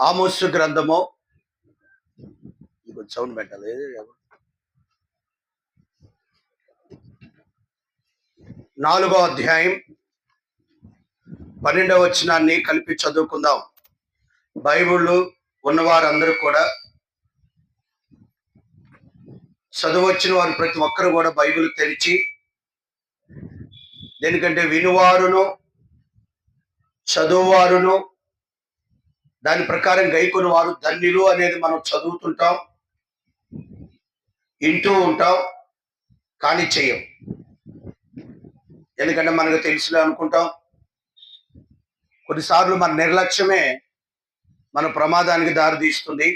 ఆమోసు గ్రంథము సౌండ్ పెట్టాలి. 4వ అధ్యాయం 12వ వచనాన్ని కలిపి చదువుకుందాం. బైబిల్ ఉన్నవారందరూ కూడా, చదువచ్చిన వారు ప్రతి ఒక్కరు కూడా బైబిల్ తెరిచి, దేనికంటే వినువారును చదువువారును దాని ప్రకారం గైకొని వారు ధన్యులు అనేది మనం చదువుతుంటాం, వింటూ ఉంటాం, కానీ చెయ్యం. ఎందుకంటే మనకు తెలుసులే అనుకుంటాం. కొన్నిసార్లు మన నిర్లక్ష్యమే మన ప్రమాదానికి దారితీస్తుంది.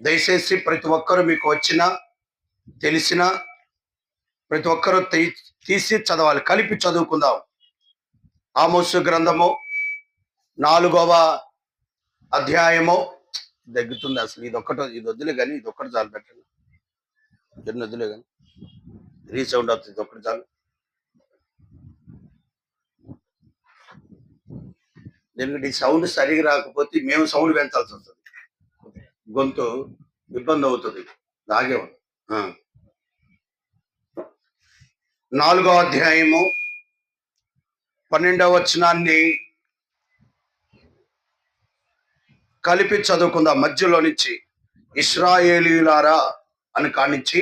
దయచేసి ప్రతి ఒక్కరూ మీకు వచ్చిన తెలిసిన ప్రతి ఒక్కరూ తీసి చదవాలి, కలిపి చదువుకుందాం. ఆమోసు గ్రంథము 4వ అధ్యాయము. దగ్గుతుంది అసలు. ఇది వద్దులే కానీ, ఇది ఒక్కటి చాలు. పెట్టండి, ఎన్ని వద్దులే కానీ రీసౌండ్ అవుతుంది. ఇది ఒక్కటి చాలు. ఎందుకంటే ఈ సౌండ్ సరిగా రాకపోతే మేము సౌండ్ పెంచాల్సి వస్తుంది, గొంతు ఇబ్బంది అవుతుంది. లాగే 4వ అధ్యాయము 12వ వచనాన్ని కలిపి చదువుకుందాం. మధ్యలో నుంచి ఇశ్రాయేలీయులారా అని కానించి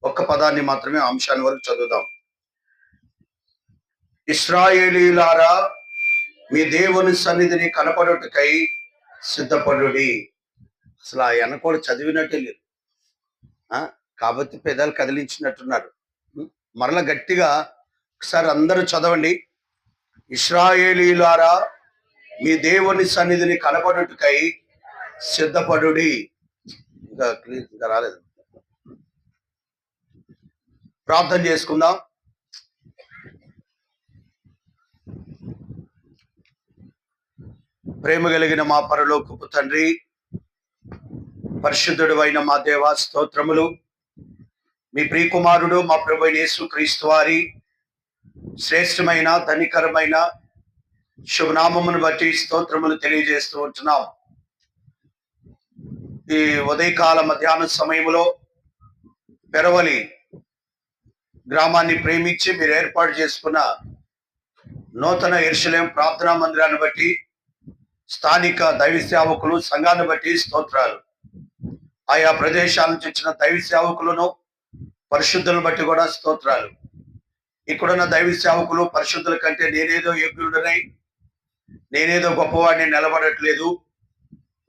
ఒక్క పదాన్ని మాత్రమే అంశాన్ని వరకు చదువుదాం. ఇశ్రాయేలీయులారా, మీ దేవుని సన్నిధిని కనపడుటకై సిద్ధపడుడి. అసలు ఆ ఆయన కూడా చదివినట్టే లేదు, కాబట్టి పెదాలు కదిలించినట్టున్నారు. మరలా గట్టిగా ఒకసారి అందరూ చదవండి. ఇశ్రాయేలీయులారా, మీ దేవుని సన్నిధిని కనపడుటకై సిద్ధపడుడి. ఇంకా రాలేదు. ప్రార్థన చేసుకుందాం. ప్రేమ కలిగిన మా పరలోకపు తండ్రి, పరిశుద్ధుడు అయిన మా దేవా, స్తోత్రములు. మీ ప్రియకుమారుడు మా ప్రభు యేసుక్రీస్తు వారి శ్రేష్టమైన ధనికరమైన శుభనామమును బట్టి స్తోత్రములు తెలియజేస్తూ ఉంటున్నాం. ఈ ఉదయకాల మధ్యాహ్న సమయంలో పెరవలి గ్రామాన్ని ప్రేమించి మీరు ఏర్పాటు చేసుకున్న నూతన యెరూషలేము ప్రార్థనా మందిరాన్ని బట్టి, స్థానిక దైవ సేవకులు సంఘాన్ని బట్టి స్తోత్రాలు. ఆయా ప్రదేశాల నుంచి వచ్చిన దైవ సేవకులను పరిశుద్ధులను బట్టి కూడా స్తోత్రాలు. ఇక్కడున్న దైవ సేవకులు పరిశుద్ధుల కంటే నేనేదో యోగ్యుడనై, నేనేదో గొప్పవాడిని నిలబడట్లేదు,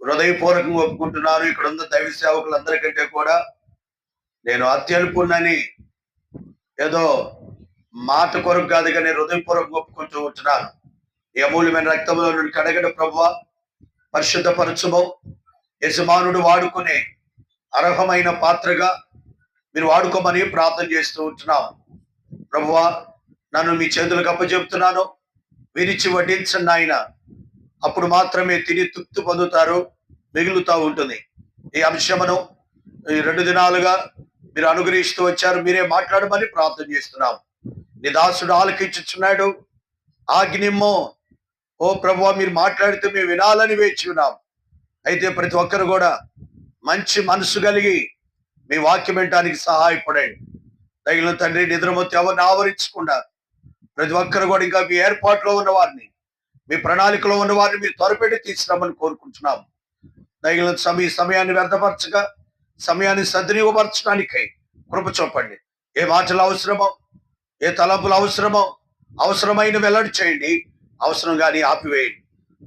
హృదయపూర్వకంగా ఒప్పుకుంటున్నాను. ఇక్కడ ఉన్న దైవ సేవకులందరికంటే కూడా నేను అత్యల్పునని ఏదో మాట కొరకు కాదు కానీ హృదయపూర్వకంగా ఒప్పుకుంటూ ఉంటున్నాను. ఈ అమూల్యమైన రక్తంలో నుండి కడగడ ప్రభువా, పరిశుద్ధపరచుము. యజమానుడు వాడుకునే అర్హమైన పాత్రగా మీరు వాడుకోమని ప్రార్థన చేస్తూ ఉంటున్నాం. ప్రభువా, నన్ను మీ చేతులకు అప్పచెప్తున్నాను. విరిచి వడ్డించండి ఆయన, అప్పుడు మాత్రమే తిని తృప్తి పొందుతారు, మిగులుతూ ఉంటుంది. ఈ అంశమును ఈ 2 దినాలుగా మీరు అనుగ్రహిస్తూ వచ్చారు. మీరే మాట్లాడమని ప్రార్థన చేస్తున్నాం. నీ దాసుడు ఆలకించుచున్నాడు. ఆజ్ఞిమ్మో ఓ ప్రభువా, మీరు మాట్లాడితే మేము వినాలని వేచి ఉన్నాం. అయితే ప్రతి ఒక్కరు కూడా మంచి మనసు కలిగి మీ వాక్యం వినటానికి సహాయపడండి. తగిన తండ్రి, నిద్రమొత్తి ఎవరిని ఆవరించకుండా ప్రతి ఒక్కరు కూడా ఇంకా మీ ఏర్పాట్లో ఉన్న వారిని, మీ ప్రణాళికలో ఉన్న వారిని మీరు త్వరపెట్టి తీసుకురామని కోరుకుంటున్నాం. తగిన సమయాన్ని వ్యర్థపరచగా సమయాన్ని సద్వినియోగపరచడానికై కృప చూపండి. ఏ మాటలు అవసరమో, ఏ తలంపులు అవసరమో అవసరమైన వెల్లడి చేయండి, అవసరం కానీ ఆపివేయండి.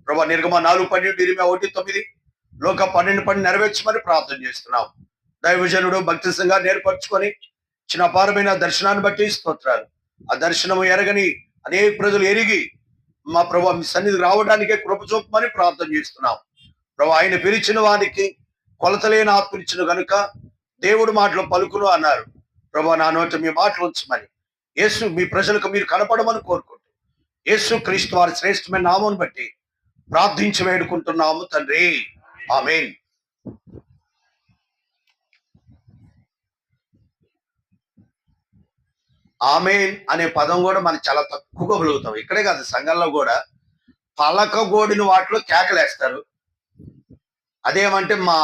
ప్రభా, నిర్గమ 4:12, ఇరిమియా 1:9, లోక 12:12 నెరవేర్చమని ప్రార్థన చేస్తున్నాం. దైవజనుడు భక్తి సంఘాన్ని ఏర్పరచుకొని చిన్న అపారమైన దర్శనాన్ని బట్టి స్తోత్రాలు. ఆ దర్శనము ఎరగని అనేక ప్రజలు ఎరిగి మా ప్రభా మీ సన్నిధికి రావడానికే కృప చూపమని ప్రార్థన చేస్తున్నాం. ప్రభా, ఆయన పిలిచిన వారికి కొలతలేని ఆత్మనిచ్చిన కనుక దేవుడు మాటలు పలుకును అన్నారు. ప్రభా, నా నోట మీ మాటలు ఉంచమని యేసు మీ ప్రజలకు మీరు కనపడమని కోరుకుంటూ యేసు క్రీస్తు వారి శ్రేష్టమైన నామం బట్టి ప్రార్థించి వేడుకుంటున్నాము తండ్రి, ఆమేన్. ఆమేన్ అనే పదం కూడా మనం చాలా తక్కువగా పలుకుతాం. ఇక్కడే కాదు, సంఘంలో కూడా పలకగోడిన వాటిలో కేకలేస్తారు, అదేమంటే మా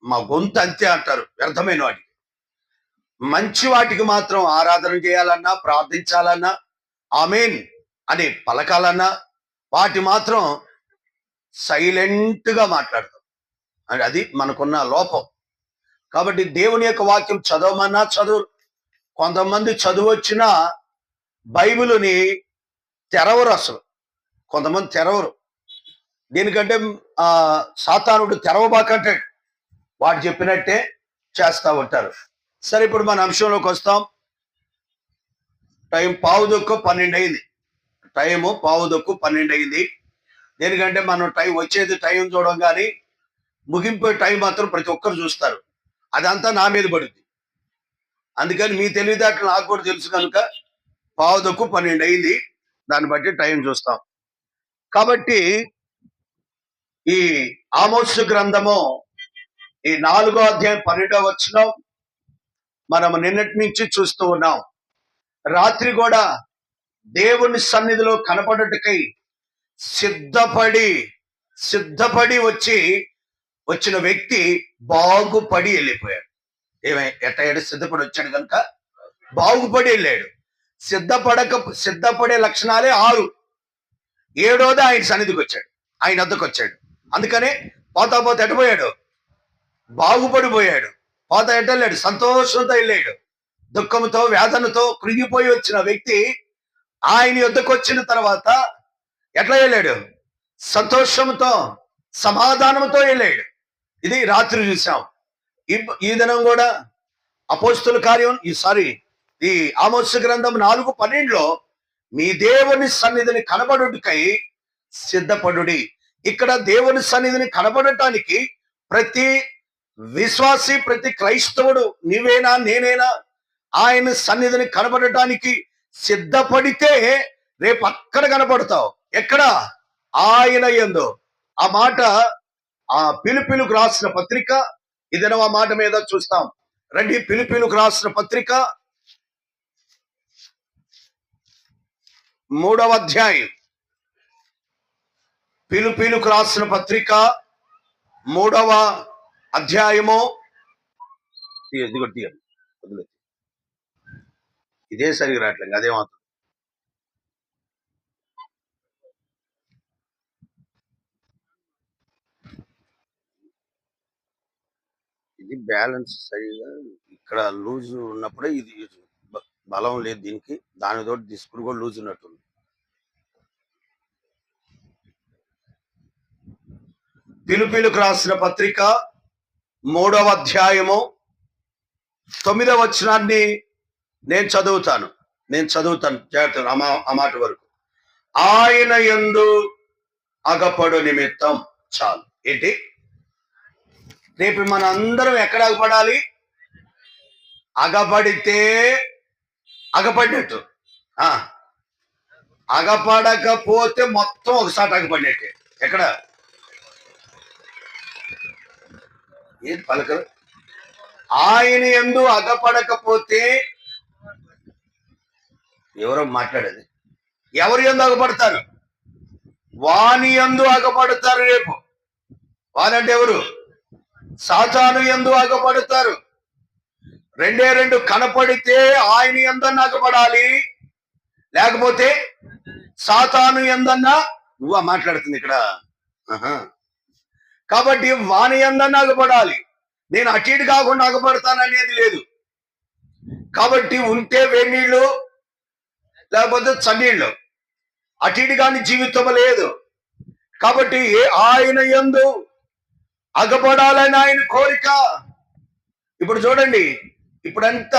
మా గొంతు అంతే అంటారు, వ్యర్థమైన వాటికి. మంచి వాటికి మాత్రం ఆరాధన చేయాలన్నా, ప్రార్థించాలన్నా, ఆమేన్ అని పలకాలన్నా వాటి మాత్రం సైలెంట్ గా మాట్లాడతాం. అది మనకున్న లోపం. కాబట్టి దేవుని యొక్క వాక్యం చదవమన్నా చదువు. కొంతమంది చదువు వచ్చినా బైబిలుని తెరవరు, అసలు కొంతమంది తెరవరు. దీనికంటే సాతానుడు తెరవబాకంటాడు, వాడు చెప్పినట్టే చేస్తా ఉంటారు. సరే, ఇప్పుడు మన అంశంలోకి వస్తాం. టైం 11:12 అయింది. టైము 11:12 అయింది. దేనికంటే మనం వచ్చేది టైం చూడడం కానీ ముగింపు టైం మాత్రం ప్రతి ఒక్కరు చూస్తారు. అదంతా నా మీద పడుద్ది. అందుకని మీ తెలివితేటలు నాకు కూడా తెలుసు కనుక 11:12 అయింది. దాన్ని బట్టి టైం చూస్తాం. కాబట్టి ఈ ఆమోసు గ్రంథము ఈ 4వ అధ్యాయం 12వ వచనం మనము నిన్నటి నుంచి చూస్తూ ఉన్నాం. రాత్రి కూడా దేవుని సన్నిధిలో కనపడుటకై సిద్ధపడి వచ్చిన వ్యక్తి బాగుపడి వెళ్ళిపోయాడు. ఎట్టయ్యాడు? సిద్ధపడి వచ్చాడు కనుక బాగుపడి వెళ్ళాడు. సిద్ధపడే లక్షణాలే 6. 7వది ఆయన సన్నిధికి వచ్చాడు, ఆయన వద్దకు వచ్చాడు. అందుకనే పోతా ఎట్టపోయాడు? బాగుపడిపోయాడు. పోతా ఎట్టలేడు, సంతోషంతో వెళ్ళాడు. దుఃఖంతో వేదనతో కృంగిపోయి వచ్చిన వ్యక్తి ఆయన యొద్దకు వచ్చిన తర్వాత ఎట్లా వెళ్ళాడు? సంతోషంతో సమాధానంతో వెళ్ళాడు. ఇది రాత్రి చూసాం. ఈ దినం కూడా అపోస్తుల కార్యం ఈ ఆమోసు గ్రంథం 4:12లో మీ దేవుని సన్నిధిని కనబడుటకై సిద్ధపడుడి. ఇక్కడ దేవుని సన్నిధిని కనబడటానికి ప్రతి విశ్వాసి, ప్రతి క్రైస్తవుడు, నీవేనా నేనేనా, ఆయన సన్నిధిని కనబడటానికి సిద్ధపడితే రేపు అక్కడ కనబడతావు. ఎక్కడ? ఆయన యందు. ఆ మాట ఆ ఫిలిప్పీయులకు రాసిన పత్రిక, ఇదన ఆ మాట మీద చూస్తాం. రండి, ఫిలిప్పీయులకు రాసిన పత్రిక 3వ అధ్యాయం. ఫిలిప్పీయులకు రాసిన పత్రిక 3వ అధ్యాయము. ఇదే సరిగా రావట్లేదు, అదేమాత్రం. ఇది బ్యాలెన్స్ సరిగా ఇక్కడ లూజ్ ఉన్నప్పుడే ఇది బలం లేదు దీనికి, దానితో డిస్క్ కూడా లూజ్ ఉన్నట్టుంది. ఫిలిప్పీయులకు రాసిన పత్రిక 3వ అధ్యాయము 9వ వచనాన్ని నేను చదువుతాను. జాగ్రత్త ఆ మాట వరకు. ఆయన యందు అగపడు నిమిత్తం. చాలు. ఏంటి? రేపు మన అందరం ఎక్కడ అగపడాలి? అగపడితే అగపడినట్టు, అగపడకపోతే మొత్తం ఒకసారి అగపడినట్టే. ఎక్కడ? ఏంటి పలకరు? ఆయన యందు అగపడకపోతే ఎవరో మాట్లాడేది. ఎవరి యందు అగపడతారు? వాని యందు అగపడతారు. రేపు వానంటే ఎవరు? సాతాను యందు అగపడతారు. 2 కనపడితే ఆయన యందన్నా అగపడాలి, లేకపోతే సాతాను యందన్నా. నువ్వా మాట్లాడుతుంది ఇక్కడ? కాబట్టి వాని యందన్నా అగపడాలి. నేను అటు ఇటు కాకుండా అగపడతాననేది లేదు. కాబట్టి ఉంటే వేణీళ్ళు, లేకపోతే చన్నీళ్ళు, అటు ఇటు కాని జీవితం లేదు. కాబట్టి ఆయన యందు అగపడాలని ఆయన కోరిక. ఇప్పుడు చూడండి,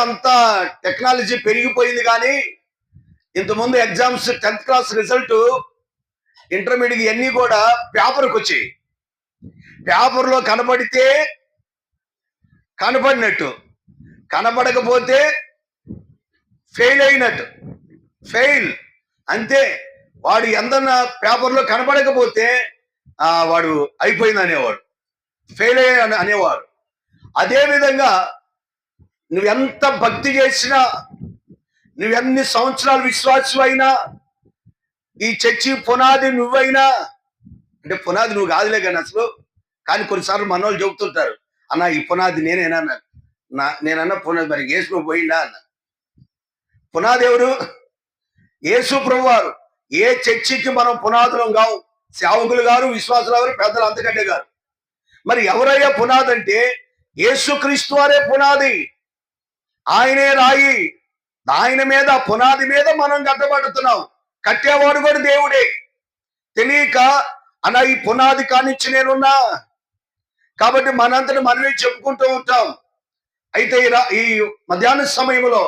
అంతా టెక్నాలజీ పెరిగిపోయింది. కానీ ఇంతకుముందు exams 10th class result, intermediate ఇవన్నీ కూడా పేపర్కి వచ్చాయి. పేపర్లో కనబడితే కనబడినట్టు, కనబడకపోతే ఫెయిల్ అయినట్టు. ఫెయిల్ అంతే. వాడు ఎందన్నా పేపర్లో కనబడకపోతే వాడు అయిపోయింది అనేవాడు, ఫెయిల్ అయ్యా అనేవాడు. అదేవిధంగా నువ్వెంత భక్తి చేసినా, నువ్వెన్ని సంవత్సరాలు విశ్వాసం అయినా, ఈ చర్చి పునాది నువ్వైనా, అంటే పునాది నువ్వు కాదులే కానీ అసలు కానీ కొన్నిసార్లు మన వాళ్ళు చెబుతుంటారు, అన్న ఈ పునాది నేనేనా నేనన్నా పునాది మరి యేసు పోయిందా అన్న. పునాది ఎవరు? యేసు ప్రభు వారు. ఏ చర్చికి మనం పునాదులం కావు, సేవకులు గారు, విశ్వాసులు గారు, పెద్దలు అంతకంటే గారు. మరి ఎవరయ్యా పునాది అంటే యేసుక్రీస్తు వారే పునాది. ఆయనే రాయి. ఆయన మీద, పునాది మీద మనం కట్టబడుతున్నాం. కట్టేవాడు కూడా దేవుడే. తెలియక అన్న ఈ పునాది కానిచ్చి నేనున్నా. కాబట్టి మనంతటి మనమే చెప్పుకుంటూ ఉంటాం. అయితే ఈ మధ్యాహ్న సమయంలో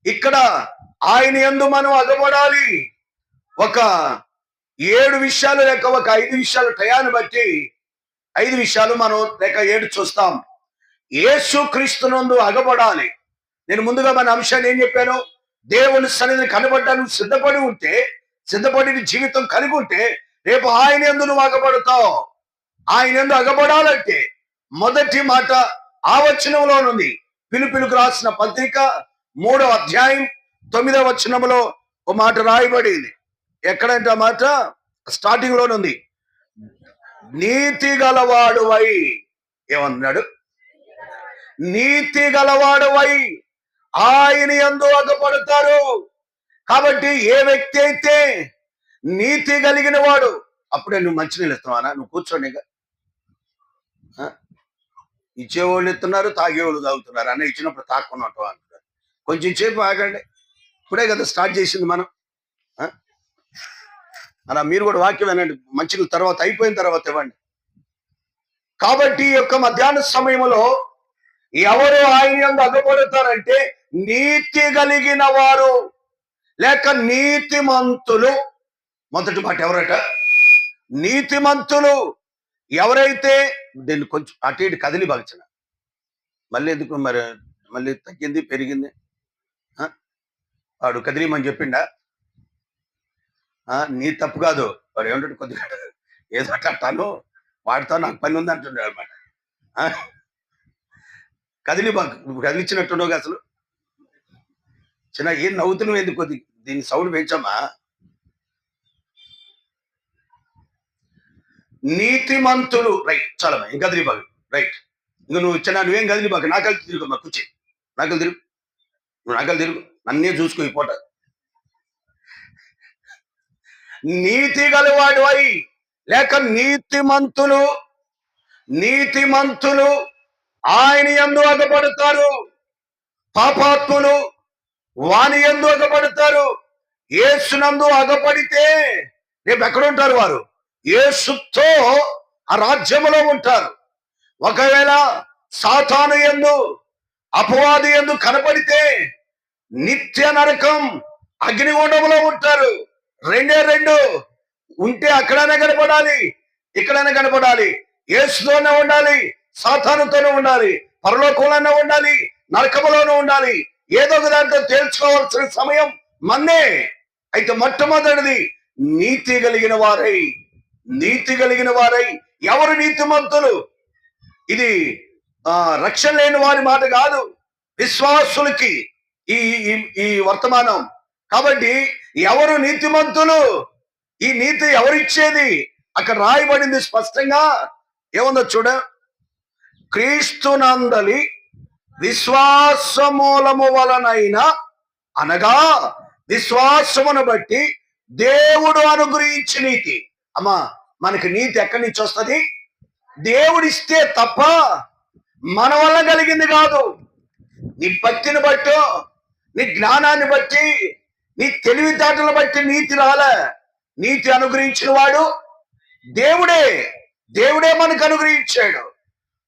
ఇక్కడ ఆయన యందు మనం అగబడాలి. ఒక 7 విషయాలు లేక ఒక 5 విషయాలు టయాన్ని బట్టి 5 విషయాలు మనం లేక 7 చూస్తాం. యేసు క్రీస్తునందు అగబడాలి. నేను ముందుగా మన అంశాన్ని ఏం చెప్పాను? దేవుని సన్నిధిని కనబడ్డానికి సిద్ధపడి ఉంటే, సిద్ధపడిన జీవితం కలిగి ఉంటే రేపు ఆయన యందు నువ్వు అగబడతావు. ఆయన యందు అగబడాలంటే మొదటి మాట ఆ వచనంలోనుంది. పిలుపులకు రాసిన పత్రిక 3వ అధ్యాయం 9వ వచనంలో ఒక మాట రాయబడింది. ఎక్కడంటే ఆ మాట స్టార్టింగ్ లోనుంది. నీతి గలవాడువై, ఏమన్నాడు? నీతి గలవాడువై ఆయన యందు అగపడతారు. కాబట్టి ఏ వ్యక్తి అయితే నీతి కలిగిన వాడు, అప్పుడే నువ్వు మంచినీళ్ళు ఇస్తున్నావా? నువ్వు కూర్చోండి. ఇచ్చేవాళ్ళు ఇస్తున్నారు, తాగేవాళ్ళు తాగుతున్నారు. అన్న ఇచ్చినప్పుడు తాక్కున్నట్టు అంటున్నారు. కొంచెం సేపు ఆగండి, ఇప్పుడే కదా స్టార్ట్ చేసింది మనం. అలా మీరు కూడా వాక్యం వినండి. మంచినీళ్ళ తర్వాత అయిపోయిన తర్వాత ఇవ్వండి. కాబట్టి ఈ యొక్క మధ్యాహ్న సమయంలో ఎవరు ఆయన యందు అగపడతారంటే నీతి కలిగిన వారు లేక నీతిమంతులు. మొదటి మాట ఎవరట? నీతిమంతులు. ఎవరైతే దీన్ని కొంచెం అటు ఇటు కదిలి బాగుచిన మళ్ళీ ఎందుకు మరి మళ్ళీ తగ్గింది పెరిగింది? వాడు కదిలిమని చెప్పిండా? నీ తప్పు కాదు. వాడు ఏమంటాడు, కొద్దిగా ఏదో అట్టాను వాడితో నాకు పని ఉంది అంటున్నాడు అనమాట. కదిలి బాగు, నువ్వు కదిలిచ్చినట్టున్నావు అసలు. చిన్న ఏం నవ్వుతున్నావు ఎందుకు? కొద్ది దీన్ని సౌండ్ పెంచమ్మా. నీతిమంతులు. రైట్, చాలమ్మా. ఇంకా కదిలి బాగు. రైట్. ఇంక నువ్వు చిన్న నువ్వేం కదిలి బాగు. నాకలు తిరుగుమ్మా, కూర్చి. నాకలు తిరుగు, నువ్వు నాకలు తిరుగు. నన్నే చూసుకో ఈ పూట. నీతి గలవాడు అయి లేక నీతిమంతులు. నీతిమంతులు ఆయన యందు అగపడతారు. పాపాత్ములు వాని యందు అగపడతారు. యేసునందు అగపడితే రేపు ఎక్కడ ఉంటారు వారు? యేసుతో ఆ రాజ్యములో ఉంటారు. ఒకవేళ సాతాను యందు, అపవాది యందు కనపడితే నిత్య నరకం అగ్నిగుండంలో ఉంటారు. రెండే రెండు. ఉంటే అక్కడైనా కనపడాలి, ఇక్కడైనా కనపడాలి. యేసుతోనే ఉండాలి, సాతానుతోనే ఉండాలి, పరలోకంలోనే ఉండాలి, నరకములోనే ఉండాలి. ఏదో ఒక దాంట్లో తేల్చుకోవాల్సిన సమయం మన్నే. అయితే మొట్టమొదటిది నీతి కలిగిన వారై. నీతి కలిగిన వారై. ఎవరు నీతిమంతులు? ఇది రక్షణ లేని వారి మాట కాదు, విశ్వాసులకి ఈ ఈ వర్తమానం. కాబట్టి ఎవరు నీతిమంతులు? ఈ నీతి ఎవరిచ్చేది? అక్కడ రాయబడింది స్పష్టంగా. ఏముందో చూడ. క్రీస్తునందలి విశ్వాసమూలము వలనైన, అనగా విశ్వాసమును బట్టి దేవుడు అనుగ్రహించి నీతి. అమ్మా, మనకి నీతి ఎక్కడి నుంచి వస్తుంది? దేవుడిస్తే తప్ప మన వల్ల కలిగింది కాదు. నీ భక్తిని బట్టో, నీ జ్ఞానాన్ని బట్టి, నీ తెలివితేటలను బట్టి నీతి రాలే. నీతి అనుగ్రహించిన వాడు దేవుడే. దేవుడే మనకు అనుగ్రహించాడు.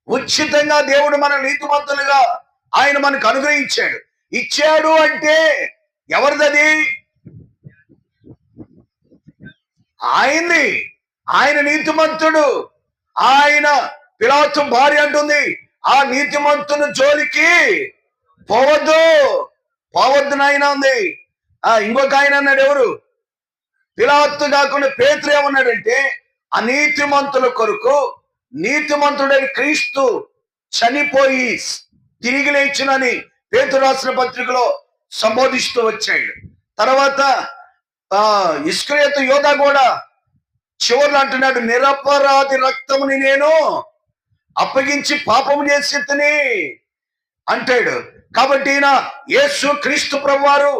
ఉచితంగా దేవుడు మన నీతిమంతులుగా ఆయన మనకు అనుగ్రహించాడు. ఇచ్చాడు అంటే ఎవరిదది? ఆయన్ని. ఆయన నీతిమంతుడు. ఆయన పిలాతు భార్య అంటుంది, ఆ నీతిమంతుని జోలికి పోవద్దు, పోవద్దు నాయన ఉంది. ఇంకొక ఆయన అన్నాడు, ఎవరు? పిలాతు కాకుండా పేతురు ఏమన్నాడంటే, అనీతిమంతుల కొరకు నీతిమంతుడని క్రీస్తు చనిపోయి తిరిగి లేచినని పేతురు రాసిన పత్రికలో సంబోధిస్తూ వచ్చాడు. తర్వాత ఇస్కరియోతు యోధా కూడా చివరిలో అంటున్నాడు, నిరపరాధి రక్తముని నేను అప్పగించి పాపము చేసి అంటాడు. కాబట్టి ఈయన యేసు క్రీస్తు ప్రభువారు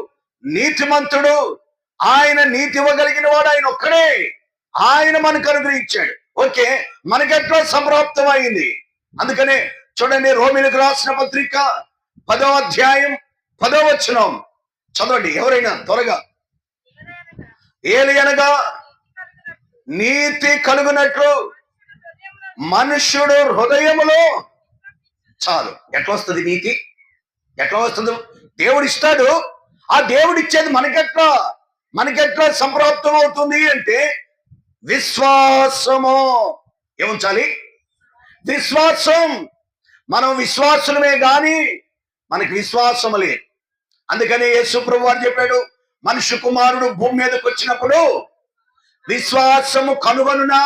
నీతిమంతుడు, ఆయన నీతి ఇవ్వగలిగిన వాడు ఆయన ఒక్కడే. ఆయన మనకు అనుగ్రహించాడు. ఓకే, మనకెట్లా సంప్రాప్తం అయింది. అందుకనే చూడండి, రోమీలకు రాసిన పత్రిక 10వ అధ్యాయం 10వ వచనం చదవండి ఎవరైనా త్వరగా. ఏలయనగా నీతి కలుగునట్లు మనుష్యుడు హృదయములో, చాలు. ఎట్లా వస్తుంది నీతి? ఎట్లా వస్తుంది? దేవుడు ఇస్తాడు. ఆ దేవుడు ఇచ్చేది మనకెట్లా సంప్రాప్తం అవుతుంది అంటే విశ్వాసము. ఏముంచాలి? విశ్వాసం. మనం విశ్వాసులమే గాని మనకి విశ్వాసము లేదు. అందుకని యేసు ప్రభువు వారు చెప్పాడు, మనుష్య కుమారుడు భూమి మీదకి వచ్చినప్పుడు విశ్వాసము కనుగొనునా?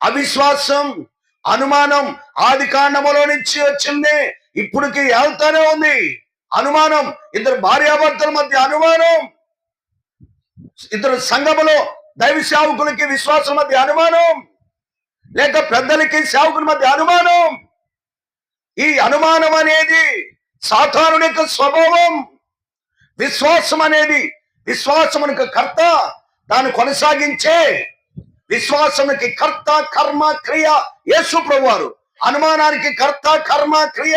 అవిశ్వాసం, అనుమానం ఆది కాండములో నుంచి వచ్చింది, ఇప్పటికి వెళ్తానే ఉంది. అనుమానం, ఇద్దరు భార్యాభర్తల మధ్య అనుమానం, ఇద్దరు సంఘములో దైవ సేవకులకి విశ్వాసం మధ్య అనుమానం, లేక పెద్దలకి సేవకుల మధ్య అనుమానం. ఈ అనుమానం అనేది సాతానుని యొక్క స్వభావం. విశ్వాసం అనేది, విశ్వాసమునకు కర్త, దాన్ని కొనసాగించే విశ్వాసమునికి కర్త, కర్మ, క్రియ యేసు ప్రభువారు. అనుమానానికి కర్త, కర్మ, క్రియ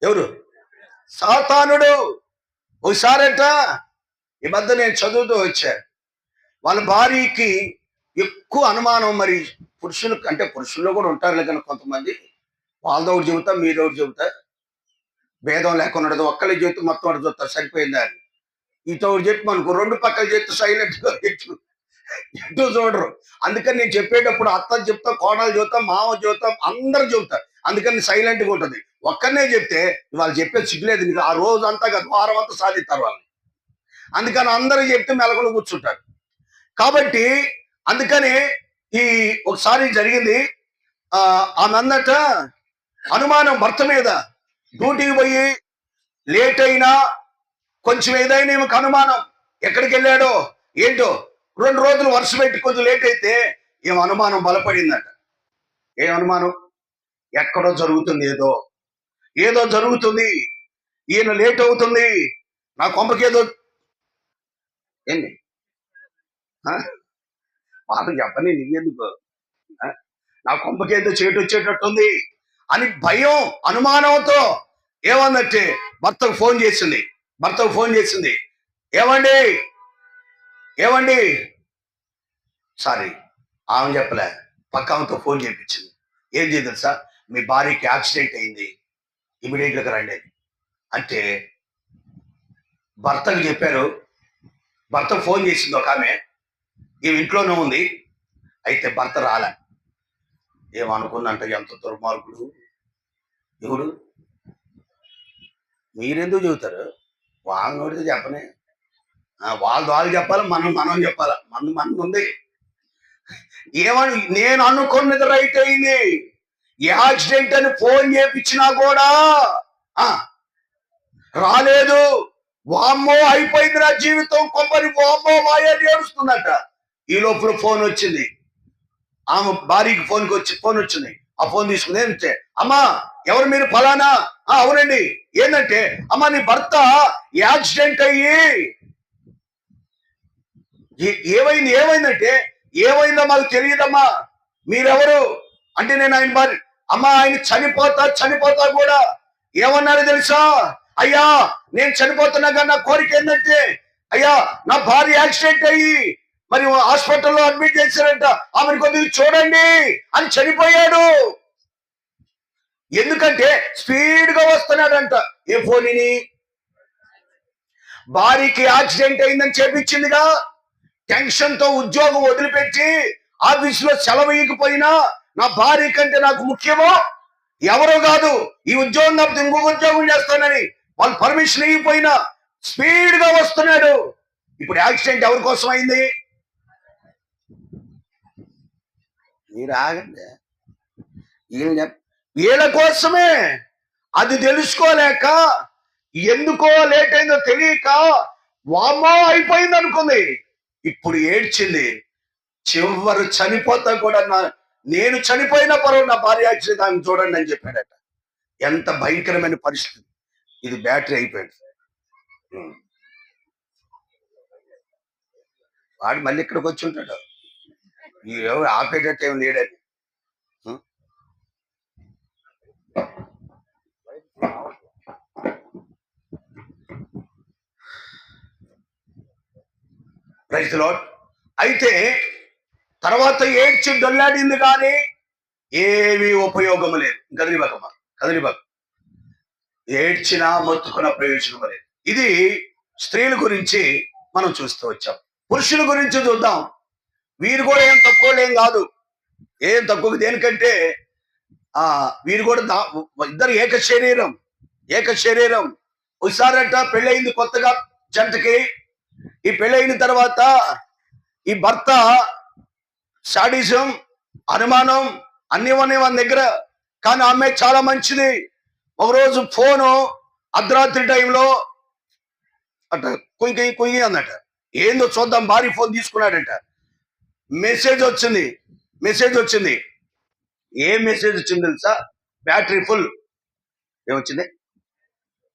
ఎవరు? సాతానుడు. ఒకసారట ఈ మధ్య నేను చదువుతూ వచ్చా, వాళ్ళ భార్యకి ఎక్కువ అనుమానం. మరి పురుషులు అంటే పురుషుల్లో కూడా ఉంటారు కానీ కొంతమంది, వాళ్ళతో ఒకటి చెబుతా మీదో ఒకటి చెబుతా, భేదం లేకుండా ఉండదు. ఒక్కళ్ళ చేతి మొత్తం ఒకటి చూస్తారు, సరిపోయిందా అని. ఈతో ఒకటి చెప్పి మనకు రెండు పక్కల చేతి సైలెంట్గా ఎటు చూడరు. అందుకని నేను చెప్పేటప్పుడు అత్త చెప్తా, కోడలు చెబుతా, మామ చెబుతా, అందరు చెబుతారు. అందుకని సైలెంట్గా ఉంటుంది. ఒక్కరినే చెప్తే వాళ్ళు చెప్పేది సిగ్గులేదు. నీకు ఆ రోజు అంతా కాదు, వారం అంతా సాధిస్తారు వాళ్ళని. అందుకని అందరూ చెప్తే మెలకలు కూర్చుంటారు. కాబట్టి అందుకని ఈ ఒకసారి జరిగింది, ఆమె అందట అనుమానం భర్త మీద. డ్యూటీకి పోయి లేట్ అయినా కొంచెం ఏదైనా ఈమెకు అనుమానం, ఎక్కడికి వెళ్ళాడో ఏంటో. 2 రోజులు వరుస పెట్టి కొంచెం లేట్ అయితే ఏం అనుమానం బలపడిందట. ఏం అనుమానం? ఎక్కడో జరుగుతుంది, ఏదో జరుగుతుంది, ఈయన లేట్ అవుతుంది, నా కొంపకేదో ఏంది వాళ్ళు చెప్పని నీకెందుకు, నా కొంపకేదో చేటు వచ్చేటట్టుంది అని భయం, అనుమానంతో ఏమందంటే భర్తకు ఫోన్ చేసింది. ఏమండి సారీ, ఆమె చెప్పలే, పక్క ఆమెతో ఫోన్ చేయించింది. ఏం చేయదు సార్, మీ భార్యకి యాక్సిడెంట్ అయింది, ఇమీడియట్గా రండి అంటే భర్తకు చెప్పారు. భర్తకు ఫోన్ చేసింది ఒక ఆమె, ఈమె ఇంట్లోనే ఉంది. అయితే భర్త రాలే. ఏమనుకుందంట, ఎంత దుర్మార్గుడు ఎవడు, మీరెందుకు చెబుతారు, వాళ్ళని నోడితే చెప్పనే, వాళ్ళు చెప్పాలి, మనం చెప్పాలి, మనకు ఉంది. ఏమని నేను అనుకున్నది రైట్ అయింది, యాక్సిడెంట్ అని ఫోన్ చేయించినా కూడా రాలేదు. వామ్మో అయిపోయింది నా జీవితం, కొంపని వామ్మో మాయని ఏడుస్తుందట. ఈ లోపల ఫోన్ వచ్చింది, ఆమె భార్యకి ఫోన్ వచ్చింది. ఆ ఫోన్ తీసుకుని ఏంటంటే, అమ్మా ఎవరు మీరు? ఫలానా. అవునండి. ఏంటంటే, అమ్మా నీ భర్త యాక్సిడెంట్ అయ్యి ఏమైందంటే, ఏమైందో మాకు తెలియదమ్మా, మీరెవరు అంటే నేను ఆయన భార్య. అమ్మా ఆయన చనిపోతా కూడా ఏమన్నారు తెలుసా? అయ్యా నేను చనిపోతున్నా కానీ నా కోరిక ఏంటంటే, అయ్యా నా భార్య యాక్సిడెంట్ అయ్యి మరి హాస్పిటల్లో అడ్మిట్ చేశారంట, ఆమెను కొద్దిగా చూడండి అని చనిపోయాడు. ఎందుకంటే స్పీడ్ గా వస్తున్నాడంట. ఏ ఫోన్ని? భార్యకి యాక్సిడెంట్ అయిందని చేపించిందిగా. టెన్షన్ తో ఉద్యోగం వదిలిపెట్టి ఆఫీసులో సెలవు ఇవ్వకపోయినా నా భార్య కంటే నాకు ముఖ్యమో, ఎవరో కాదు ఈ ఉద్యోగం కాకపోతే ఇంకొక ఉద్యోగం చేస్తానని వాళ్ళు పర్మిషన్ ఇవ్వకపోయినా స్పీడ్ గా వస్తున్నాడు. ఇప్పుడు యాక్సిడెంట్ ఎవరి కోసం అయింది? మీరు ఆగండి, వీళ్ళ కోసమే. అది తెలుసుకోలేక, ఎందుకో లేట్ అయిందో తెలియక వామ్మో అయిపోయింది అనుకుంది. ఇప్పుడు ఏడ్చింది. చివరు చనిపోతా కూడా నేను చనిపోయినా పర్వాలేదు, నా భార్య యాక్సిడెంట్ ఆమె చూడండి అని చెప్పాడట. ఎంత భయంకరమైన పరిస్థితి. ఇది బ్యాటరీ అయిపోయాడు. వాడు మళ్ళీ ఇక్కడికి వచ్చి ఉంటాడు, ఎవరు ఆపేటట్టు ఏం లేడని. Praise the lord. అయితే తర్వాత ఏడ్చి డొల్లాడింది కానీ ఏమీ ఉపయోగం లేదు. కదిలిబాక ఏడ్చినా మొత్తుకున్న ప్రయోజనం లేదు. ఇది స్త్రీల గురించి మనం చూస్తూ వచ్చాం. పురుషుల గురించి చూద్దాం. వీరు కూడా ఏం తక్కువ కాదు, ఏం తక్కువ. దేనికంటే వీరు కూడా ఇద్దరు ఏక శరీరం. ఒకసారట పెళ్ళయింది కొత్తగా జంటకి. ఈ పెళ్ళయిన తర్వాత ఈ భర్త సాడిజం, అనుమానం అన్ని ఉన్నాయి మన దగ్గర. కానీ ఆమె చాలా మంచిది. ఒకరోజు ఫోను అర్ధరాత్రి టైంలో అట కుయ్యి అన్నట. ఏందో చూద్దాం, భారీ ఫోన్ తీసుకున్నాడట. మెసేజ్ వచ్చింది. ఏ మెసేజ్ వచ్చింది తెలుసా? Battery full. ఏమొచ్చింది?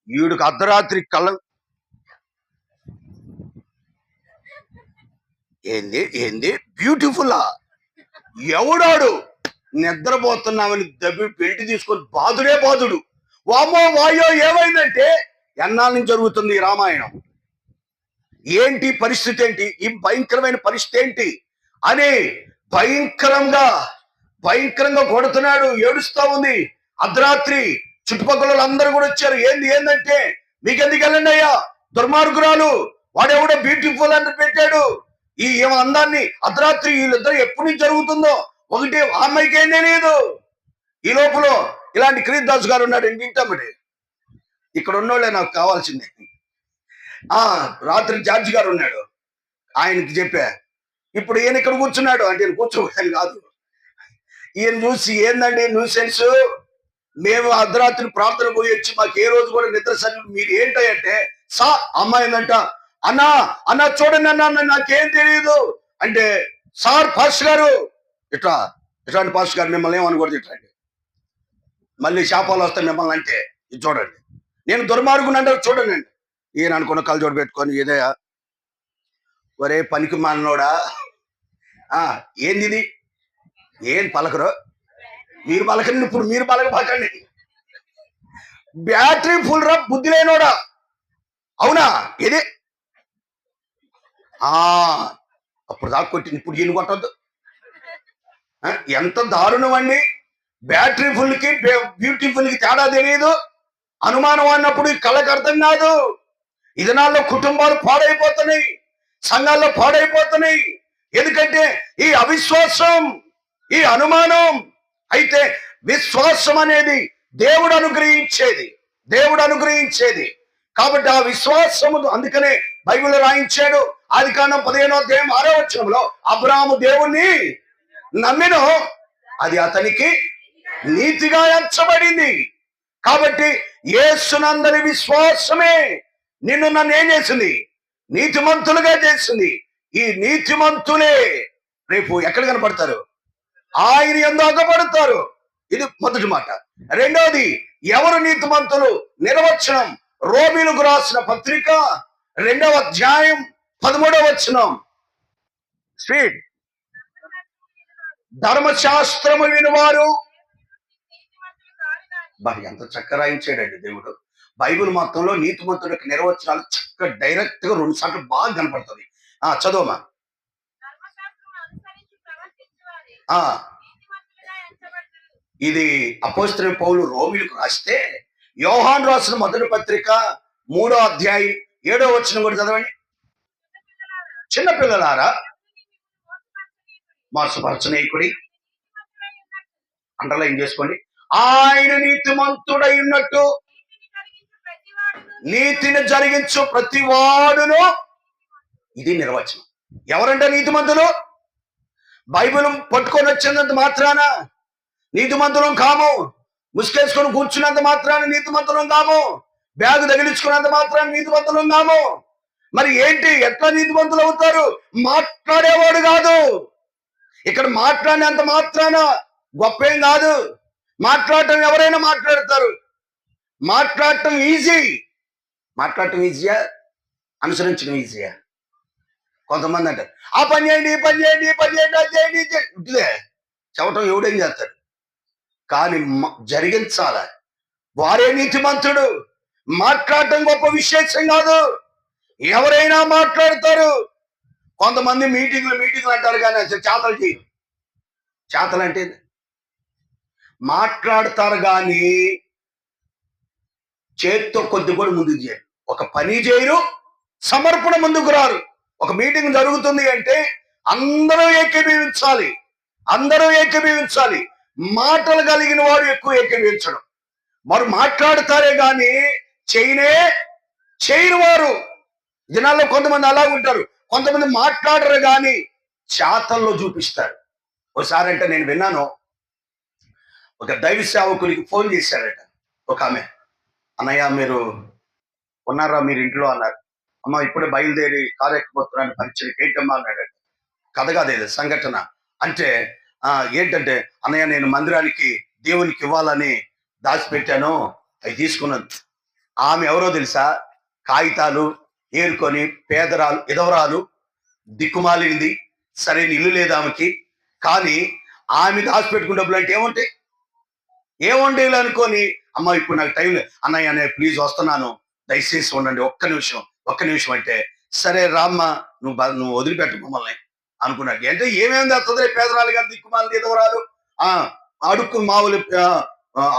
వీడికి అర్ధరాత్రి ఏంది బ్యూటిఫుల్లా? ఎవడాడు? నిద్రపోతున్నామని దబ్బి బెల్ట్ తీసుకొని బాధుడు. వామో వాయో ఏమైందంటే ఎన్నాళ్ళ నుంచి జరుగుతుంది ఈ రామాయణం. ఏంటి పరిస్థితి, ఏంటి ఈ భయంకరమైన పరిస్థితి ఏంటి అని భయంకరంగా కొడుతున్నాడు. ఏడుస్తా ఉంది. అర్ధరాత్రి చుట్టుపక్కల అందరూ కూడా వచ్చారు. ఏందంటే మీకెందుకు వెళ్ళండి అయ్యా, దుర్మార్గురాలు, వాడెవడో బ్యూటిఫుల్ అని పెట్టాడు. ఈ అందాన్ని అర్ధరాత్రి వీళ్ళిద్దరు ఎప్పటి నుంచి జరుగుతుందో ఒకటి అమ్మాయికి ఏం తెలియదు. ఈ లోపల ఇలాంటి క్రీదాస్ గారు ఉన్నాడు ఇంటమ్మడి. ఇక్కడ ఉన్నోళ్ళే నాకు కావాల్సిందే. రాత్రి జార్జి గారు ఉన్నాడు, ఆయనకి చెప్పా. ఇప్పుడు ఈయన ఇక్కడ కూర్చున్నాడు అంటే కూర్చోని కాదు, ఈయన చూసి ఏందండి న్యూసెన్స్, మేము అర్ధరాత్రి ప్రార్థన పోయి వచ్చి మాకు ఏ రోజు కూడా నిద్ర సరి, మీరు ఏంటంటే అమ్మాయిందంట. అన్నా చూడండి అన్న, నాకేం తెలియదు అంటే, సార్ పాస్టర్ గారు ఇట్లాంటి పాస్టర్ గారు మిమ్మల్ని ఏమనకూడదు, ఇట్లాంటి మళ్ళీ శాపాలు వస్తాయి మిమ్మల్ని అంటే, ఇది చూడండి నేను దుర్మార్గుని అంటే చూడండి అండి. ఈయన అనుకున్న కళ్ళజోడు పెట్టుకొని ఇదయా ఒరే పనికి మానోడా, ఏంది ఇది, ఏం పలకరు మీరు పలకండి, ఇప్పుడు మీరు పలకబాకండి. బ్యాటరీ ఫుల్ రా బుద్ధి లేనోడా, అవునా ఇది అప్పుడు దాకా కొట్టింది, ఇప్పుడు ఈయన కొట్టద్దు. ఎంత దారుణం అండి. బ్యాటరీ ఫుల్ కి బ్యూటిఫుల్ కి తేడా తెలియదు. అనుమానం అన్నప్పుడు కళ్ళకి అర్థం కాదు. ఈ దినాల్లో కుటుంబాలు పాడైపోతున్నాయి, సంఘాల్లో పాడైపోతున్నాయి. ఎందుకంటే ఈ అవిశ్వాసం, ఈ అనుమానం. అయితే విశ్వాసం అనేది దేవుడు అనుగ్రహించేది. కాబట్టి ఆ విశ్వాసము, అందుకనే బైబిల్ రాయించాడు. ఆదికాండం 15:6 అబ్రాహాము దేవుణ్ణి నమ్మిను, అది అతనికి నీతిగా ఎంచబడింది. కాబట్టి యేసునందరి విశ్వాసమే నన్ను ఏం చేసింది? నీతిమంతులుగా చేసింది. ఈ నీతిమంతులే రేపు ఎక్కడ కనపడతారు? ఆయన యందు అగపడతారు. ఇది మొదటి మాట. రెండవది, ఎవరు నీతిమంతులు? నిర్వచనం రోమీయులకు రాసిన పత్రిక 2వ అధ్యాయం 13వ వచనం. స్వీట్ ధర్మశాస్త్రము వినువారు. ఎంత చక్కగా రాయించాడండి దేవుడు. బైబిల్ మొత్తంలో నీతిమంతుడికి నిర్వచనాలు చక్కగా డైరెక్ట్ గా 2 సార్లు బాగా కనపడుతుంది. చదవమా. ఇది అపోస్తలుడైన పౌలు రోమీయులకు రాస్తే, యోహాను రాసిన మొదటి పత్రిక 3వ అధ్యాయం 7వ వచనం కూడా చదవండి. చిన్నపిల్లలారా మోసపరచనీయకుడి, అండర్లైన్ చేసుకోండి, ఆయన నీతిమంతుడై ఉన్నట్టు నీతిని జరిగించు ప్రతి వాడును. ఇది నిర్వచనం. ఎవరంటే నీతిమంతులు? బైబిల్ పట్టుకొని వచ్చినంత మాత్రాన నీతిమంతులం కాము. ముసుకేసుకొని కూర్చున్నంత మాత్రాన నీతిమంతులం కాము. బ్యాగు తగిలించుకున్నంత మాత్రాన నీతిమంతులం కాము. మరి ఏంటి, ఎట్లా నీతిమంతులు అవుతారు? మాట్లాడేవాడు కాదు, ఇక్కడ మాట్లాడినంత మాత్రాన గొప్పేం కాదు. మాట్లాడటం ఎవరైనా మాట్లాడతారు. మాట్లాడటం ఈజీ. మాట్లాడటం ఈజీయా, అనుసరించడం ఈజీయా? కొంతమంది అంటారు ఆ పని చేయండి, ఈ పని చేయండి, ఈ పని చేయండి, అది చేయండి, ఇది చేయండి. ఇట్లే చెప్పటం ఎవడేం చేస్తాడు, కానీ జరిగించాల. వారే నీతిమంతుడు. మాట్లాడటం గొప్ప విశేషం కాదు. ఎవరైనా మాట్లాడతారు. కొంతమంది మీటింగ్లు అంటారు కానీ అసలు చేతలు చేయరు. చేతలు అంటే మాట్లాడతారు కానీ చేత్తో కొద్ది కూడా ముందుకు చేయరు. ఒక పని చేయరు, సమర్పణ ముందుకు రారు. ఒక మీటింగ్ జరుగుతుంది అంటే అందరూ ఏకీభవించాలి. అందరూ ఏకీభవించాలి. మాటలు కలిగిన వాడు ఎక్కువ ఏకీభవించడం. మరి మాట్లాడతారే కానీ చేయని వారు జనాల్లో కొంతమంది అలా ఉంటారు. కొంతమంది మాట్లాడరు కానీ చేతల్లో చూపిస్తారు. ఒకసారి అంటే నేను విన్నాను, ఒక దైవ సేవకునికి ఫోన్ చేశారట ఒక ఆమె. అన్నయ్య మీరు ఉన్నారా, మీరు ఇంట్లో అన్నారు. అమ్మ ఇప్పుడే బయలుదేరి కార్యక్రమాన్ని పరిచయం ఏంటమ్మా అన్నాడు. కథ కాదు, సంఘటన. అంటే ఏంటంటే అన్నయ్య నేను మందిరానికి దేవునికి ఇవ్వాలని దాచిపెట్టాను, అవి తీసుకున్నాను. ఆమె ఎవరో తెలుసా? కాగితాలు ఏరుకొని పేదరాలు, ఎదవరాలు, దిక్కుమాలింది, సరైన ఇల్లు లేదు ఆమెకి. కానీ ఆమె దాచిపెట్టుకున్న డబ్బులు అంటే ఏముండేవి అనుకొని, అమ్మ ఇప్పుడు నాకు టైం లేదు అన్నయ్య, ప్లీజ్ వస్తున్నాను, దయచేసి ఉండండి, ఒక్క నిమిషం అంటే సరే రామ్మ, నువ్వు వదిలిపెట్టు మమ్మల్ని అనుకున్నాడు. అంటే ఏమేమి వస్తుంది, పేదరాలు గారు, దిక్కుమాలి, ఎదవరాలు,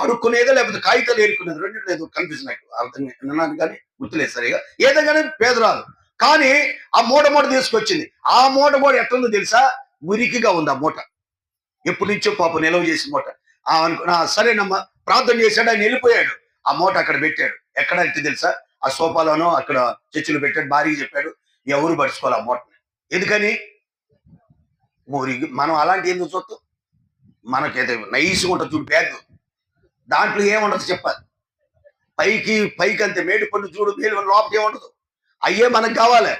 అడుక్కునేదో లేకపోతే కాగితాలు ఏరుకునేది, రెండు లేదు, కన్ఫ్యూజన్ నాకు అర్థం విన్నాను కానీ గుర్తులేదు సరిగా. ఏదో కానీ పేదరాలు. కానీ ఆ మూట తీసుకొచ్చింది. ఆ మూట ఎట్లుందో తెలుసా? మురికిగా ఉంది ఆ మూట. ఎప్పటి నుంచో పాప నిలవ చేసి మూట. సరేనమ్మా ప్రార్థన చేశాడు, ఆయన వెళ్ళిపోయాడు. ఆ మూట అక్కడ పెట్టాడు. ఎక్కడ అంటే తెలుసా? ఆ సోఫాలోనో అక్కడ చర్చిలో పెట్టాడు. భార్యకి చెప్పాడు, ఎవరు పడుచుకోవాలి ఆ మూటని. ఎందుకని? మురిగి. మనం అలాంటి ఎందుకు చూస్తాం? మనకైతే నైస్గా ఉంటుంది చూడు బ్యాగ్, దాంట్లో ఏముండదు చెప్పాలి. పైకి అంతే మేడి పండు చూడు, లోపల ఏముండదు. అయ్యే మనకు కావాలి.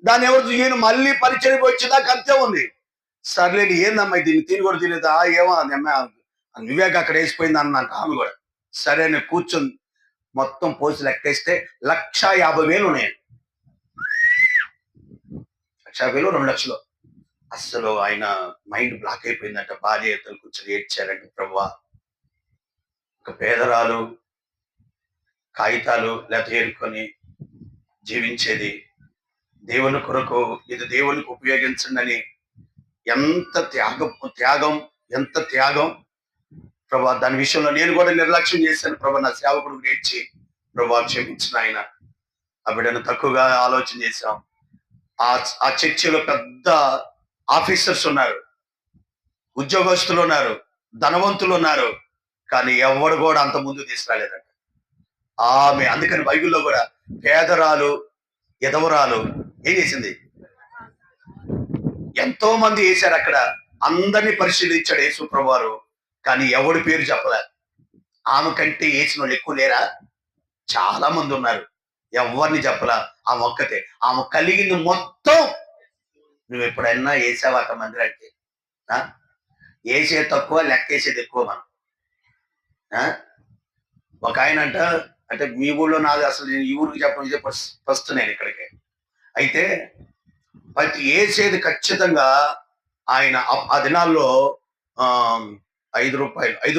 దాన్ని ఎవరు ఈయన మళ్ళీ పరిచయం వచ్చేదాకా అంతే ఉంది. సర్లేని ఏందమ్మా దీన్ని తిని కూడా తినేదా, ఏమో వివేక్ అక్కడ వేసిపోయింది అన్నంట ఆమె కూడా. సరే నేను కూర్చొని మొత్తం పోసి లెక్కేస్తే 1,50,000 ఉన్నాయి. 1,50,000, 2 లక్షలు. అస్సలు ఆయన మైండ్ బ్లాక్ అయిపోయిందంట. భార్య ఇతను కూర్చొని ఏడ్చారంటే, ప్రభువా ఒక పేదరాలు కాగితాలు లేకపోతే ఏరుకొని జీవించేది దేవుని కొరకు, ఇది దేవునికి ఉపయోగించండి అని ఎంత త్యాగం ప్రభా. దాని విషయంలో నేను కూడా నిర్లక్ష్యం చేశాను ప్రభా. నా సేవకుడు నేర్చి ప్రభా క్షమించిన ఆయన. ఆ బిడ్డను తక్కువగా ఆలోచన చేశాం. ఆ చర్చిలో పెద్ద ఆఫీసర్స్ ఉన్నారు, ఉద్యోగస్తులు ఉన్నారు, ధనవంతులు ఉన్నారు, కానీ ఎవడు కూడా అంత ముందు తీసుకురాలేదంట ఆమె. అందుకని బైబిల్లో కూడా పేదరాలు, ఎదవరాలు ఏం చేసింది? ఎంతో మంది వేశారు అక్కడ, అందరినీ పరిశీలించాడు యేసు ప్రభువారు, కానీ ఎవడి పేరు చెప్పలే. ఆమె కంటే వేసిన వాళ్ళు ఎక్కువ లేరా? చాలా మంది ఉన్నారు, ఎవరిని చెప్పలా. ఆమె ఒక్కతే. ఆమె కలిగింది మొత్తం. నువ్వు ఎప్పుడైనా వేసావాట మందిరానికి? వేసేది తక్కువ, లెక్కేసేది ఎక్కువ. మనం ఒక ఆయన అంటే మీ ఊళ్ళో నాది అసలు నేను ఈ ఊరికి చెప్పడం ఇదే ఫస్ట్ నేను ఇక్కడికి. అయితే ప్రతి వేసేది ఖచ్చితంగా ఆయన ఆ దినాల్లో 5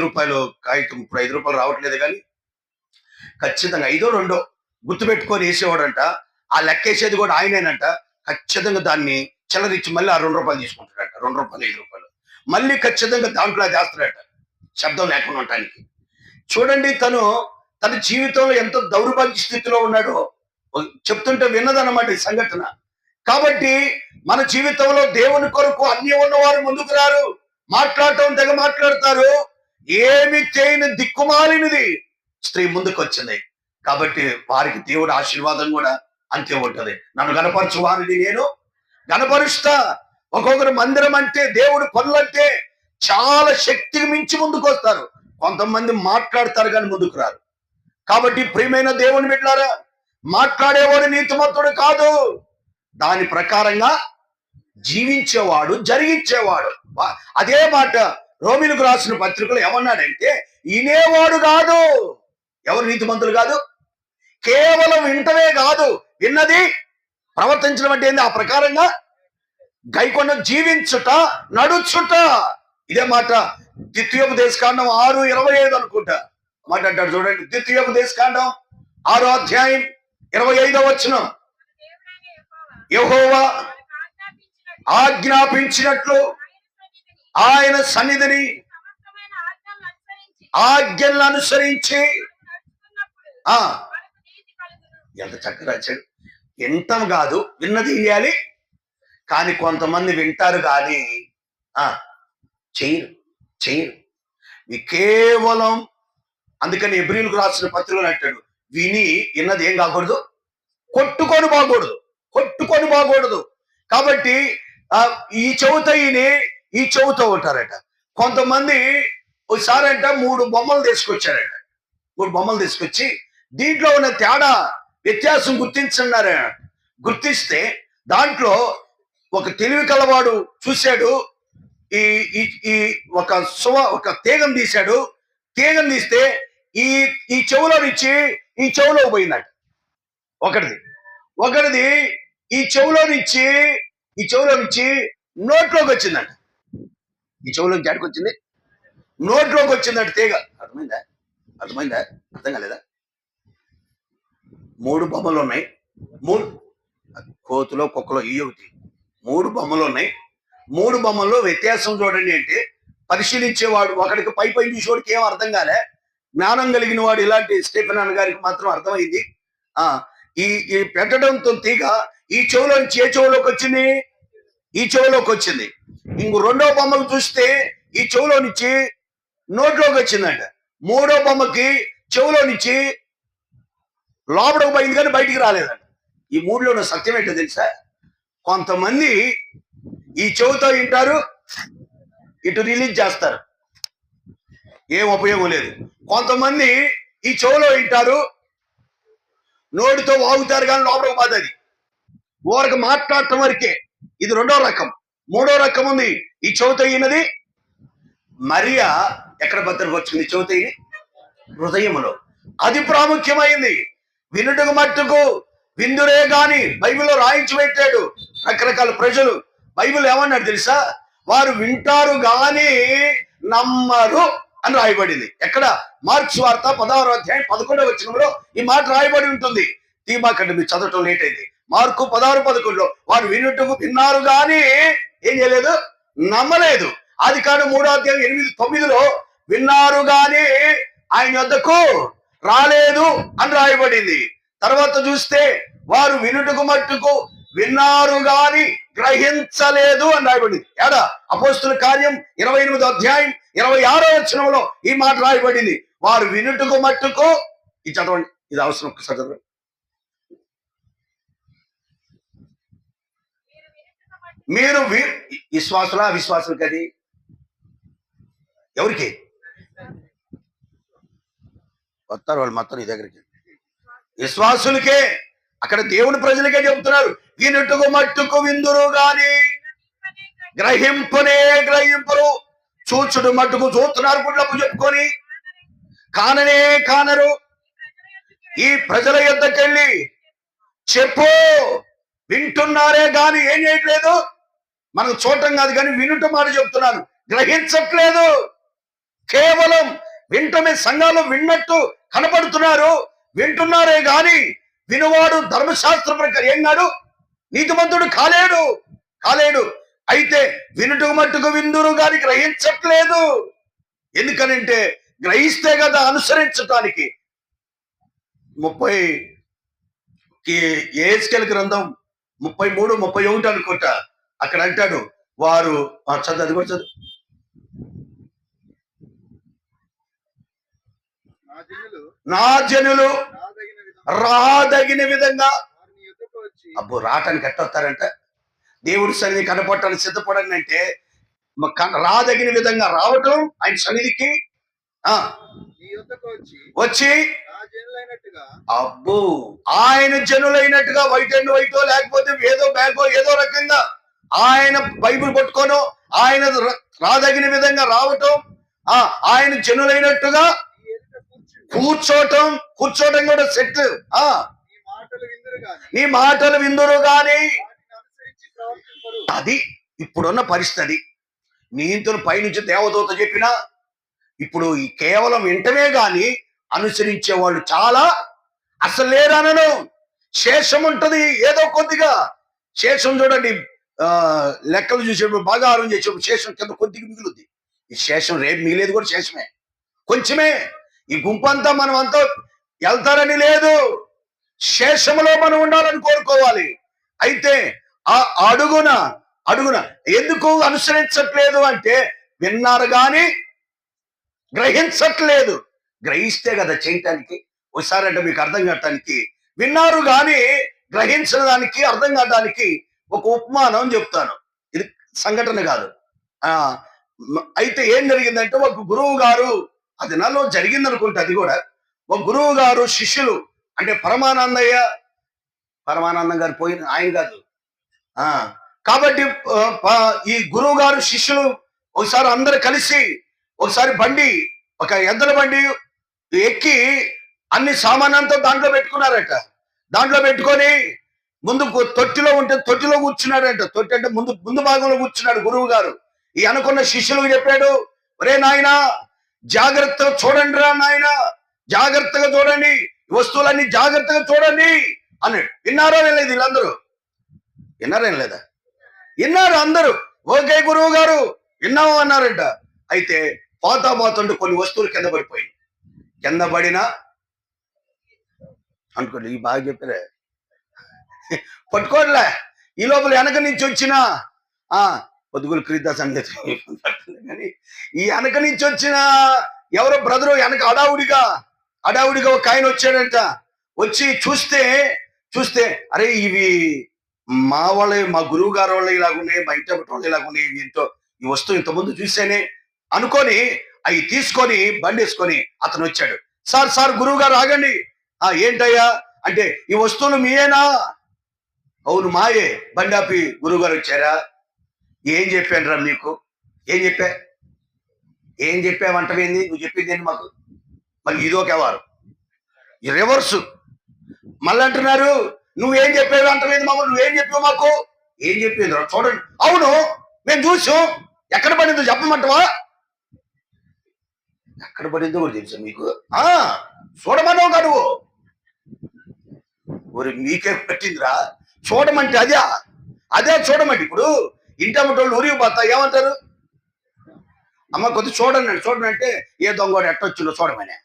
రూపాయలు కాగితం. ఇప్పుడు 5 రూపాయలు రావట్లేదు కానీ ఖచ్చితంగా 5, 2 గుర్తుపెట్టుకొని వేసేవాడంట. ఆ లెక్కేసేది కూడా ఆయనేనంట. ఖచ్చితంగా దాన్ని చిల్లరిచ్చి మళ్ళీ ఆ 2 రూపాయలు తీసుకుంటాడట. 2 రూపాయలు, 5 రూపాయలు మళ్ళీ ఖచ్చితంగా దాంట్లో చేస్తాడట, శబ్దం లేకుండా ఉండటానికి. చూడండి, తన జీవితంలో ఎంత దౌర్భాగ్య స్థితిలో ఉన్నాడో చెప్తుంటే విన్నదన్నమాట ఈ సంఘటన. కాబట్టి మన జీవితంలో దేవుని కొరకు అన్ని ఉన్నవారు ముందుకు రారు. మాట్లాడటం తెగ మాట్లాడతారు. ఏమి చేయని దిక్కుమాలినది స్త్రీ ముందుకు వచ్చింది. కాబట్టి వారికి దేవుడు ఆశీర్వాదం కూడా అంతే ఉంటది. నన్ను గణపరచు వారిని నేను గణపరుస్తా. ఒక్కొక్కరు మందిరం అంటే, దేవుడు పనులంటే చాలా శక్తికి మించి ముందుకు వస్తారు. కొంతమంది మాట్లాడతారు కానీ ముందుకు రారు. కాబట్టి ప్రియమైన దేవుని బిడ్డలారా, మాట్లాడేవాడు నీతిమంతుడు కాదు, దాని ప్రకారంగా జీవించేవాడు, జరిగించేవాడు అదే మాట రోమిలకు రాసిన పత్రికలు ఏమన్నాడంటే, వినేవాడు కాదు. ఎవరు నీతిమంతులు కాదు? కేవలం వింటమే కాదు, విన్నది ప్రవర్తించడం అంటే ఏంది? ఆ ప్రకారంగా గైకొండ జీవించుట, నడుచుట. ఇదే మాట ద్వితీయోపదేశకాండం 6:25 అనుకుంటా మాట అంటాడు. చూడండి, ద్వితీయోపదేశకాండం 6వ అధ్యాయం 25వ వచనం. యెహోవా ఆజ్ఞాపించినట్లు ఆయన సన్నిధిని ఆజ్ఞలను అనుసరించి ఎంత చక్కగా రాశాడు. వింటాం కాదు, విన్నది ఇయ్యాలి. కానీ కొంతమంది వింటారు కానీ చేయరు. కేవలం అందుకని హెబ్రీయులకు రాసిన పత్రికలు అంటాడు, విని విన్నది ఏం కాకూడదు, కొట్టుకొని బాగూడదు. కాబట్టి ఈ చెవుతో విని ఈ చెవుతో ఉంటారట. కొంతమంది ఒకసారి అంట 3 బొమ్మలు తీసుకొచ్చారట. 3 బొమ్మలు తీసుకొచ్చి దీంట్లో ఉన్న తేడా వ్యత్యాసం గుర్తించన్నారా. గుర్తిస్తే దాంట్లో ఒక తెలివి కలవాడు చూశాడు, ఈ ఒక తీగం తీశాడు. తీగం తీస్తే ఈ చెవులో నుంచి ఈ చెవులో పోయిందట. ఒకటిది ఈ చెవులో నుంచి నోట్లోకి వచ్చిందంట. ఈ చెవులోకి జాడికి వచ్చింది, నోట్లోకి వచ్చిందంట తీగ. అర్థమైందా? అర్థం కాలేదా? 3 బొమ్మలు ఉన్నాయి. 3 కోతులో కుక్కలో ఈ ఒకటి 3 బొమ్మలు ఉన్నాయి. 3 బొమ్మల్లో వ్యత్యాసం చూడండి అంటే, పరిశీలించేవాడు ఒకడికి పై చూసేవాడికి ఏం అర్థం కాలే. జ్ఞానం కలిగిన వాడు ఇలాంటి స్టీఫెన్ అన్న గారికి మాత్రం అర్థమైంది. ఈ పెట్టడంతో తీగ ఈ చెవులో నుంచి ఏ చెవులోకి వచ్చింది? ఈ చెవులోకి వచ్చింది. ఇంకో 2వ బొమ్మకు చూస్తే ఈ చెవులో నుంచి నోట్లోకి వచ్చిందంట. 3వ బొమ్మకి చెవులో నుంచి లోపలికి పోయింది కానీ బయటికి రాలేదంట. ఈ 3లో ఉన్న సత్యం ఏంటో తెలుసా? కొంతమంది ఈ చెవుతో వింటారు, ఇటు రిలీజ్ చేస్తారు, ఏం ఉపయోగం లేదు. కొంతమంది ఈ చెవులో వింటారు, నోటితో వాగుతారు కానీ లోపలికి పోతుంది, ఊరికి మాట్లాడటం వరకే. ఇది 2వ రకం. 3వ రకం ఉంది, ఈ చెవుతో విన్నది. మరియా ఎక్కడ భద్రపరుచుకుంది చెవుతో? హృదయంలో. అది ప్రాముఖ్యమైంది. వినుటకు మట్టుకు విందురే గాని బైబిల్లో రాయించి పెట్టాడు. రకరకాల ప్రజలు బైబిల్ ఏమన్నాడు తెలుసా? వారు వింటారు గాని నమ్మరు అని రాయబడింది. ఎక్కడ? మార్క్స్ వార్త 16వ అధ్యాయం 11వ వచనంలో ఈ మాట రాయబడి ఉంటుంది. తీమాకండి, మీరు చదవటం లేట్ అయింది. మార్కు 16:11లో వారు వినుటకు విన్నారు గాని ఏం చేయలేదు, నమ్మలేదు. ఆదికాండం 3వ అధ్యాయం 8-9లో విన్నారు గాని ఆయన వద్దకు రాలేదు అని రాయబడింది. తర్వాత చూస్తే వారు వినుటకు మట్టుకు విన్నారు గాని గ్రహించలేదు అని రాయబడింది. ఏడా? అపోస్తుల కార్యం 28వ అధ్యాయం 26వ వచనంలో ఈ మాట రాయబడింది. వారు వినుటకు మట్టుకు. ఇది చదవండి, ఇది అవసరం, ఒక్కసారి చదవండి. మీరు విశ్వాసులా అవిశ్వాసులు కది? ఎవరికి వస్తారు వాళ్ళు మొత్తం నీ దగ్గరికి? విశ్వాసులకే. అక్కడ దేవుని ప్రజలకే చెబుతున్నారు, వినుటకు మట్టుకు విందురు గాని గ్రహింపరు. చూచుడు మట్టుకు చూస్తున్నారు, గుడ్లకు చెప్పుకొని కానరు. ఈ ప్రజల యొద్దకెళ్ళి చెప్పు. వింటున్నారే గాని ఏం చేయట్లేదు, మనకు చూడటం కాదు కానీ వినుట మాట చెప్తున్నాను, గ్రహించట్లేదు. కేవలం వింటమే. సంఘాలు విన్నట్టు కనపడుతున్నారు, వింటున్నారే గాని వినువాడు ధర్మశాస్త్ర ప్రకారం ఏం కాడు, నీతిమంతుడు కాలేడు. అయితే వినుటకు మట్టుకు విందురు గాని గ్రహించట్లేదు. ఎందుకనంటే గ్రహిస్తే కదా అనుసరించటానికి. 30 గ్రంథం 33-31 అనుకుంటా, అక్కడ అంటాడు వారు చదువు, అది కూడా చదువు. నా జనులు రాదగిన విధంగా. అబ్బో, రావటానికి ఎట్టొస్తారంట? దేవుడి సన్నిధి కనపడటానికి సిద్ధపడండి అంటే రాదగిన విధంగా రావటం, ఆయన సన్నిధికి వచ్చి అబ్బో ఆయన జనులైనట్టుగా, వైట్ అండ్ వైటో లేకపోతే ఏదో బ్యాగో ఏదో రకంగా ఆయన బైబిల్ పట్టుకోనో ఆయన రాదగిన విధంగా రావటం, ఆయన జనులైనట్టుగా కూర్చోటం కూడా సెట్. నీ మాటలు విందురు గాని అది ఇప్పుడున్న పరిస్థితి. నీతులు పైనుంచి దేవదూత చెప్పినా ఇప్పుడు ఈ కేవలం వింటమే గాని అనుసరించే వాళ్ళు చాలా అసలు లేరనను. శేషం ఉంటది, ఏదో కొద్దిగా శేషం. చూడండి, లెక్కలు చూసేప్పుడు బాగా ఆరోగ్యం చేసేప్పుడు శేషం కింద కొద్దిగా మిగులుద్ది. ఈ శేషం రేపు మిగిలేదు కూడా శేషమే, కొంచెమే. ఈ గుంపంతా మనం అంతా వెళ్తారని లేదు, శేషములో మనం ఉండాలని కోరుకోవాలి. అయితే ఆ అడుగున ఎందుకు అనుసరించట్లేదు అంటే విన్నారు గాని గ్రహించట్లేదు. గ్రహిస్తే కదా చేయటానికి. ఒకసారి అంటే మీకు అర్థం కావటానికి, విన్నారు గాని గ్రహించడానికి, అర్థం కావడానికి ఒక ఉపమానం చెప్తాను. ఇది సంఘటన కాదు. అయితే ఏం జరిగిందంటే, ఒక గురువు గారు, అది నాలో జరిగింది అనుకుంటే, అది కూడా ఒక గురువు గారు శిష్యులు, అంటే పరమానందం గారు పోయిన ఆయన కాదు. కాబట్టి ఈ గురువు గారు శిష్యులు ఒకసారి అందరు కలిసి ఒకసారి ఒక ఎద్దుల బండి ఎక్కి అన్ని సామానంతా దాంట్లో పెట్టుకున్నారట. దాంట్లో పెట్టుకొని ముందు తొట్టిలో ఉంటే తొట్టిలో కూర్చున్నాడంట. తొట్టి అంటే ముందు భాగంలో కూర్చున్నాడు గురువు గారు. ఈ అనుకున్న శిష్యులకు చెప్పాడు, ఒరే నాయనా జాగ్రత్తగా చూడండి రా నాయన, జాగ్రత్తగా చూడండి, వస్తువులన్నీ జాగ్రత్తగా చూడండి అన్నాడు. విన్నారో వెళ్ళలేదు? వీళ్ళందరూ విన్నారేం లేదా? విన్నారు అందరూ. ఓకే గురువు గారు విన్నాము అన్నారంట. అయితే పోతుంటే కొన్ని వస్తువులు కింద పడిపోయింది. కింద పడినా అనుకోండి, ఈ బాగా చెప్పారే, పట్టుకోట్లే. ఈ లోపల వెనక నుంచి వచ్చిన పొద్దుగులు క్రీదా సంగతి కానీ, ఈ వెనక నుంచి వచ్చిన ఎవరో బ్రదరు వెనక అడావుడిగా ఒక ఆయన వచ్చాడంట. వచ్చి చూస్తే అరే ఇవి మా గురువు గారు వాళ్ళు ఇలాగున్నాయి, మా ఇంటి వాళ్ళు ఇలాగున్నాయి, ఏంటో ఈ వస్తువు ఇంతకుముందు చూసానే అనుకొని అవి తీసుకొని బండి వేసుకొని అతను వచ్చాడు. సార్ గురువు గారు ఆగండి. ఏంటయ్యా అంటే, ఈ వస్తువులు మీయేనా? అవును మాయే. బండి ఆపి గురువు గారు వచ్చారా? ఏం చెప్పాను రా మీకు? ఏం చెప్పావంటవేంది? నువ్వు చెప్పింది ఏంటి మాకు? మళ్ళీ ఇదొక వారు ఈ రివర్సు మళ్ళీ అంటున్నారు, నువ్వేం చెప్పేవి అంటలేదు మాకు, నువ్వేం చెప్పావు మాకు? ఏం చెప్పింది రా చూడండి. అవును మేము చూసాం. ఎక్కడ పడిందో చెప్పమంటవా? ఎక్కడ పడిందో కూడా తెలుసా మీకు? చూడమన్నావు కదా నువ్వు. ఊరి మీకే పెట్టిందిరా చూడమంటే. అదే చూడమంటే. ఇప్పుడు ఇంటమ్మటోళ్ళు ఊరికి పోతా ఏమంటారు? అమ్మ కొద్ది చూడండి అంటే, ఏ దొంగోడు ఎట్టొచ్చిందో చూడమనే.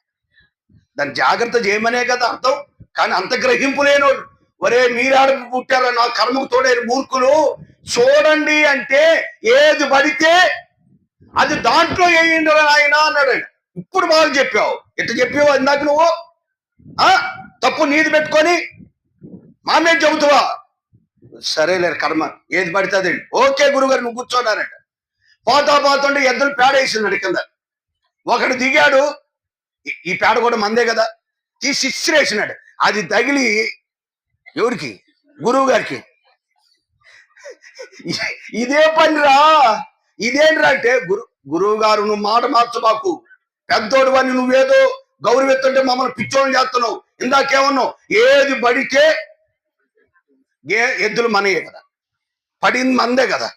దాన్ని జాగ్రత్త చేయమనే కదా అర్థం. కానీ అంత గ్రహింపు లేనోడు, ఒరే మీరాడ పుట్టారా నా కర్మకు తోడైన మూర్ఖులు, చూడండి అంటే ఏది పడితే అది దాంట్లో వేయండి ఆయన అన్నాడు. ఇప్పుడు బాగా చెప్పావు. ఎట్లా చెప్పావు ఇందాక నువ్వు? తప్పు నీది పెట్టుకొని మా మీద చెబుతావా? సరేలేరు కర్మ, ఏది పడుతుంది. ఓకే గురుగారు నువ్వు కూర్చోన్నారట. పోతుంటే ఎద్దులు పేడ వేసిందండి కింద. ఒకడు దిగాడు, ఈ పేడ కూడా మందే కదా, తీసి ఇసిరేసినాడు. అది తగిలి ఎవరికి? గురువు గారికి. ఇదే పనిరా, ఇదేంట్రా అంటే, గురువు గారు నువ్వు మాట మార్చబాకు, పెద్దోడు అని నువ్వేదో గౌరవిస్తుంటే మమ్మల్ని పిచ్చోళ్ళని చేస్తున్నావు. ఇందాకేమన్నావు? ఏది పడితే ఎద్దులు మనయే కదా, పడింది మందే కదా,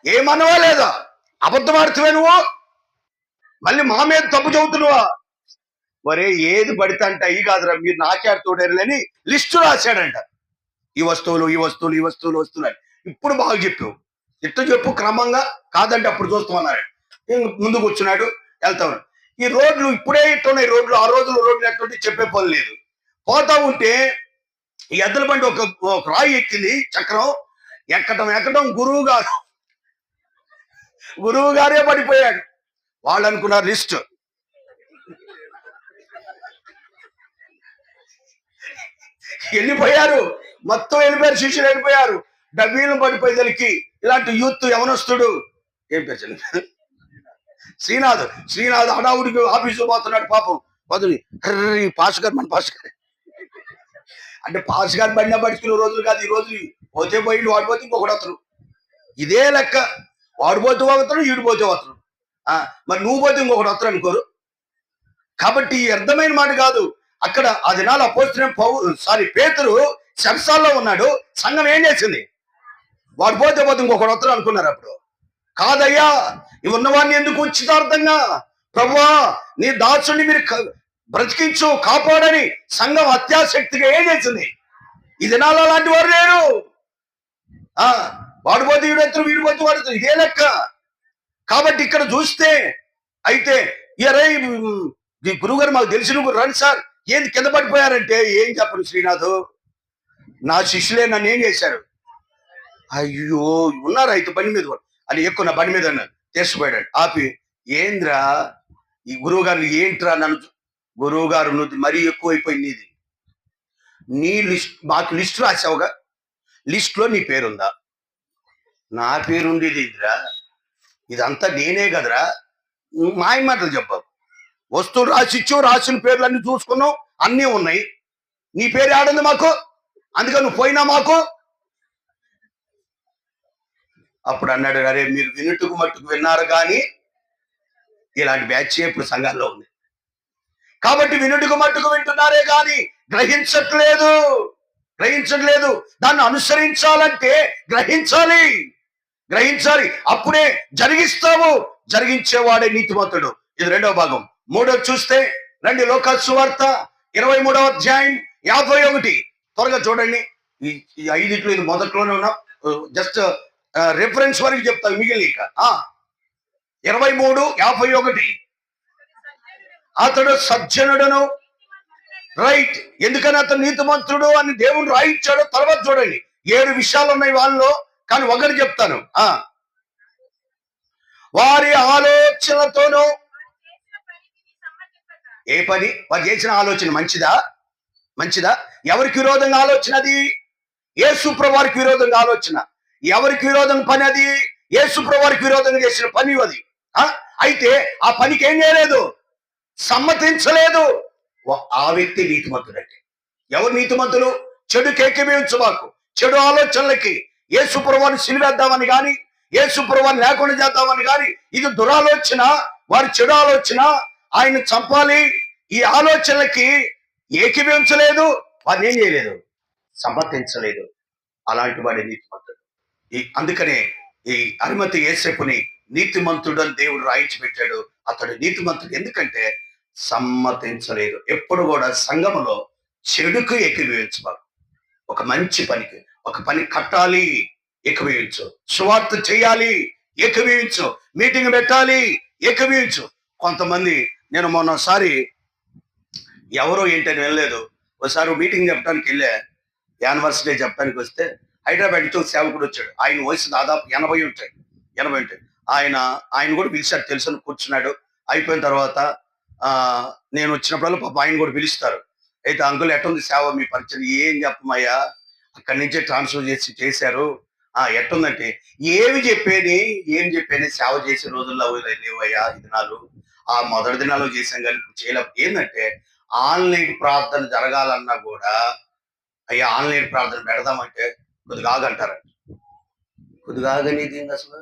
ఏమనవా లేదా? అబద్ధం ఆడుతువే నువ్వు, మళ్ళీ మా మీద తప్పు చెబుతున్నావా? మరే ఏది పడితే అంటే అయ్యి కాదురా, మీరు నాకేడు తోడేరులని లిస్టు రాశాడంట. ఈ వస్తువులు అని. ఇప్పుడు బాగా చెప్పావు, ఇట్టు చెప్పు క్రమంగా, కాదంటే అప్పుడు చూస్తామన్నాడు. ముందు కూర్చున్నాడు, వెళ్తాను. ఈ రోడ్లు ఇప్పుడే ఇట్టున్నాయి రోడ్లు, ఆ రోజులు రోడ్లు ఎట్టుంటే చెప్పే పని లేదు. పోతా ఉంటే ఈ ఎద్దుల బండి ఒక రాయి ఎక్కింది, చక్రం ఎక్కటం గురువు గారే పడిపోయాడు. వాళ్ళు అనుకున్నారు లిస్ట్. వెళ్ళిపోయారు, మొత్తం వెళ్ళిపోయారు, శిష్యులు వెళ్ళిపోయారు. డబ్బీలను పడిపోయేదలికి ఇలాంటి యూత్ యవనస్తుడు, ఏం పేరు శ్రీనాథ్ అడావుడికి ఆఫీసు పోతున్నాడు. పాపం వదులు పాస్ గారు, మన పాస్ గారు అంటే పాస్ గారు బండి పడుతున్న రోజులు కాదు ఈ రోజులు. పోతే పోయిండు, వాడిపోతే ఇంకొకటి అతను. ఇదే లెక్క. వాడు పోతే ఒకతను, ఈడు పోతే ఒకతను. మరి నువ్వు పోతే ఇంకొకటి వస్తారు అనుకోరు. కాబట్టి ఈ అర్థమైన మాట కాదు. అక్కడ ఆ దినాలు అపోస్తలుడైన పేతురు చెరసాల్లో ఉన్నాడు. సంఘం ఏం చేసింది? వాడు పోతే ఇంకొకటి వస్తారు అనుకున్నారు. అప్పుడు కాదయ్యా, ఈ ఉన్నవాడిని ఎందుకు ఉచితార్థంగా, ప్రభువా నీ దాసుని మీరు బ్రతికించు, కాపాడని సంఘం అత్యాశక్తిగా ఏం చేసింది? ఈ దినాలు అలాంటి వారు లేరు. వాడు పోతే వీడెత్తరు, వీడు పోతే వాడు, ఇదే లెక్క. కాబట్టి ఇక్కడ చూస్తే అయితే ఈ గురువుగారు మాకు తెలిసిన రండి సార్, ఏంది కింద పడిపోయారంటే ఏం చెప్పను శ్రీనాథ్, నా శిష్యులే నన్ను ఏం చేశారు, అయ్యో ఉన్నారు అయితే బండి మీద అని ఎక్కువ నా బండి మీద తీసుకుపోయాడు. ఆపి ఏంద్రా ఈ గురువు గారు ఏంట్రా నన్ను, గురువు గారు నువ్వు మరీ ఎక్కువైపోయింది, ఇది నీ లిస్ట్ మాకు లిస్ట్ రాసావుగా, లిస్ట్ లో నీ పేరుందా? నా పేరుండేది ఇదిరా, ఇదంతా నేనే కదరా, మాయ మాటలు చెప్పావు. వస్తువులు రాసిచ్చు, రాసిన పేర్లన్నీ చూసుకున్నావు, అన్నీ ఉన్నాయి, నీ పేరు ఆడుంది మాకు, అందుకని నువ్వు పోయినా మాకు. అప్పుడు అన్నాడు, అరే మీరు వినుటకు మట్టుకు విన్నారు కానీ ఇలాంటి బ్యాచ్ ఇప్పుడు సంఘాల్లో ఉంది. కాబట్టి వినుటకు మట్టుకు వింటున్నారే కానీ గ్రహించట్లేదు. దాన్ని అనుసరించాలంటే గ్రహించాలి, అప్పుడే జరిగిస్తావు. జరిగించేవాడే నీతిమంతుడు. ఇది 2వ భాగం. 3వ చూస్తే రండి, లోకాసు సువార్త 23వ అధ్యాయం 51. త్వరగా చూడండి. ఈ 5 ఇది మొదట్లోనే ఉన్నాం, జస్ట్ రిఫరెన్స్ వరకు చెప్తాను, మిగిలిక 23:51. అతడు సజ్జనుడను, రైట్, ఎందుకని అతను నీతిమంతుడు అని దేవుడు రాయించాడు. తర్వాత చూడండి 7 విషయాలు ఉన్నాయి వాళ్ళలో, కానీ ఒకటి చెప్తాను. వారి ఆలోచనతోనూ, ఏ పని వారు చేసిన ఆలోచన మంచిదా? ఎవరికి విరోధంగా ఆలోచన అది? యేసుప్రభు వారికి విరోధంగా ఆలోచన. ఎవరికి విరోధం పని అది? యేసుప్రభు వారికి విరోధంగా చేసిన పని అది. అయితే ఆ పనికి ఏం చేయలేదు, సమ్మతించలేదు. ఆ వ్యక్తి నీతిమంతుడు. అంటే ఎవరు నీతిమంతులు? చెడుకి ఏకీభవించమాకు, చెడు ఆలోచనలకి. యేసుప్రభు వారిని సిలివేద్దామని కానీ, యేసుప్రభు వారిని లేకుండా చేద్దామని కానీ, ఇది దురాలోచన, వారి చెడు ఆలోచన. ఆయన చంపాలి, ఈ ఆలోచనలకి ఏకీభవించలేదు, వారిని ఏం చేయలేదు, సమ్మతించలేదు. అలాంటి వాడి నీతిమంతుడు. అందుకనే ఈ అరిమతయి యోసేపుని నీతిమంతుడు అని దేవుడు రాయించి పెట్టాడు. అతడు నీతిమంతుడు ఎందుకంటే సమ్మతించలేదు. ఎప్పుడు కూడా సంఘములో చెడుకు ఏకీభవించబాకు. ఒక మంచి పనికి, ఒక పని కట్టాలి, ఏకీభవించు. సువార్త చేయాలి, ఏకీభవించు. మీటింగ్ పెట్టాలి, ఏకీభవించు. కొంతమంది, నేను మొన్నసారి ఎవరో ఏంటని వెళ్ళలేదు, ఒకసారి మీటింగ్ చెప్పడానికి వెళ్ళా, యానివర్సరీ చెప్పడానికి వస్తే హైదరాబాద్ నుంచి ఒక సేవకుడు వచ్చాడు. ఆయన వయసు దాదాపు 80 ఉంటాయి. ఆయన కూడా పిలిచాడు, తెలుసని కూర్చున్నాడు. అయిపోయిన తర్వాత నేను వచ్చినప్పుడల్లా పాప ఆయన కూడా పిలుస్తారు. అయితే అంకుల్ ఎట్టుంది సేవ, మీ పరిచయం ఏం చెప్పమయ్యా, అక్కడి నుంచే ట్రాన్స్ఫర్ చేశారు, ఎట్టుందంటే ఏం చెప్పేది సేవ చేసే రోజుల్లో లేవయ్యా ఈ దినాలు. ఆ మొదటి దినాలు చేశాం కానీ ఇప్పుడు చేయలేం. ఏంటంటే ఆన్లైన్ ప్రార్థన జరగాలన్నా కూడా, అయ్యా ఆన్లైన్ ప్రార్థన పెడదామంటే కొద్దిగా ఆగంటారంట. కొద్దిగా ఆగనేది అసలు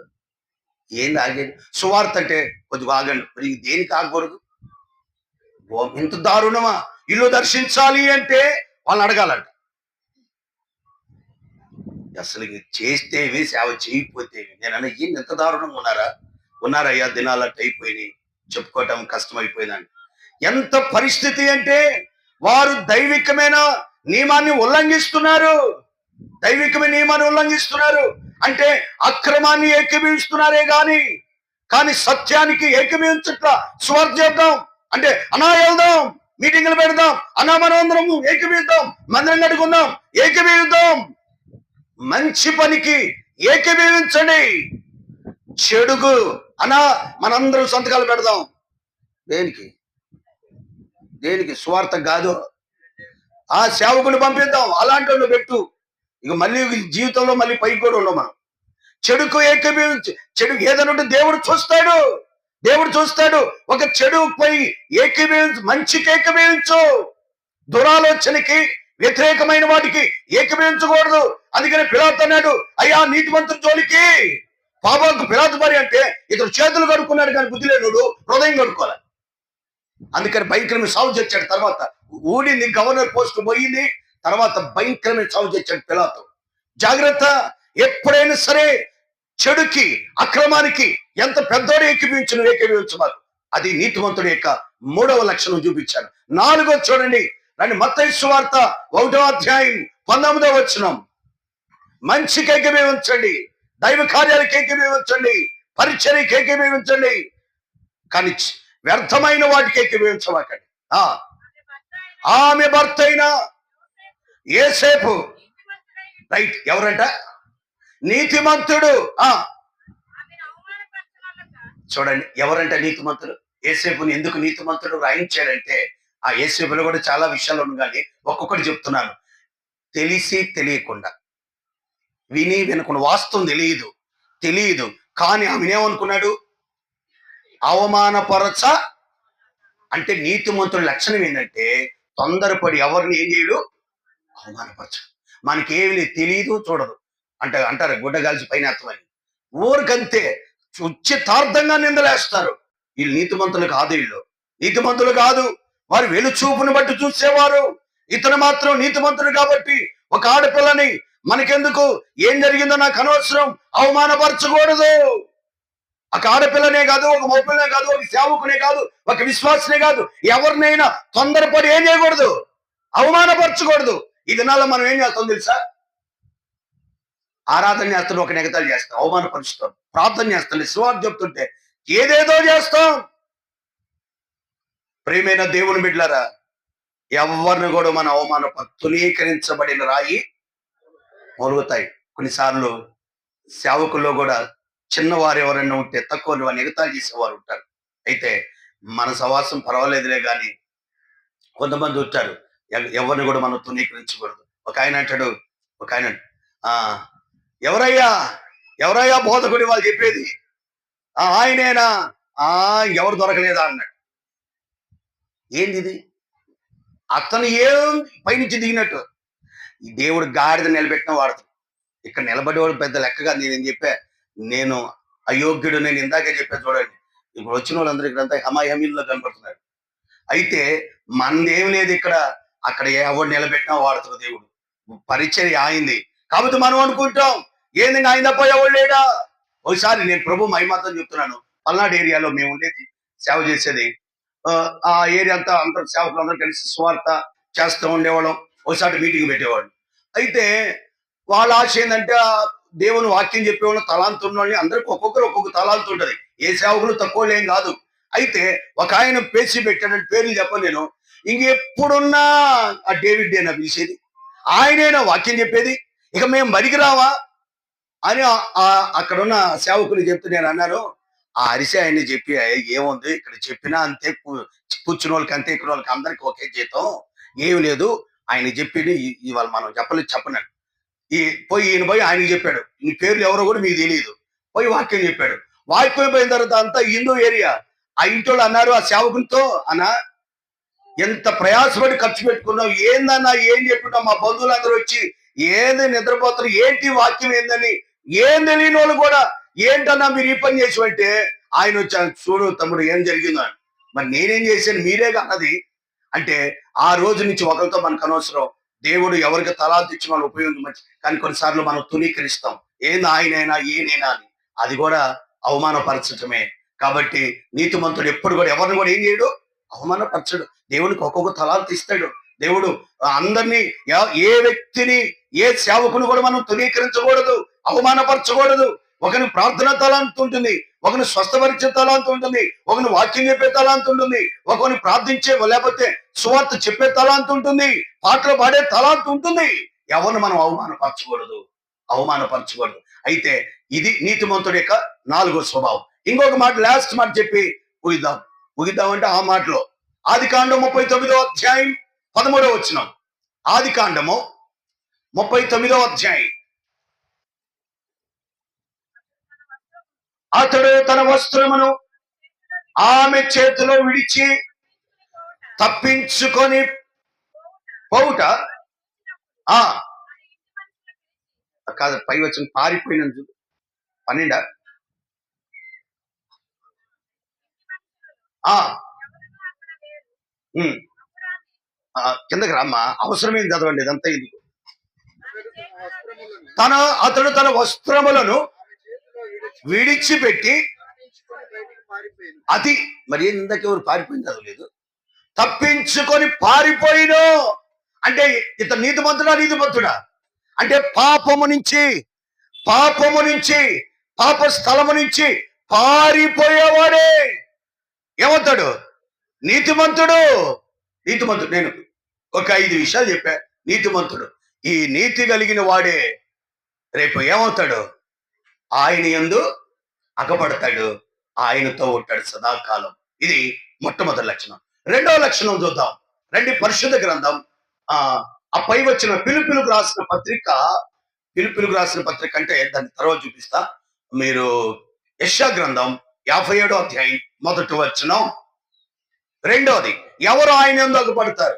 ఏంది ఆగేది? సువార్త అంటే కొద్దిగా ఆగండి. మరి దేనికి ఆగకూడదు? ఇంత దారుణమా? ఇల్లు దర్శించాలి అంటే వాళ్ళని అడగాలంట. అసలు చేస్తేవి సేవ చేయకపోతేవి. నేనన్నా ఏంది ఎంత దారుణంగా ఉన్నారయ్యా, దినాలు అట్టు అయిపోయినాయి, చెప్పుకోవటం కష్టమైపోయిందండి. ఎంత పరిస్థితి అంటే వారు దైవికమైన నియమాన్ని ఉల్లంఘిస్తున్నారు. అంటే అక్రమాన్ని ఏకీభవిస్తున్నారే కానీ సత్యానికి ఏకీభవించట్ల. స్వార్థ చేద్దాం అంటే, అన్నా వెళ్దాం, మీటింగ్లు పెడదాం, అన్నా మనం అందరం ఏకీభవిద్దాం, మందిరం కట్టుకుందాం, ఏకీభవిద్దాం. మంచి పనికి ఏకీభవించండి. చెడుకు అన్నా మనందరం సంతకాలు పెడదాం. దేనికి? స్వార్థం కాదు. ఆ సేవకుని పంపిద్దాం, అలాంటి వాళ్ళు పెట్టు. ఇక మళ్ళీ జీవితంలో మళ్ళీ పైకి కూడా ఉన్నాం మనం. చెడుకు ఏకీభవించు. చెడు ఏదైనా దేవుడు చూస్తాడు. ఒక చెడుపై ఏకీభవించు, మంచికి ఏకీభవించు. దురాలోచనకి, వ్యతిరేకమైన వాటికి ఏకీభవించకూడదు. అందుకని పిలాతు అన్నాడు, అయ్యా నీతిమంతుల జోలికి పాపాలకు పిలాతు మరి అంటే ఇతను చేతులు కడుక్కున్నాడు కానీ బుద్ధి లేనుడు హృదయం కడుక్కోవాలి. అందుకని భయంకరమైన సాగు తెచ్చాడు. తర్వాత ఊడింది, గవర్నర్ పోస్ట్ పోయింది, తర్వాత భయంకరమైన సాగు తెచ్చాడు పిలాతు. జాగ్రత్త, ఎప్పుడైనా సరే చెడుకి అక్రమానికి ఎంత పెద్దోడు ఏకీభవించు మాకు. అది నీతిమంతుడి యొక్క 3వ లక్షణం చూపించాను. 4వ చూడండి, దాన్ని మత్తయి సువార్త 1వ అధ్యాయం 19వ వచనం. మంచికి ఏకీభవించండి, దైవ కార్యాలకు ఏకీభవించండి, పరిచర్యకి ఏకీభవించండి, కానీ వ్యర్థమైన వాటికి ఏకీభవించవాకండి. ఆమె భర్త అయిన యోసేపు, రైట్, ఎవరంట? నీతిమంతుడు. చూడండి, ఎవరంట నీతిమంతుడు? యేసేపుని ఎందుకు నీతిమంతుడు రాయించాడంటే, ఆ యేసేపులో కూడా చాలా విషయాలు ఉన్నాయి, కానీ ఒక్కొక్కటి చెప్తున్నాను. తెలిసి తెలియకుండా, విని వినకుండా, వాస్తవం తెలియదు కానీ ఆమెనేమనుకున్నాడు? అవమానపరచ. అంటే నీతిమంతుడి లక్షణం ఏంటంటే తొందరపడి ఎవరిని ఏం చేయడు? అవమానపరచు. మనకేమి లేదు, తెలియదు, చూడదు. అంటారు గుడ్డ గాల్చి పైన ఎత్తమని. ఊరికంతే ఉచితార్థంగా నిందలేస్తారు. వీళ్ళు నీతిమంతులు కాదు, నీతిమంతులు కాదు. వారు వెలుచూపుని బట్టి చూసేవారు. ఇతను మాత్రం నీతిమంతుడు కాబట్టి ఒక ఆడపిల్లని మనకెందుకు, ఏం జరిగిందో నాకు అనవసరం, అవమానపరచకూడదు. ఒక ఆడపిల్లనే కాదు, ఒక మగపిల్లనే కాదు, ఒక సేవకునే కాదు, ఒక విశ్వాసనే కాదు, ఎవరినైనా తొందరపడి ఏం చేయకూడదు? అవమానపరచకూడదు. ఈ దినాల్లో మనం ఏం చేస్తాం తెలుసా? ఆరాధన చేస్తాం, ఒక నెగతాలు చేస్తాం, అవమానపరుస్తాం. ప్రార్థన చేస్తాం, సువార్త చెప్తుంటే ఏదేదో చేస్తాం. ప్రియమైన దేవుని బిడ్డలారా, ఎవరిని కూడా మన తునీకరించబడిన రాయి మొలుగుతాయి. కొన్నిసార్లు సేవకుల్లో కూడా చిన్నవారు ఎవరైనా ఉంటే తక్కువ వారిని ఎగతాళి చేసేవారు ఉంటారు. అయితే మన సవాసం పర్వాలేదులే కానీ కొంతమంది ఉంటారు, ఎవరిని కూడా మనం తునీకరించకూడదు. ఒక ఆయన ఎవరయ్యా బోధకుడి వాళ్ళు చెప్పేది? ఆయనేనా? ఎవరు దొరకలేదా అన్నాడు. ఏంది ఇది? అతను ఏం పైనుంచి దిగినట్టు ఈ దేవుడు గాడిద నిలబెట్టిన వాడతాడు. ఇక్కడ నిలబడేవాడు పెద్ద లెక్కగా నేనేం చెప్పా, నేను అయోగ్యుడు, నేను ఇందాకే చెప్పా. చూడండి, ఇప్పుడు వచ్చిన వాళ్ళందరూ ఇక్కడంతా హమాహమీల్లో కనపడుతున్నారు. అయితే మనదేం లేదు ఇక్కడ. అక్కడ ఎవడు నిలబెట్టినా వాడతాడు దేవుడు. పరిచర్య ఆయింది కాబట్టి మనం అనుకుంటాం, ఏంది ఆయన తప్ప ఎవడు లేడా? ఒకసారి నేను ప్రభు మహిమాతం చెప్తున్నాను, పల్నాడు ఏరియాలో మేము ఉండేది, సేవ చేసేది. ఆ ఏరియా అంతా అందరూ సేవకులు అందరూ కలిసి స్వార్థ చేస్తూ ఉండేవాళ్ళం. ఒకసారి మీటింగ్ పెట్టేవాళ్ళు. అయితే వాళ్ళ ఆశ ఏంటంటే దేవుని వాక్యం చెప్పేవాళ్ళు, తలాంతు ఉన్నవాళ్ళని, అందరికి ఒక్కొక్కరు ఒక్కొక్క తలాంతు ఉంటుంది. ఏ సేవకులు తక్కువ ఏం కాదు. అయితే ఒక ఆయన పేసి పెట్టాడంటే, పేర్లు చెప్పను నేను, ఇంకెప్పుడున్నా ఆ డేవిడ్ అయినా పిలిచేది, ఆయనైనా వాక్యం చెప్పేది, ఇక మేము బడికి రావా అని అక్కడున్న సేవకులు చెప్తే నేను అన్నాను, ఆ అరిసే ఆయన్ని చెప్పి, ఏముంది ఇక్కడ చెప్పినా అంతే, కూర్చున్న వాళ్ళకి అంతే, ఇక్కడ వాళ్ళకి అందరికి ఒకే జీతం, ఏమి లేదు, ఆయన చెప్పింది ఇవాళ మనం చెప్పలేదు. ఈయన పోయి ఆయనకి చెప్పాడు, ఈ పేర్లు ఎవరో కూడా మీకు తెలియదు. పోయి వాక్యం చెప్పాడు. వాక్యం పోయిన తర్వాత అంతా హిందూ ఏరియా. ఆ ఇంట్లో అన్నారు ఆ సేవకులతో, అన్నా ఎంత ప్రయాసపడి ఖర్చు పెట్టుకున్నావు, ఏందన్నా ఏం చెప్పినావు, మా బంధువులందరూ వచ్చి ఏంది నిద్రపోతారు, ఏంటి వాక్యం ఏందని ఏం తెలియని వాళ్ళు కూడా, ఏంటన్నా మీరు ఈ పని చేసివంటే ఆయన వచ్చాను, చూడు తమ్ముడు ఏం జరిగిందో అని. మరి నేనేం చేశాను, మీరేగా అన్నది అంటే, ఆ రోజు నుంచి ఒకరితో మనకు అనవసరం. దేవుడు ఎవరికి తలాంతు ఇచ్చి మనం ఉపయోగించమని. కానీ కొన్నిసార్లు మనం తునీకరిస్తాం, ఏంది ఆయనైనా ఈయనైనా అని. అది కూడా అవమానపరచటమే. కాబట్టి నీతిమంతుడు ఎప్పుడు కూడా ఎవరిని కూడా ఏం చేయడు, అవమానపరచడు. దేవునికి ఒక్కొక్క తలాంతు ఇస్తాడు దేవుడు. అందరినీ, ఏ వ్యక్తిని, ఏ సేవకుని కూడా మనం తునీకరించకూడదు, అవమానపరచకూడదు. ఒకని ప్రార్థన తలాంతు ఉంటుంది, ఒకని స్వస్థపరిచే తలాంతు ఉంటుంది, ఒకని వాక్యం చెప్పే తలాంతు ఉంటుంది, ఒకని ప్రార్థించే లేకపోతే సువార్త చెప్పే తలాంతు ఉంటుంది, పాటలు పాడే తలాంతు ఉంటుంది. ఎవరిని మనం అవమానపరచకూడదు. అయితే ఇది నీతిమంతుడి యొక్క 4వ స్వభావం. ఇంకొక మాట, లాస్ట్ మాట చెప్పి ముగిద్దామంటే ఆ మాటలో ఆదికాండం 39వ అధ్యాయం 13వ వచనం. ఆదికాండము 39వ అధ్యాయం. అతడు తన వస్త్రమును ఆమె చేతిలో విడిచి తప్పించుకొని పోవుట. కాదు, పై వచ్చిన పారిపోయినందు 12 ఆ ఉమ్, కిందకి రమ్మా, అవసరమేం చదవండి ఇదంతా ఇది. అతడు తన వస్త్రములను విడిచిపెట్టి అది మరి ఇందాకెవరు పారిపోయింది చదవలేదు. తప్పించుకొని పారిపోయిను అంటే ఇతను నీతిమంతుడా అంటే పాపము నుంచి పాప స్థలము నుంచి పారిపోయేవాడే ఏమవుతాడు? నీతిమంతుడు. నేను ఒక 5 విషయాలు చెప్పా. నీతిమంతుడు, ఈ నీతి కలిగిన వాడే రేపు ఏమవుతాడు? ఆయన యందు అగపడతాడు, ఆయనతో ఉంటాడు సదాకాలం. ఇది మొట్టమొదటి లక్షణం. రెండవ లక్షణం చూద్దాం రండి. పరిశుద్ధ గ్రంథం ఆ పై వచ్చిన పిలుపులకు రాసిన పత్రిక అంటే దాని తర్వాత చూపిస్తా. మీరు యెషయా గ్రంథం 57వ అధ్యాయం 1వ వచనం. రెండోది, ఎవరు ఆయన యందు అగపడతారు?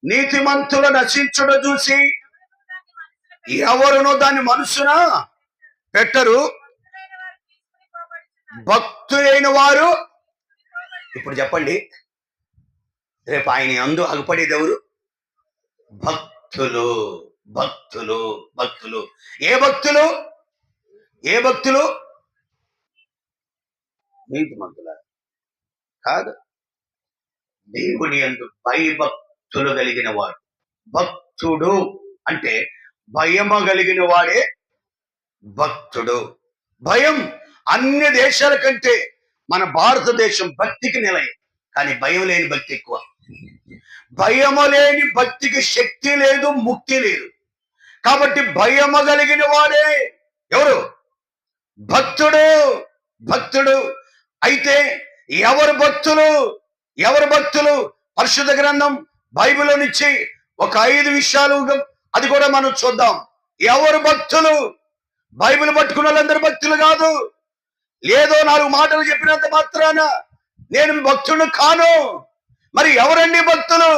నీతిమంతుల నశించుట చూసి ఎవరునో దాన్ని మనసున పెట్టరు, భక్తులైన వారు. ఇప్పుడు చెప్పండి, రేపు ఆయన యందు అగపడేది ఎవరు? భక్తులు. ఏ భక్తులు? నీతిమంతుల కాదు, దేవుని యందు భయభక్తులు కలిగిన వాడు. భక్తుడు అంటే భయము కలిగిన వాడే భక్తుడు. భయం అన్ని దేశాల కంటే మన భారతదేశం భక్తికి నిలయం, కానీ భయం లేని భక్తి ఎక్కువ. భయము లేని భక్తికి శక్తి లేదు, ముక్తి లేదు. కాబట్టి భయము కలిగిన వాడే ఎవరు? భక్తుడు. అయితే ఎవరు భక్తులు? పరిశుద్ధ గ్రంథం బైబిల్లో నుంచి ఒక 5 విషయాలు, అది కూడా మనం చూద్దాం. ఎవరు భక్తులు? బైబిల్ పట్టుకున్న వాళ్ళందరూ భక్తులు కాదు. లేదో 4 మాటలు చెప్పినంత మాత్రాన నేను భక్తుడు కాను. మరి ఎవరండి భక్తులు?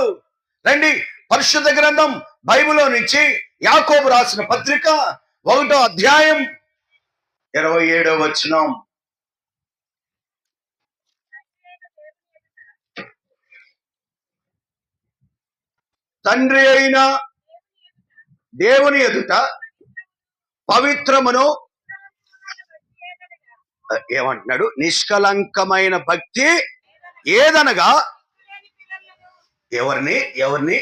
రండి, పరిశుద్ధ గ్రంథం బైబిల్లో నుంచి యాకోబు రాసిన పత్రిక 1వ అధ్యాయం 27వ వచనం. తండ్రి అయిన దేవుని ఎదుట పవిత్రమును ఏమంటున్నాడు? నిష్కలంకమైన భక్తి ఏదనగా ఎవరిని?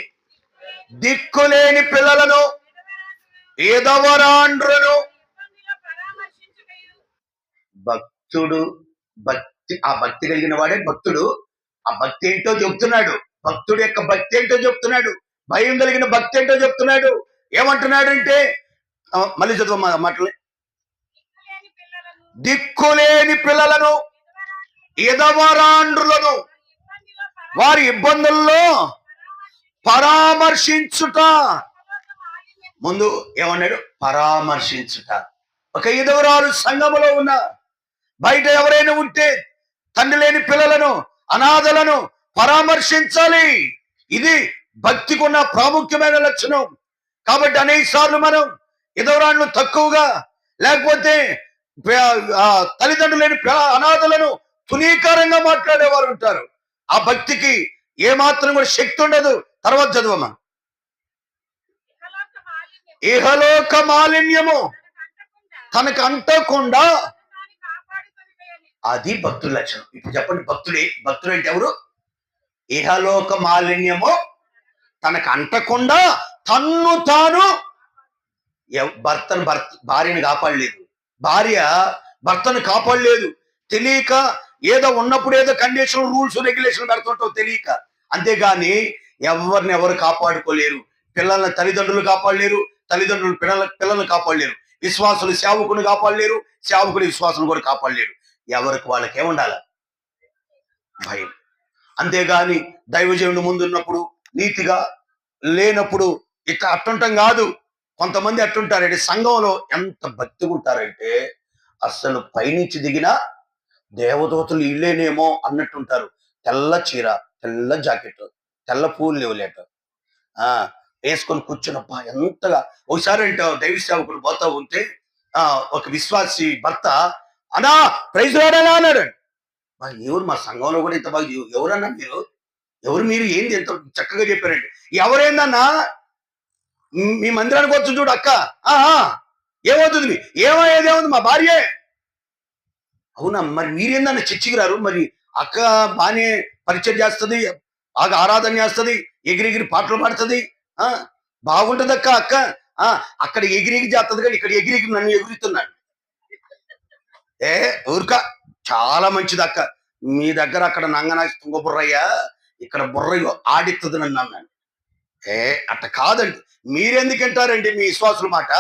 దిక్కులేని పిల్లలను, ఎదవరాండ్రును. భక్తుడు, ఆ భక్తి కలిగిన వాడే భక్తుడు. ఆ భక్తి ఏంటో చెప్తున్నాడు. భక్తుడు యొక్క భక్తి ఏంటో చెప్తున్నాడు. భయం కలిగిన భక్తి ఏంటో చెప్తున్నాడు. ఏమంటున్నాడంటే, మళ్ళీ చదువు మాటలు. దిక్కులేని పిల్లలను, ఎదవరాండ్రులను వారి ఇబ్బందుల్లో పరామర్శించుట. ముందు ఏమన్నాడు? పరామర్శించుట. ఒక ఎదవరాలు సంఘములో ఉన్న, బయట ఎవరైనా ఉంటే తండ్రి లేని పిల్లలను, అనాథలను పరామర్శించాలి. ఇది భక్తికి ఉన్న ప్రాముఖ్యమైన లక్షణం. కాబట్టి అనేక సార్లు మనం ఎదవరాళ్ళు తక్కువగా, లేకపోతే తల్లిదండ్రులు లేని అనాథలను తునీకరంగా మాట్లాడేవారు ఉంటారు. ఆ భక్తికి ఏమాత్రం కూడా శక్తి ఉండదు. తర్వాత చదవమా. ఇహలోక మాలిన్యము తనకు అంటకుండా, అది భక్తుల లక్షణం. ఇప్పుడు చెప్పండి, భక్తుడు అంటే ఎవరు? ఇహలోక మాలిన్యము తనకు అంటకుండా తన్ను తాను, భార్యను కాపాడలేదు, భార్య భర్తను కాపాడలేదు. తెలియక ఏదో ఉన్నప్పుడు ఏదో కండిషన్, రూల్స్, రెగ్యులేషన్ పెడుతుంటావు తెలియక. అంతేగాని ఎవరు కాపాడుకోలేరు. పిల్లల్ని తల్లిదండ్రులు కాపాడలేరు, తల్లిదండ్రులు పిల్లలను కాపాడలేరు. విశ్వాసులు సేవకుని కాపాడలేరు, సేవకుని విశ్వాసం కూడా కాపాడలేరు. ఎవరికి వాళ్ళకే ఉండాల భయం. అంతేగాని దైవజనుడు ముందున్నప్పుడు నీతిగా లేనప్పుడు ఇట్లా అట్టుంటాం కాదు. కొంతమంది అట్టుంటారంటే సంఘంలో ఎంత భక్తిగా ఉంటారంటే అసలు పైనుంచి దిగిన దేవదూతలు ఇల్లేనేమో అన్నట్టుంటారు. తెల్ల చీర, తెల్ల జాకెట్, తెల్ల పూలు లేవులేట వేసుకొని కూర్చున్నప్ప ఎంతగా. ఒకసారి అంటే దైవ సేవకుడు పోతా ఉంటే ఒక విశ్వాసి భర్త అన్నా ప్రైజ్ రాడనా అన్నాడు. ఎవరు మా సంఘంలో కూడా ఇంత బాగా ఎవరన్నా మీరు, ఎవరు మీరు, ఏంది ఎంత చక్కగా చెప్పారండి. ఎవరేందన్నా మీ మందిరానికి వచ్చు చూడు అక్క, ఏమవుతుంది, ఏమయ్యేదేముంది మా భార్యే. అవునా, మరి మీరేందన్న చర్చికి రారు? మరి అక్క బానే పరిచయం చేస్తుంది, బాగా ఆరాధన చేస్తుంది, ఎగిరిగిరి పాటలు పాడుతుంది, బాగుంటది అక్క. అక్క అక్కడ ఎగిరికి చేస్తుంది కానీ ఇక్కడ ఎగిరికి నన్ను ఎగురుతున్నాడు. ఊరుక, చాలా మంచిది అక్క. మీ దగ్గర అక్కడ నంగనాకి తుంగ బుర్రయ్యా, ఇక్కడ బుర్ర ఆడిస్తుంది నన్ను అన్నాను. అట్ట కాదండి, మీరెందుకంటారండి మీ విశ్వాసుల మాట?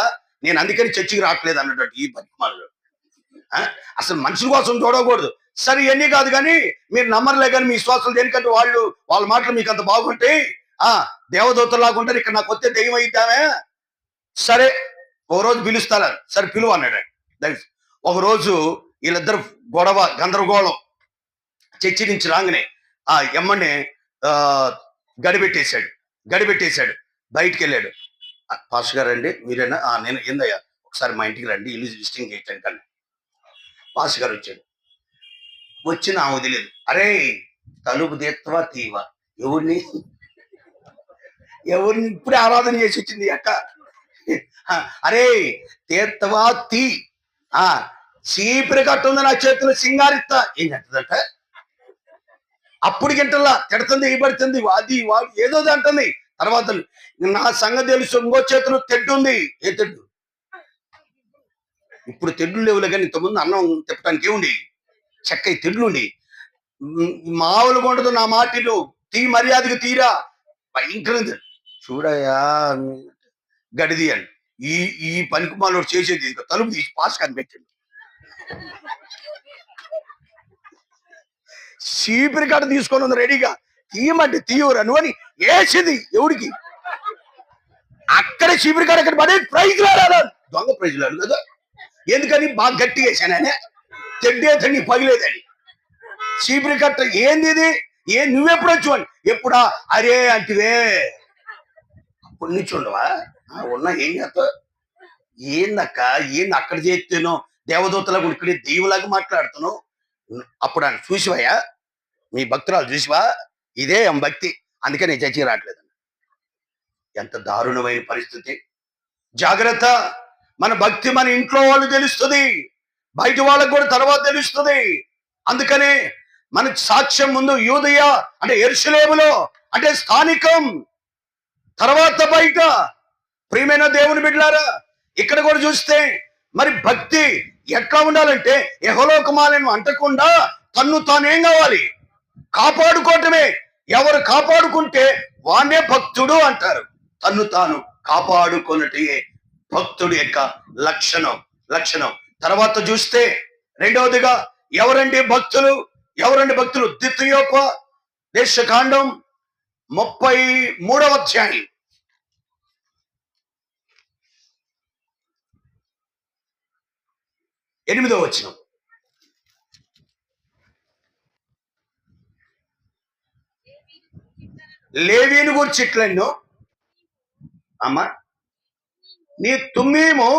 నేను అందుకని చర్చికి రావట్లేదు అన్నట్టు ఈ బతిమాలు. అసలు మనుషుల కోసం చూడకూడదు. సరే ఇవన్నీ కాదు కానీ మీరు నమ్మర్లే కానీ మీ విశ్వాసులు దేనికంటే వాళ్ళ మాటలు మీకు అంత బాగుంటాయి, దేవదూతలాగా ఉంటారు, ఇక్కడ నాకు వస్తే దెయ్యం అయిద్దామే. సరే ఒక రోజు పిలుస్తారా, సరే పిలువ అన్నాడు. ఒకరోజు వీళ్ళిద్దరు గొడవ, గందరగోళం. చర్చి నుంచి రాగానే ఎమ్మని గడిపెట్టేశాడు. బయటికి వెళ్ళాడు. పాస్టర్ గారు అండి మీరేనా? నేను ఏందయ్యా ఒకసారి మా ఇంటికి రండి, ఇల్లు విజిటింగ్ చేయటానికి కానీ. పాస్టర్ గారు వచ్చాడు. వచ్చి నా వదిలేదు. అరే తలుపు తీత్తవా తీవా? ఎవరిని ఇప్పుడే ఆరాధన చేసి వచ్చింది అక్క. అరే తీత్తవా తీ, చీపిరి కట్టుంది నా చేతులు, సింగారిస్తా. ఏం చెప్తుందంట? అప్పుడు గింటల్లా తిడుతుంది, ఇవ్వబడుతుంది, వాది ఏదో అంటుంది. తర్వాత నా సంగతి తెలుసు, ఇంకో చేతులు తెడ్డు ఉంది. ఏ తెడ్డు? ఇప్పుడు తెడ్లు లేవులే కానీ ఇంతకుముందు అన్నం తిప్పడానికి ఏముండి, చెక్క తెడ్లు ఉండి. మామూలుగా ఉండదు నా మాటలు, మర్యాదకు తీరా. భయంకరం చూడయా గడిది అని. ఈ పనికి మాలో చేసేది తలుపు తీసి పాస్ కనిపెట్టాడు. చీపిరి కాడ తీసుకొని ఉంది రెడీగా, తీయమంటే తీయవరా నువ్వు అని వేసింది. ఎవడికి? అక్కడ చీపిరి కాడ అక్కడ పడే ప్రైజ్ రాడా, దొంగ ప్రైజ్ రాడు కదా. ఎందుకని బాగా గట్టిగా వేసానే, తెడ్డేతండి పగిలేదని. చీపిరి కట్ట ఏంది ఇది, నువ్వెప్పుడు వచ్చి అని. ఎప్పుడా? అరే అంటివే అప్పుడు నుంచి ఉండవా ఉన్నా ఏం చేస్తావు? ఏందక్క, ఏంది అక్కడ చేస్తేనో దేవదూతలకు ఇక్కడ దేవులాగా మాట్లాడుతున్నావు. అప్పుడు ఆయన చూసివయ్యా, మీ భక్తురాలు చూసివా, ఇదే భక్తి, అందుకే నేను చర్చికి రావట్లేదు. ఎంత దారుణమైన పరిస్థితి. జాగ్రత్త, మన భక్తి మన ఇంట్లో వాళ్ళు తెలుస్తుంది, బయట వాళ్ళకు కూడా తర్వాత తెలుస్తుంది. అందుకనే మన సాక్ష్యం ముందు యూదయ అంటే యెరూషలేములో అంటే స్థానికం, తర్వాత బయట. ప్రియమైన దేవుని బిడ్డలారా, ఇక్కడ కూడా చూస్తే మరి భక్తి ఎట్లా ఉండాలంటే యెహోలోకమాలను అంటకుండా తన్ను తానేం కావాలి, కాపాడుకోవటమే. ఎవరు కాపాడుకుంటే వానే భక్తుడు అంటారు. తన్ను తాను కాపాడుకున్నటే భక్తుడి యొక్క లక్షణం. తర్వాత చూస్తే రెండవదిగా ఎవరండి భక్తులు? ద్వితీయోపదేశకాండం 33వ అధ్యాయం 8వ వచనం. లేవీని గురించి ఇట్లన్నో అమ్మా, నీ తుమ్మీము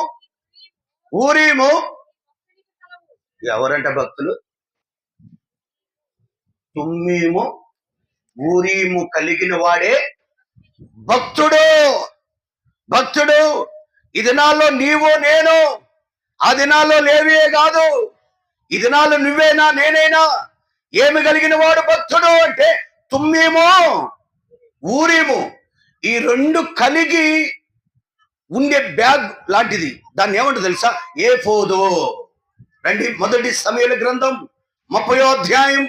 ఊరీము. ఎవరంట భక్తులు? తుమ్మీము ఊరీము కలిగిన వాడే భక్తుడు. ఈ దినాల్లో నీవు నేను, ఆ దినాల్లో లేవియే కాదు, ఈ దినాల్లో నువ్వేనా నేనైనా ఏమి కలిగిన వాడు భక్తుడు అంటే తుమ్మీము ఊరీము, ఈ రెండు కలిగి ఉండే బ్యాగ్ లాంటిది. దాన్ని ఏమంటారు తెలుసా? ఏఫోదు. రండి, మొదటి సమూయేలు గ్రంథం 30వ అధ్యాయం,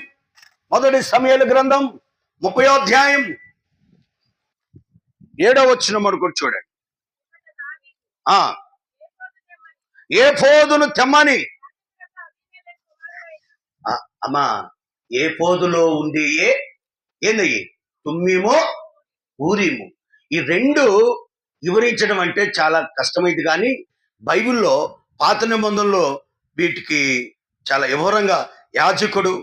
7వ వచనం అనుకోండి, చూడండి. ఏఫోదును తెమ్మని. అమ్మా, ఏఫోదులో ఉండే ఏందయ్యి? తుమ్మీము ఊరీము. ఈ రెండు వివరించడం అంటే చాలా కష్టమైంది, కానీ బైబిల్లో పాత నిబంధనలో వీటికి చాలా వివరంగా యాజకుడు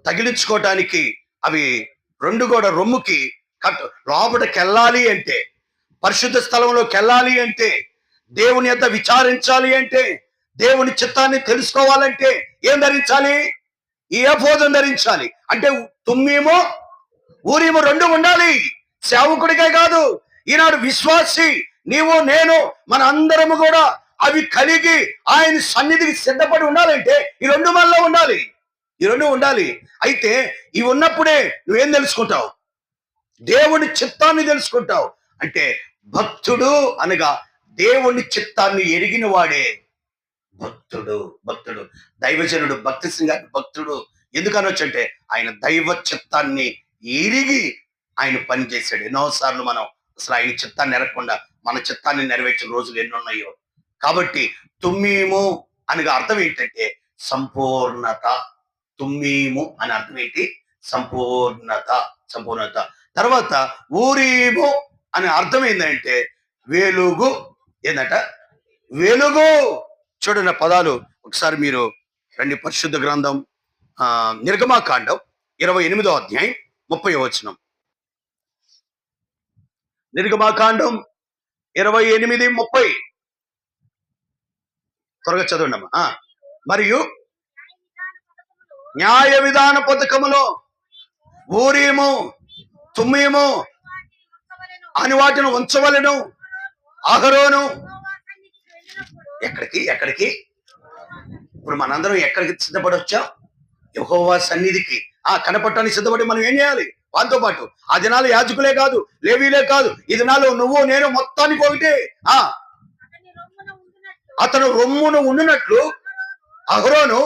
తగిలించుకోవటానికి అవి రెండు కూడా రొమ్ముకి లోపలికి వెళ్ళాలి అంటే, పరిశుద్ధ స్థలంలోకి వెళ్ళాలి అంటే, దేవుని యొద్ద విచారించాలి అంటే, దేవుని చిత్తాన్ని తెలుసుకోవాలంటే ఏం ధరించాలి? ఈ ఎఫోదును ధరించాలి. అంటే తుమ్మీము ఊరీము రెండు ఉండాలి. సేవకుడికే కాదు, ఈనాడు విశ్వాసి నీవు నేను మన అందరము కూడా అవి కలిగి ఆయన సన్నిధికి సిద్ధపడి ఉండాలంటే ఈ రెండు మనలో ఉండాలి. ఈ రెండు ఉండాలి. అయితే ఇవి ఉన్నప్పుడే నువ్వేం తెలుసుకుంటావు? దేవుని చిత్తాన్ని తెలుసుకుంటావు. అంటే భక్తుడు అనగా దేవుని చిత్తాన్ని ఎరిగిన వాడే భక్తుడు. భక్తుడు దైవజనుడు భక్తి సింగారి భక్తుడు ఎందుకనొచ్చు అంటే ఆయన దైవ చిత్తాన్ని ఎరిగి ఆయన పని చేశాడు. ఎన్నోసార్లు మనం అసలు ఆయన చిత్తాన్ని ఎరగకుండా మన చిత్తాన్ని నెరవేర్చిన రోజులు ఎన్నున్నాయో. కాబట్టి తుమ్మీము అనగా అర్థం ఏంటంటే సంపూర్ణత. తుమ్మీము అని అర్థం ఏంటి? సంపూర్ణత. సంపూర్ణత. తర్వాత ఊరీము అనే అర్థం ఏంటంటే వెలుగు. ఏంటంట? వెలుగు. చూడండి పదాలు ఒకసారి మీరు రండి. పరిశుద్ధ గ్రంథం నిర్గమాకాండం 28వ అధ్యాయం 30వ వచనం. నిర్గమాకాండం 28:30 త్వరగా చదవండి అమ్మా. మరియు న్యాయ విధాన పథకములో ఊరీము తుమ్మీము అని వాటిని ఉంచవలెను. అహరోను ఎక్కడికి ఇప్పుడు మనందరం ఎక్కడికి సిద్ధపడి వచ్చాం? యెహోవా సన్నిధికి. కనపడటానికి సిద్ధపడి మనం ఏం చేయాలి? వాళ్ళతో పాటు ఆ దినాలు యాజకులే కాదు, లేవీలే కాదు, ఈ దినాలు నువ్వు నేను మొత్తానికి ఒకటే. అతను రొమ్మును ఉండినట్లు అహరోను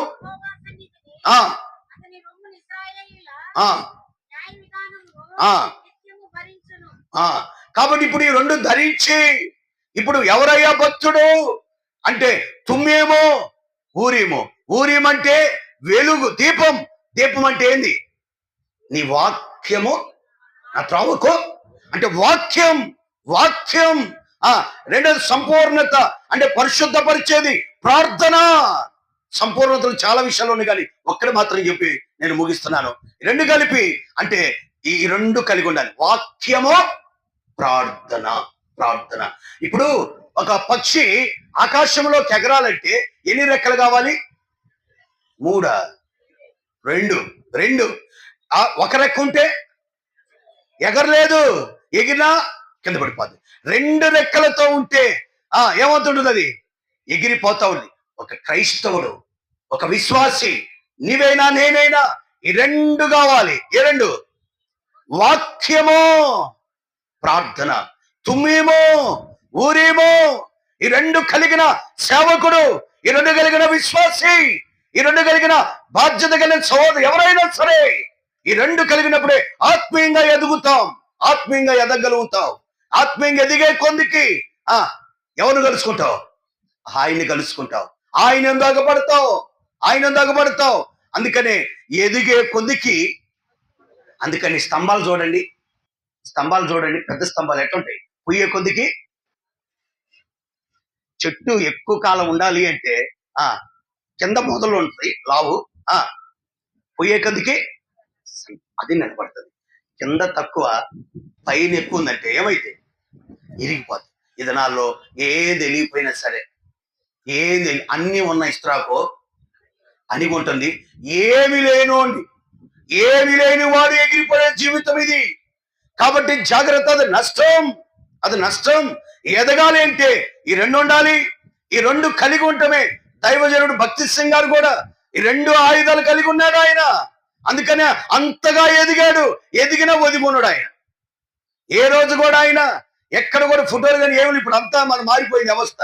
కాబట్టి ఇప్పుడు ఈ రెండు ధరించి ఇప్పుడు ఎవరయ్యా భక్తుడు అంటే తుమ్మేమో ఊరీమో. ఊరీమంటే వెలుగు, దీపం. దీపం అంటే ఏంది? నీ వాక్యము నా త్రావుకు అంటే వాక్యం. వాక్యం. రెండోది సంపూర్ణత అంటే పరిశుద్ధపరిచేది ప్రార్థన. సంపూర్ణతలు చాలా విషయాలు ఉన్నాయి, కానీ ఒక్కటి మాత్రం చెప్పి నేను ముగిస్తున్నాను. రెండు కలిపి అంటే ఈ రెండు కలిగి ఉండాలి. వాక్యము, ప్రార్థన. ప్రార్థన. ఇప్పుడు ఒక పక్షి ఆకాశంలోకి ఎగరాలంటే ఎన్ని రెక్కలు కావాలి? 3, 2. ఒక రెక్క ఉంటే ఎగరలేదు, ఎగిరినా కింద పడిపోద్ది. 2 రెక్కలతో ఉంటే ఏమవుతుంటుంది? అది ఎగిరిపోతా ఉంది. ఒక క్రైస్తవుడు, ఒక విశ్వాసి, నీవైనా నేనైనా ఈ రెండు కావాలి. ఏ రెండు? వాక్యము, ప్రార్థన. తుమ్మీము ఊరీము ఈ రెండు కలిగిన సేవకుడు, ఈ రెండు కలిగిన విశ్వాసి, ఈ రెండు కలిగిన బాధ్యత కలిగిన సోదరు ఎవరైనా సరే ఈ రెండు కలిగినప్పుడే ఆత్మీయంగా ఎదుగుతాం, ఆత్మీయంగా ఎదగలుగుతాం. ఆత్మీయంగా ఎదిగే కొందికి ఎవరు కలుసుకుంటావు? ఆయన్ని కలుసుకుంటావు. ఆయన దాగపడతావు. అందుకనే ఎదిగే కొందికి, అందుకని స్తంభాలు చూడండి, పెద్ద స్తంభాలు ఎట్లుంటాయి? పుయ్యే కొద్దికి చెట్టు ఎక్కువ కాలం ఉండాలి అంటే కింద మొదలు ఉంటుంది లావు, పుయ్యే కొద్దికి అది నిలబడుతుంది. కింద తక్కువ పైన ఎక్కువ ఉందంటే ఏమైతే ఇరిగిపోతుంది. ఈ దినాల్లో ఏది వెళ్ళిపోయినా సరే, ఏది అన్ని ఉన్న ఇస్త్రాకో అనిగుంటుంది. ఏమి లేని వాడు ఎగిరిపోయే జీవితం ఇది. కాబట్టి జాగ్రత్త. అది నష్టం. ఎదగాలి అంటే ఈ రెండు ఉండాలి. ఈ రెండు కలిగి ఉండటమే. దైవజనుడు భక్తి సింగ్ గారు కూడా ఈ రెండు ఆయుధాలు కలిగి ఉన్నాడు ఆయన. అందుకనే అంతగా ఎదిగాడు. ఎదిగిన ఒదిగున్నాడు ఆయన. ఏ రోజు కూడా ఆయన ఎక్కడ కూడా ఫోటోలు కానీ ఏమి, ఇప్పుడు అంతా మనం మారిపోయింది అవస్థ.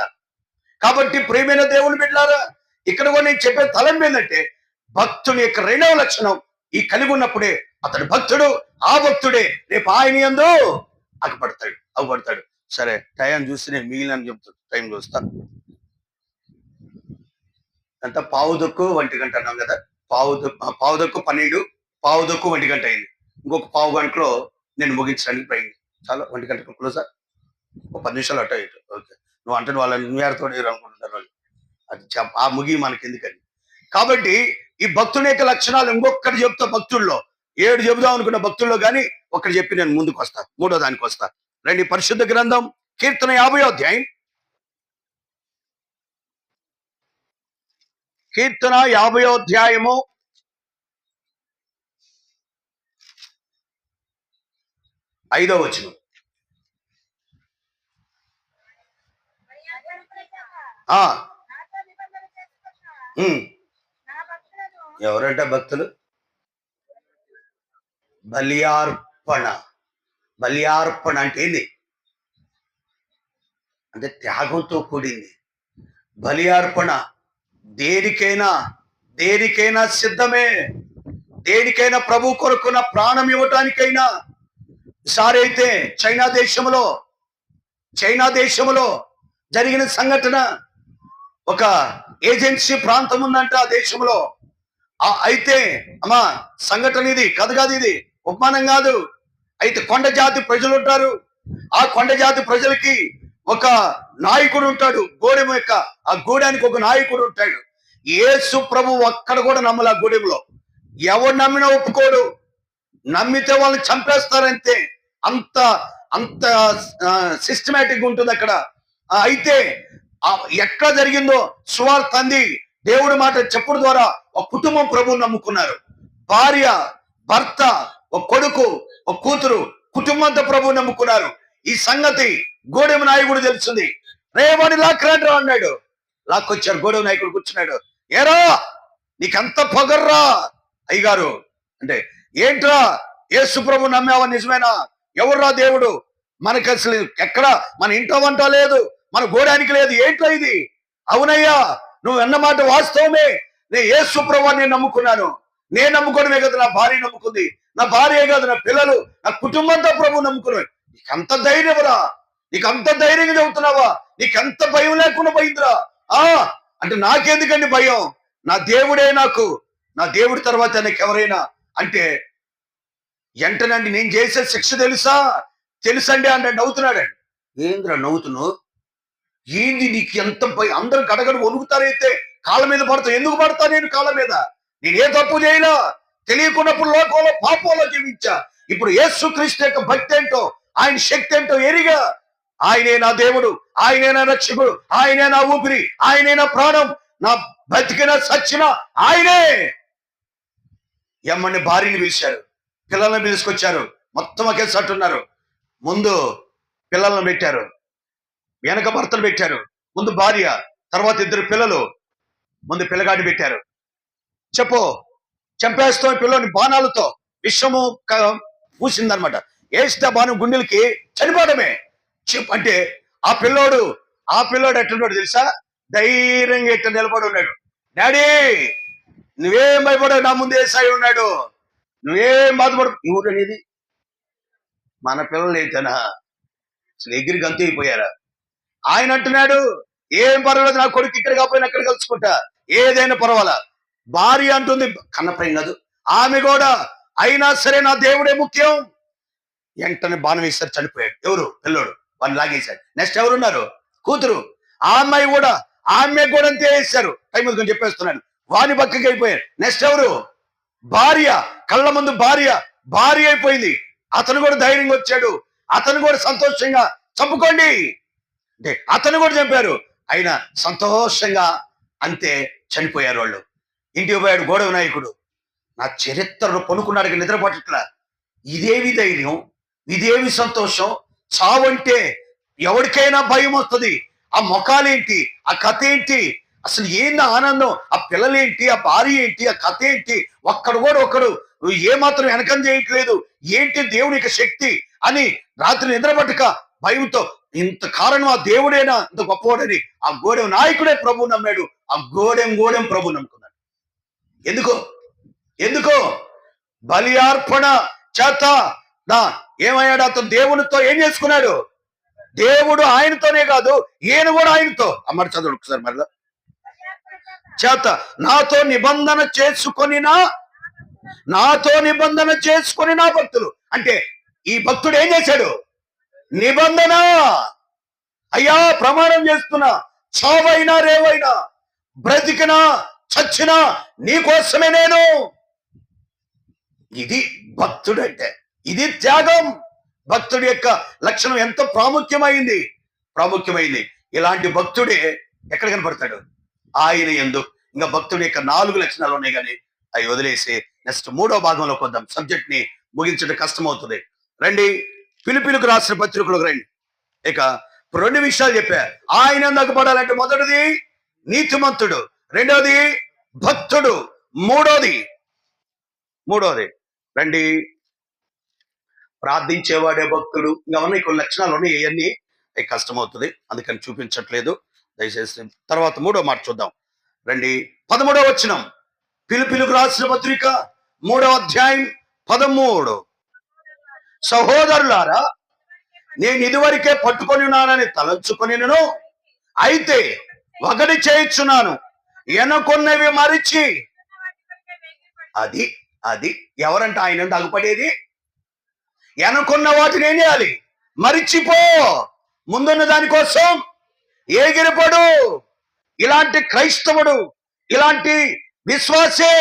కాబట్టి ప్రియమైన దేవుని బిడ్డలారా, ఇక్కడ కూడా నేను చెప్పే తలం ఏంటంటే భక్తుని యొక్క 2వ లక్షణం ఈ కలిగి ఉన్నప్పుడే అతడు భక్తుడు. ఆ భక్తుడే రేపు ఆయన యందు అగుపడతాడు. సరే, టైం చూసి నేను మిగిలిన చెప్తాను. టైం చూస్తాను. అంత 1:15 అన్నాం కదా. 1:12, 1:15 అయింది. ఇంకొక 1/2 గంటలో నేను ముగించడానికి ప్రయత్నం. చాలా 1 గంటకు క్లోజ్. ఒక 10 నిమిషాలు అటు ఇటు. ఓకే, నువ్వు అంటే వాళ్ళని న్యూయార్క్ తోడు అనుకుంటున్నారు వాళ్ళు. అది ముగి మనకి ఎందుకని. కాబట్టి ఈ భక్తుని యొక్క లక్షణాలు ఇంకొకటి చెప్తా. భక్తుల్లో 7 చెబుదాం అనుకున్న భక్తుల్లో కానీ ఒకటి చెప్పి నేను ముందుకు వస్తా. 3వ దానికి వస్తా. రండి. పరిశుద్ధ గ్రంథం కీర్తన 50వ అధ్యాయం కీర్తన 50వ అధ్యాయము 5వ వచనం. ఎవరంట భక్తులు? బలియార్పణ. బలియార్పణ అంటే ఏంది? అంటే త్యాగంతో కూడింది. బలియార్పణ దేనికైనా సిద్ధమే. దేనికైనా ప్రభు కొరకున్న ప్రాణం ఇవ్వటానికైనా. ఈసారి అయితే చైనా దేశంలో జరిగిన సంఘటన. ఒక ఏజెన్సీ ప్రాంతం ఉందంట ఆ దేశంలో. అయితే అమ్మా సంఘటన ఇది కథ కాదు, ఇది ఉపమానం కాదు. అయితే కొండ జాతి ప్రజలు ఉంటారు. ఆ కొండ జాతి ప్రజలకి ఒక నాయకుడు ఉంటాడు. గూడెం యొక్క ఆ గూడానికి ఒక నాయకుడు ఉంటాడు. యేసు ప్రభు అక్కడ కూడా నమ్మలే. ఆ గూడెంలో ఎవరు నమ్మినా ఒప్పుకోడు. నమ్మితే వాళ్ళని చంపేస్తారంతే. అంత అంత సిస్టమేటిక్ ఉంటుంది అక్కడ. అయితే ఎక్కడ జరిగిందో సువార్త అంది. దేవుడి మాట చెప్పుడు ద్వారా ఒక కుటుంబం ప్రభువుని నమ్ముకున్నారు. భార్య, భర్త, ఒక కొడుకు, ఒక కూతురు, కుటుంబంతో ప్రభువుని నమ్ముకున్నారు. ఈ సంగతి గూడెం నాయకుడు తెలిసింది. రేవాడి లాక్రాండ్రా అన్నాడు. లాక్కొచ్చారు. గూడెం నాయకుడు కూర్చున్నాడు. ఏరా నీకెంత పొగర్రా అయ్యగారు అంటే, ఏంట్రా యేసు ప్రభు నమ్మావా? నిజమేనా? ఎవర్రా దేవుడు? మనకి అసలు ఎక్కడ మన ఇంట్లో వంట లేదు, మన గోడానికి లేదు. ఏంట్రా ఇది? అవునయ్యా, నువ్వు అన్నమాట వాస్తవమే. నేను యేసు ప్రభువుని నేను నమ్ముకున్నాను. నేను నమ్ముకోవడమే కదా, నా భార్య నమ్ముకుంది. నా భార్య కాదు, నా పిల్లలు, నా కుటుంబంతో ప్రభు నమ్ముకున్నాను. నీకంత ధైర్యమరా? నీకంత ధైర్యంగా చెబుతున్నావా? నీకెంత భయం లేకుండా పోయిందిరా? అంటే నాకెందుకండి భయం? నా దేవుడే నాకు. నా దేవుడి తర్వాత నాకు ఎవరైనా అంటే వెంటనండి నేను చేసే శిక్ష తెలుసండి అంటే నవ్వుతున్నాడండి. ఏంద్రా నవ్వుతున్నావు? ఏంది నీకు ఎంత భయం? అందరూ గడగడ వణుకుతారైతే కాళ్ళ మీద పడతా. ఎందుకు పడతా నేను కాళ్ళ మీద? నేను ఏ తప్పు చేయనా? తెలియకున్నప్పుడు లోకంలో పాపంలో జీవించా. ఇప్పుడు యేసుక్రీస్తు యొక్క భక్తి ఏంటో, ఆయన శక్తి ఏంటో ఎరిగా, ఆయనే నా దేవుడు, ఆయనే నా రక్షకుడు, ఆయనే నా ఊపిరి, ఆయనే నా ప్రాణం, నా బతికిన సచ్చిన ఆయనే. ఎమ్మని భార్యని పిలిచారు, పిల్లల్ని పిలుచుకొచ్చారు. మొత్తం ఒకే సట్టు ఉన్నారు. ముందు పిల్లలను పెట్టారు, వెనక భర్తను పెట్టారు. ముందు భార్య, తర్వాత 2 పిల్లలు, ముందు పిల్లగాడిని పెట్టారు. చెప్పు, చంపేస్తాం పిల్లని బాణాలతో. విషము పూసిందనమాట. వేస్తే బాణం గుండెలకి చనిపోవడమే. అంటే ఆ పిల్లోడు ఎట్లున్నాడు తెలుసా? ధైర్యంగా ఎట్లా నిలబడి ఉన్నాడు. డాడీ నువ్వేం భయపడవు, నా ముందు ఏసాయి ఉన్నాడు, నువ్వేం బాధపడు. ఈ ఊరు అనేది మన పిల్లలు అయితేనా అసలు ఎగిరి గంతు అయిపోయారా? ఆయన అంటున్నాడు, ఏం పర్వాలేదు, నా కొడుకు ఇక్కడ కాకపోయినా అక్కడ కలుసుకుంటా, ఏదైనా పర్వాలా. భార్య అంటుంది, కన్నప్రాయం కాదు ఆమె కూడా, అయినా సరే నా దేవుడే ముఖ్యం. వెంటనే బాణం వేశారు, చనిపోయాడు. ఎవరు? పిల్లోడు. వాడిని లాగేశాడు. నెక్స్ట్ ఎవరున్నారు? కూతురు. ఆ అమ్మాయి కూడా, ఆమె కూడా అంతే వేశారు. టైం కొంచెం చెప్పేస్తున్నాను. వాని పక్కకి అయిపోయారు. నెక్స్ట్ ఎవరు? భార్య. కళ్ళ ముందు భార్య అయిపోయింది. అతను కూడా ధైర్యంగా వచ్చాడు. అతను కూడా సంతోషంగా చంపుకోండి అంటే అతను కూడా చంపారు. అయినా సంతోషంగా అంతే చనిపోయారు వాళ్ళు. ఇంటికి పోయాడు గోడవ నాయకుడు. నా చరిత్రలో పనుకున్నాడు, నిద్ర పట్టట్లా. ఇదేవి ధైర్యం, ఇదేవి సంతోషం? చావంటే ఎవరికైనా భయం వస్తుంది. ఆ ముఖాలేంటి, ఆ కథ ఏంటి, అసలు ఏంది ఆనందం? ఆ పిల్లలేంటి, ఆ భార్య ఏంటి, ఆ కథ ఏంటి? ఒకడు ఏమాత్రం వెనకం చేయట్లేదు. ఏంటి దేవుని యొక్క శక్తి అని రాత్రి నిద్రపట్టక భయంతో, ఇంత కారణం ఆ దేవుడేనా ఇంత గొప్పవాడని ఆ గోడెం నాయకుడే ప్రభు నమ్మాడు. ఆ గోడెం ప్రభు నమ్ముకున్నాడు. ఎందుకో బలి అర్పణ చేత ఏమయ్యాడు? అతను దేవునితో ఏం చేసుకున్నాడు? దేవుడు ఆయనతోనే కాదు, ఈయన కూడా ఆయనతో. అమ్మడి చదువు ఒకసారి మరలా. చేత నాతో నిబంధన చేసుకొని నా భక్తులు అంటే ఈ భక్తుడు ఏం చేశాడు? నిబంధన. అయ్యా ప్రమాణం చేస్తున్నా, చావైనా రేవైనా, బ్రతికినా చచ్చినా నీకోసమే నేను. ఇది భక్తుడు అంటే, ఇది త్యాగం. భక్తుడి యొక్క లక్షణం ఎంత ప్రాముఖ్యమైంది. ఇలాంటి భక్తుడే ఎక్కడ కనపడతాడు? ఆయన యందు ఇంకా భక్తుడి యొక్క 4 లక్షణాలు ఉన్నాయి, కానీ అవి వదిలేసి నెక్స్ట్ 3వ భాగంలోకి వద్దాం. సబ్జెక్ట్ ని ముగించడం కష్టమవుతుంది. రండి, ఫిలిప్పీలకు రాసిన పత్రికలకు రండి. ఇక 2 విషయాలు చెప్పా. ఆయన నగపడాలంటే మొదటిది నీతిమంతుడు, రెండవది భక్తుడు, మూడోది రండి ప్రార్థించేవాడే భక్తుడు. ఇంకా ఉన్నాయి కొన్ని లక్షణాలు ఉన్నాయి, ఇవన్నీ కష్టమవుతుంది, అందుకని చూపించట్లేదు. దయచేసి తర్వాత 3వ మాట చూద్దాం. రండి 13వ వచనం, ఫిలిప్పీలకు రాసిన పత్రిక 3వ అధ్యాయం 13. సహోదరులారా, నేను ఇదివరకే పట్టుకొని ఉన్నానని తలంచుకొనిను, అయితే ఒకటి చేయుచున్నాను, ఎనకొన్నవి మరిచి. అది ఎవరంట ఆయన అగుపడేది? ఎనకున్న వాటిని ఏం చేయాలి? మరిచిపో, ముందున్న దానికోసం ఎగిరిపడు. ఇలాంటి క్రైస్తవుడు, ఇలాంటి విశ్వాసే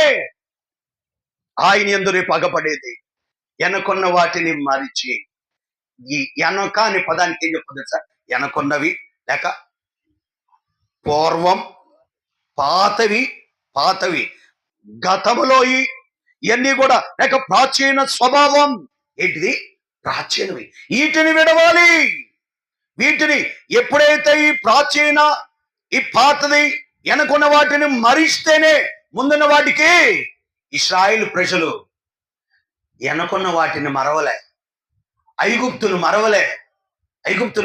ఆయన యందు రేపు అగపడేది. ఎనకున్న వాటిని మరిచి. ఈ ఎనక అనే పదానికి ఏం చెప్పదు సార్? ఎనకున్నవి లేక పూర్వం, పాతవి గతములోయి, ఇవన్నీ కూడా లేక ప్రాచీన స్వభావం. ఏంటిది? ప్రాచీనవి. వీటిని విడవాలి. వీటిని ఎప్పుడైతే ఈ ప్రాచీన, ఈ పాతది, వెనకున్న వాటిని మరిస్తేనే ముందున్న వాటికి. ఇశ్రాయేలు ప్రజలు వెనకున్న వాటిని మరవలే, ఐగుప్తును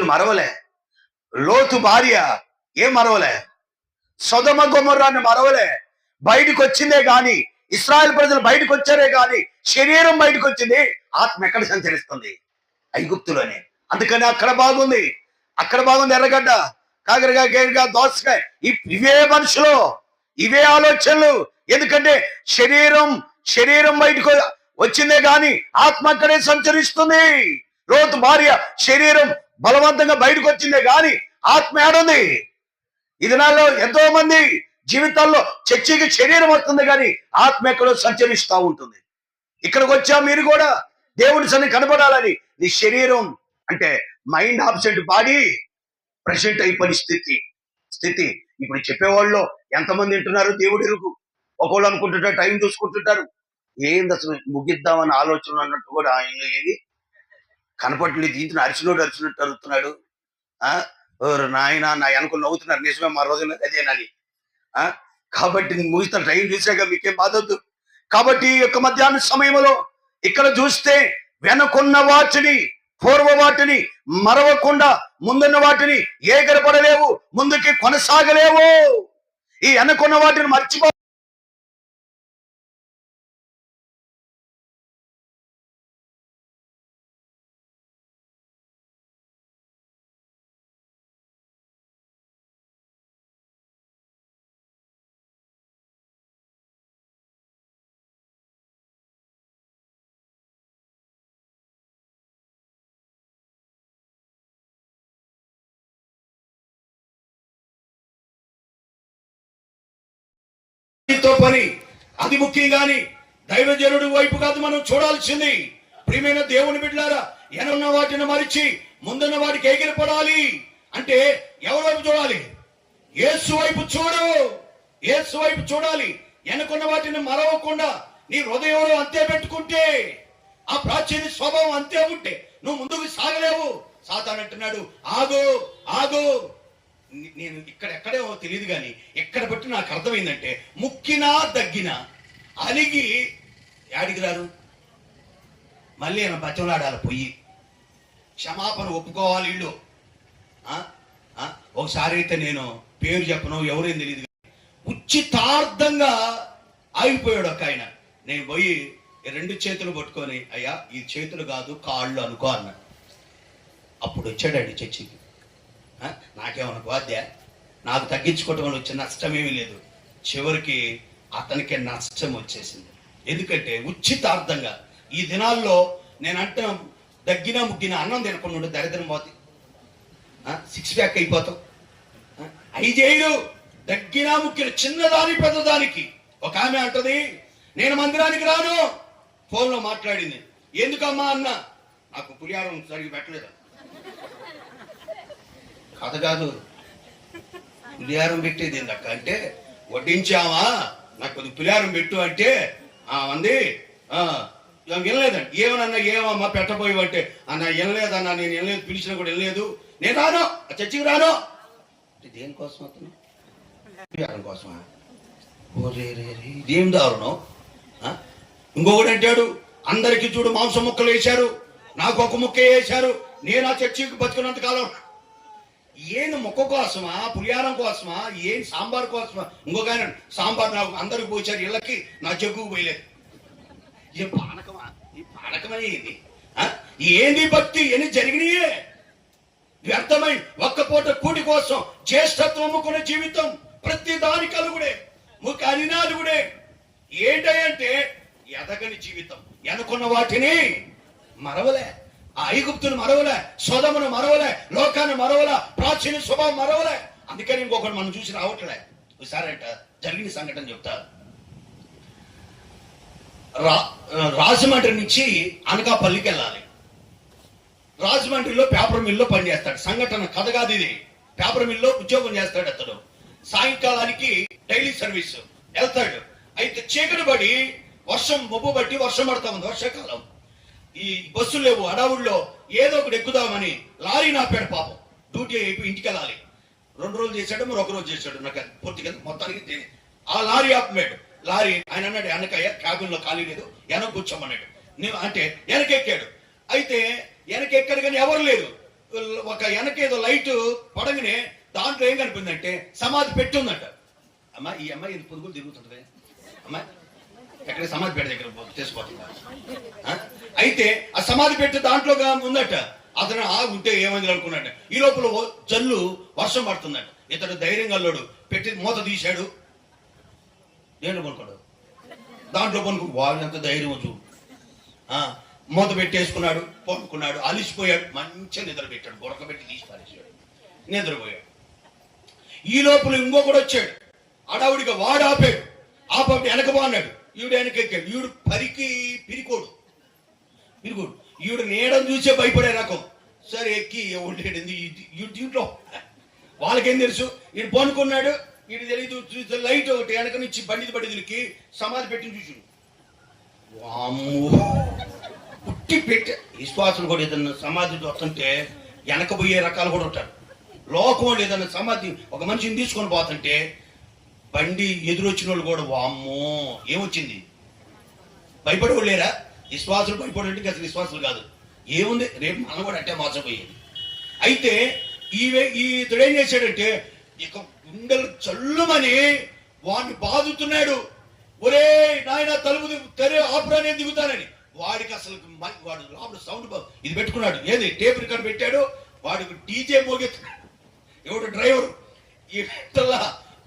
మరవలే, లోతు భార్య ఏం మరవలే, సొదొమ గొమొర్రాని మరవలే. బయటకు వచ్చిందే గాని, ఇశ్రాయేల్ ప్రజలు బయటకు వచ్చారే గాని శరీరం బయటకు వచ్చింది, ఆత్మ ఎక్కడ సంచరిస్తుంది? ఐగుప్తులోనే. అందుకని అక్కడ బాగుంది ఎర్రగడ్డ, కాకరకాయ, గేరుగా, దోసకాయ, ఇవే మనుషులు, ఇవే ఆలోచనలు. ఎందుకంటే శరీరం బయటకు వచ్చిందే గాని ఆత్మ అక్కడే సంచరిస్తుంది. లోతు భార్య శరీరం బలవంతంగా బయటకు వచ్చిందే గాని ఆత్మ ఏడుంది? ఈ దినాల్లో ఎంతో మంది జీవితాల్లో చర్చికి శరీరం వస్తుంది కానీ ఆత్మ ఎక్కడో సంచరిస్తూ ఉంటుంది. ఇక్కడికి వచ్చా మీరు కూడా దేవుడి సన్ని కనబడాలని. నీ శరీరం అంటే మైండ్ ఆబ్సెంట్, బాడీ ప్రెసెంట్ అయిపోయిన స్థితి. ఇప్పుడు చెప్పేవాళ్ళు ఎంతమంది వింటున్నారు దేవుడి ఎరుగు. ఒకళ్ళు అనుకుంటుంటారు, టైం చూసుకుంటుంటారు, ఏంది అసలు ముగిద్దామని ఆలోచన అన్నట్టు కూడా ఆయన ఏది కనపడలేదు. ఇంటిని అరిచినట్టు అరుతున్నాడు. నాయన నా వెనక నవ్వుతున్నారు, నిజమే మా రోజున అదేనని. కాబట్టి ముగిస్తున్న టైం చూసాక మీకేం బాధొద్దు. కాబట్టి ఈ యొక్క మధ్యాహ్న సమయంలో ఇక్కడ చూస్తే వెనకున్న వాటిని, పూర్వ వాటిని మరవకుండా ముందున్న వాటిని ఏగరపడలేవు, ముందుకి కొనసాగలేవు. ఈ వెనకున్న వాటిని మర్చిపో. పని అది ముఖ్యం గాని దైవజనుడి వైపు కాదు మనం చూడాల్సింది. ప్రియమైన దేవుని బిడ్డలారా, ఎనున్న వాటిని మరిచి ముందున్న వాటికి ఎగిరిపడాలి అంటే ఎవరి వైపు చూడాలి? యేసు వైపు చూడాలి. వెనుకున్న వాటిని మరవకుండా నీ హృదయంలో అంతే పెట్టుకుంటే, ఆ ప్రాచీన స్వభావం అంతే ఉంటే నువ్వు ముందుకు సాగలేవు. సాతాను అంటున్నాడు, ఆగు. నేను ఎక్కడే తెలియదు కానీ ఎక్కడ బట్టి నాకు అర్థమైందంటే, ముక్కినా దగ్గినా అలిగి యాడికి రారు, మళ్ళీ ఆయన బచ్చలాడాలి, పోయి క్షమాపణ ఒప్పుకోవాలి వీళ్ళు. ఒకసారి అయితే నేను పేరు చెప్పను, ఎవరేం తెలియదు, ఉచితార్థంగా ఆగిపోయాడు ఒక ఆయన. నేను పోయి 2 చేతులు పట్టుకొని, అయ్యా ఈ చేతులు కాదు కాళ్ళు అనుకో అన్నాడు. అప్పుడు వచ్చాడండి చర్చికి. నాకేమనుకోద్యా, నాకు తగ్గించుకోవటం వల్ల వచ్చే నష్టమేమీ లేదు. చివరికి అతనికి నష్టం వచ్చేసింది. ఎందుకంటే ఉచితార్థంగా ఈ దినాల్లో నేను అంటే దగ్గినా ముగ్గిన అన్నం తినకుండా దరిద్రం పోతే 6 ప్యాక్ అయిపోతాం. అయి చేయరు. దగ్గినా ముగ్గిన చిన్నదాని పెద్దదానికి. ఒక ఆమె అంటది, నేను మందిరానికి రాను. ఫోన్లో మాట్లాడింది. ఎందుకమ్మా అన్న, నాకు పులిహారం సరిగ్గా పెట్టలేదు. కథ కాదు, పులిహారం పెట్టేది ఏందక్క అంటే, వడ్డించావా, నాకు కొద్ది పులిహారం పెట్టు అంటే అంది వినలేదండి. ఏమన్నా ఏమమ్మా పెట్టబోయేవంటే అన్న వినలేదన్నా, నేను వినలేదు, పిలిచినా కూడా వినలేదు, నేను రాను, చర్చికి రాను. దేనికోసం అతను? పులిహారం కోసమా? ఓరే రే రే, ఇదేం దారుణం. ఇంకొకటి అంటాడు, అందరికి చూడు మాంసం ముక్కలు వేశారు, నాకు ఒక ముక్క వేశారు, నేను ఆ చర్చికి బతుకున్నంత కాలం. ఏం ముక్క కోసమా, పులిహారం కోసమా, ఏం సాంబార్ కోసమా? ఇంకొక ఆయన సాంబార్ నాకు అందరికి పోయించారు, ఇళ్ళకి నా జగ్గుకు పోయలేదు. ఏ పానకమా? ఈ పానకమని ఏంది భక్తి? ఎన్ని జరిగినాయే వ్యర్థమై ఒక్క పూట కూటి కోసం జ్యేష్ఠత్వం అమ్ముకున్న జీవితం, ప్రతి దానికి అలుగుడే, ముఖ అనినాలుగుడే. ఏంటంటే ఎదగని జీవితం, ఎనుకున్న వాటిని మరవలే, ఆ ఐగుప్తును మరవలే, సొదమును మరవలే, లోకాన్ని మరవలే, ప్రాచీన స్వభావం మరవలే. అందుకని ఇంకొకటి మనం చూసి రావట్లే. ఒకసారి అంట జరిగిన సంఘటన చెప్తా. రాజమండ్రి నుంచి అనకాపల్లికి వెళ్ళాలి. రాజమండ్రిలో పేపర్ మిల్లో పనిచేస్తాడు. సంఘటన కథ కాదు ఇది. పేపర్ మిల్లో ఉద్యోగం చేస్తాడు అతడు. సాయంకాలానికి డైలీ సర్వీస్ వెళ్తాడు. అయితే చీకటి పడి వర్షం, మబ్బు బట్టి వర్షం పడతా ఉంది, వర్షాకాలం. ఈ బస్సులు లేవు, అడవుల్లో ఏదో ఒకటి ఎక్కుదామని లారీ నాపాడు. పాపం డ్యూటీ అయిపోయి ఇంటికి వెళ్ళాలి. 2 రోజులు చేశాడు, మరి 1 రోజు చేశాడు, నాకు పూర్తిగా మొత్తానికి. ఆ లారీ ఆపమాడు. లారీ ఆయన అన్నాడు, వెనకయ్య క్యాబిన్ లో ఖాళీ లేదు, వెనక కూర్చోమన్నాడు. నేను అంటే వెనకెక్కాడు. అయితే వెనకెక్కాడు కానీ ఎవరు లేదు. ఒక వెనకేదో లైట్ పడగానే దాంట్లో ఏం కనిపిందంటే సమాధి పెట్టి ఉందంట. అమ్మా, ఈ అమ్మాయి ఇది పురుగులు తిరుగుతుంటది, అమ్మాయి ఎక్కడ సమాధి పెట్టి దగ్గర తీసుకోవట్లేదు. అయితే ఆ సమాధి పెట్టి దాంట్లో ఉందట. అతను ఉంటే ఏమైంది అనుకున్నాడు. ఈ లోపల జల్లు వర్షం పడుతుందట. ఇతడు ధైర్యంగా అల్లోడు పెట్టి మూత తీశాడు. ఏంటో కొనుక్కోడు, దాంట్లో కొనుక్కు వాళ్ళు ఎంత ధైర్యం చూడు. మూత పెట్టేసుకున్నాడు, పడుకున్నాడు, అలిసిపోయాడు, మంచిగా నిద్ర పెట్టాడు, గొడకబెట్టి తీసి పారేసాడు, నిద్రపోయాడు. ఈ లోపల ఇంకొకడు వచ్చాడు, అడావుడిగా వాడు ఆపాడు. ఆపి వెనక బాగున్నాడు, ఈవిడ వెనక ఎక్కాడు. ఈవిడు పిరికోడు. ఈవిడ నీడని చూసే భయపడే రకం. సరే ఎక్కి ఉండేది దీంట్లో వాళ్ళకేం తెలుసు, ఈయన పనుకున్నాడు, వీడు తెలియదు. చూస్తే లైట్ ఒకటి వెనక నుంచి బండికి సమాధి పెట్టి చూసాడు. పుట్టి పెట్టి విశ్వాసులు కూడా ఏదన్నా సమాధి వస్తుంటే వెనకపోయే రకాలు కూడా ఉంటారు. లోకం వాళ్ళు ఏదన్నా సమాధి ఒక మనిషిని తీసుకొని పోతుంటే బండి ఎదురొచ్చిన వాళ్ళు కూడా వామ్మో ఏమొచ్చింది భయపడేవాళ్ళు లేరా? విశ్వాసులు భయపడే అసలు విశ్వాసులు కాదు. ఏముంది, రేపు మనం కూడా అంటే మోసపోయేది. అయితే ఇతడు ఏం చేశాడంటే ఇక గుండెలు చల్లుమని వాడిని బాదుతున్నాడు. ఒరే నాయన తలుపు తెరే ఆపురానే దిగుతానని. వాడికి అసలు వాడు లోపల సౌండ్ ఇది పెట్టుకున్నాడు, ఏది టేప్ రికార్డ్ పెట్టాడు. వాడికి డీజే మోగెత్తున్నాడు. ఎవడు డ్రైవర్. ఇట్లా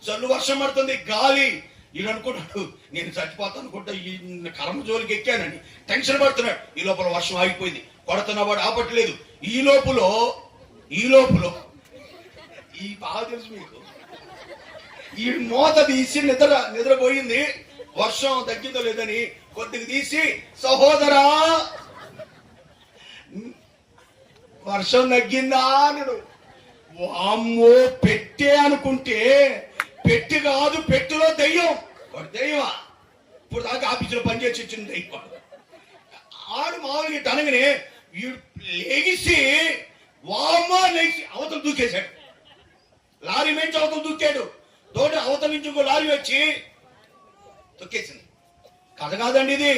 చల్లు వర్షం పడుతుంది, గాలి. ఈయన అనుకున్నాడు నేను చచ్చిపోతాను అనుకుంటా, ఈ కర్మ జోలికి ఎక్కానని టెన్షన్ పడుతున్నాడు. ఈ లోపల వర్షం ఆగిపోయింది, కొడుతున్న వాడు ఆపట్లేదు. ఈ లోపల ఈ బాగా తెలుసు మీకు, ఈ మూత తీసి నిద్రపోయింది. వర్షం తగ్గిందో లేదని కొద్దిగా తీసి, సహోదరా వర్షం తగ్గిందా అన్నాడు. వామ్మో, పెట్టే అనుకుంటే పెట్టి కాదు, పెట్టులో దెయ్యం. వాడు దెయ్యమా? ఇప్పుడు దాకా ఆఫీసులో పనిచేసి వచ్చింది దెయ్యం. ఆడు మామూలుగా అనగానే వీడు లేగిసి వామ్మో లేచి అవతల దూకేశాడు. లారీ మేంచి అవతల దూకాడు. తోటి అవతల నుంచి ఇంకో లారీ వచ్చి తొక్కేసింది. కథ కాదండి ఇది,